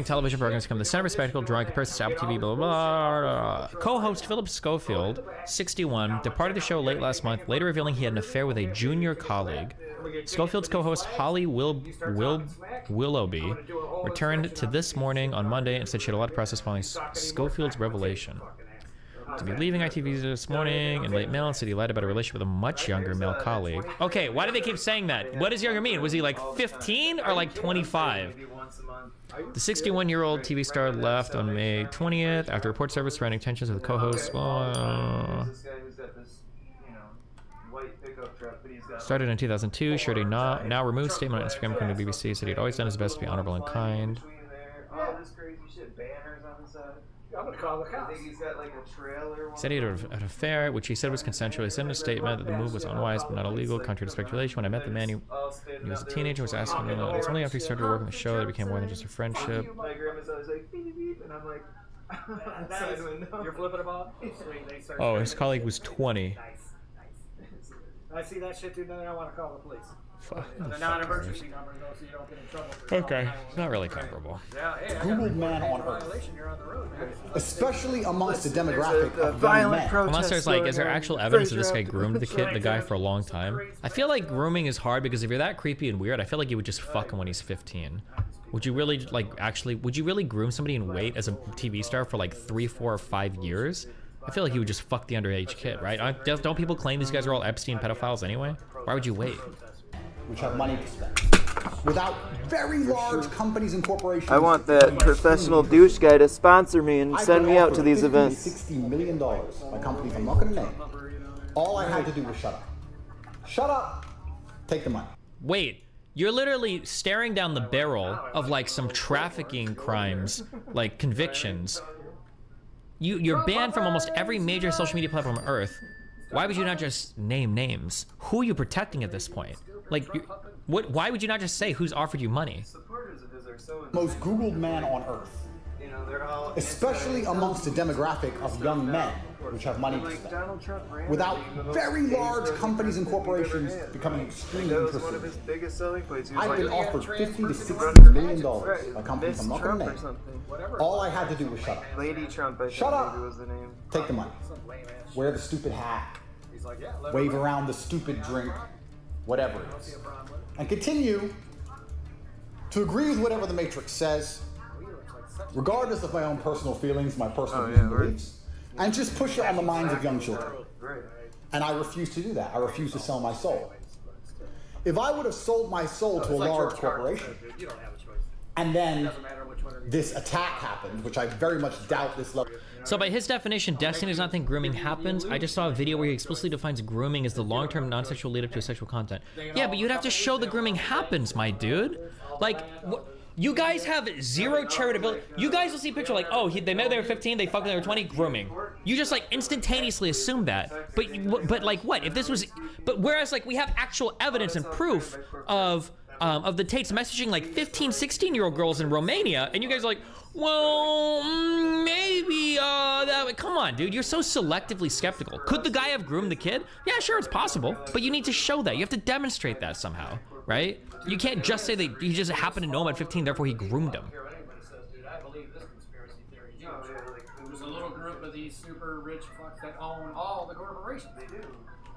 television programs become the center of spectacle, drawing comparisons to Apple TV, blah, blah, blah. Co-host Philip Schofield, 61, departed the show late last month, later revealing he had an affair with a junior colleague. Schofield's co-host Holly Willoughby returned to This Morning on Monday and said she had a lot of process following Schofield's revelation. To be leaving ITV This Morning in late mail and said he lied about a relationship with a much younger male colleague. Okay, why do they keep saying that? What does younger mean? Was he like 15 or like 25? The 61-year-old TV star left on May 20th after report surfaced surrounding tensions with the co-host. Started in 2002, shared a now removed statement on Instagram according to BBC, said he'd always done his best to be honorable and kind. I'm gonna call the cops. He's got like a trailer. Said he had an affair, which he said was consensual. He said in a statement that the move was unwise but not illegal, contrary to speculation. When I met the man, he was a teenager, was asking me, it's only after he started working the show that it became more than just a friendship. My grandma's always like, beep, beep, and I'm like, outside window. You're flipping them off? Oh, his colleague was 20. I see that shit, dude, then I want to call the police. Fuck. The non-emergency number, though, so you don't get in trouble. Okay, not really comparable. Googled man on Earth, especially amongst the demographic of young men. Unless there's like, is there actual evidence that this guy groomed the guy for a long time? I feel like grooming is hard because if you're that creepy and weird, I feel like you would just fuck him when he's 15. Would you really would you really groom somebody and wait as a TV star for like 3, 4, or 5 years? I feel like you would just fuck the underage kid, right? Don't people claim these guys are all Epstein pedophiles anyway? Why would you wait? Which have money to spend. Without very large companies and corporations. I want that professional douche guy to sponsor me and send me out to these events. $60 million by companies I'm not going to name. All I had to do was shut up. Shut up. Take the money. Wait, you're literally staring down the barrel of like some trafficking crimes, like convictions. You're banned from almost every major social media platform on Earth. Why would you not just name names? Who are you protecting at this point? Like, why would you not just say who's offered you money? Most Googled man on Earth, especially amongst the demographic of young men, which have money to spend. Without very large companies and corporations becoming extremely interested. I've been offered $50 to $60 million by companies I'm not going to name. All I had to do was shut up. Lady Trump, I shut up. Was the name. Take the money. Wear the stupid hat. Wave around the stupid drink. Whatever it is. And continue to agree with whatever the Matrix says, regardless of my own personal feelings, my personal views and beliefs, and just push it on the minds of young children. And I refuse to do that. I refuse to sell my soul. If I would have sold my soul to a large corporation, and then this attack happened, which I very much doubt this level. So by his definition, Destiny does not think grooming happens. I just saw a video where he explicitly defines grooming as the long-term non-sexual lead-up to sexual content. Yeah, but you'd have to show the grooming happens, my dude. Like, you guys have zero charitability. You guys will see a picture like, oh, they met when they were 15, they fucked when they were 20, grooming. You just like instantaneously assume that. But like what? If this was, but whereas like we have actual evidence and proof of the Tates messaging like 15, 16-year-old girls in Romania, and you guys are like, well, maybe, come on, dude, you're so selectively skeptical. Could the guy have groomed the kid? Yeah, sure, it's possible, but you need to show that. You have to demonstrate that somehow, right? You can't just say that he just happened to know him at 15, therefore he groomed him. these super rich fucks that own all the corporations. They do.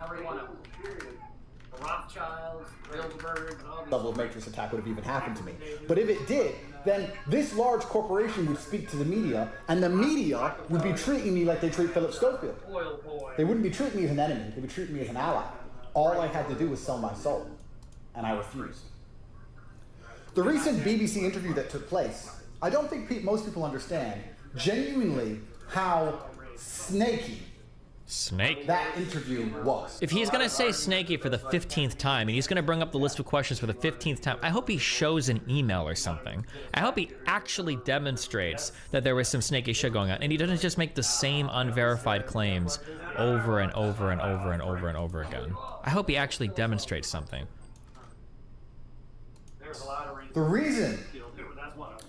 Every one of them. The Rothschilds, Bilderbergs, and all these. Level of Matrix attack would have even happened to me. But if it did, then this large corporation would speak to the media, and the media would be treating me like they treat Philip Schofield. They wouldn't be treating me as an enemy, they would treat me as an ally. All I had to do was sell my soul, and I refused. The recent BBC interview that took place, I don't think most people understand genuinely how snaky that interview was. If he's gonna say snaky for the 15th time, and he's gonna bring up the list of questions for the 15th time, I hope he shows an email or something. I hope he actually demonstrates that there was some snaky shit going on, and he doesn't just make the same unverified claims over and over and over and over and over again. I hope he actually demonstrates something. The reason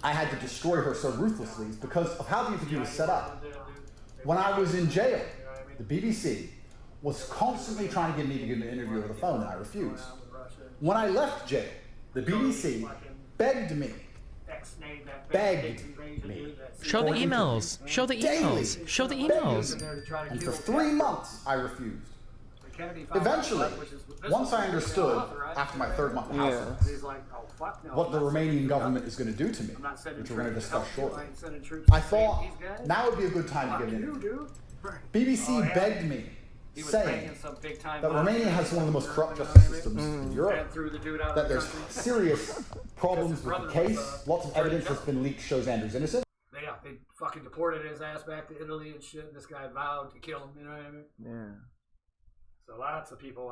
I had to destroy her so ruthlessly is because of how the interview was set up. When I was in jail, the BBC was constantly trying to get me to give an interview over the phone, and I refused. When I left jail, the BBC begged me. Show the emails. Show the emails. Show the emails. And for 3 months, I refused. Eventually, once I understood, after my 3rd month of house arrest, what the Romanian government is going to do to me, which we're going to discuss shortly, I thought now would be a good time to give an interview. BBC begged me, saying that Romania has one of the most corrupt justice systems in Europe, that there's serious problems with the case, lots of evidence that's been leaked shows Andrew's innocent. Yeah, they fucking deported his ass back to Italy and shit. This guy vowed to kill him, you know what I mean? Yeah. So lots of people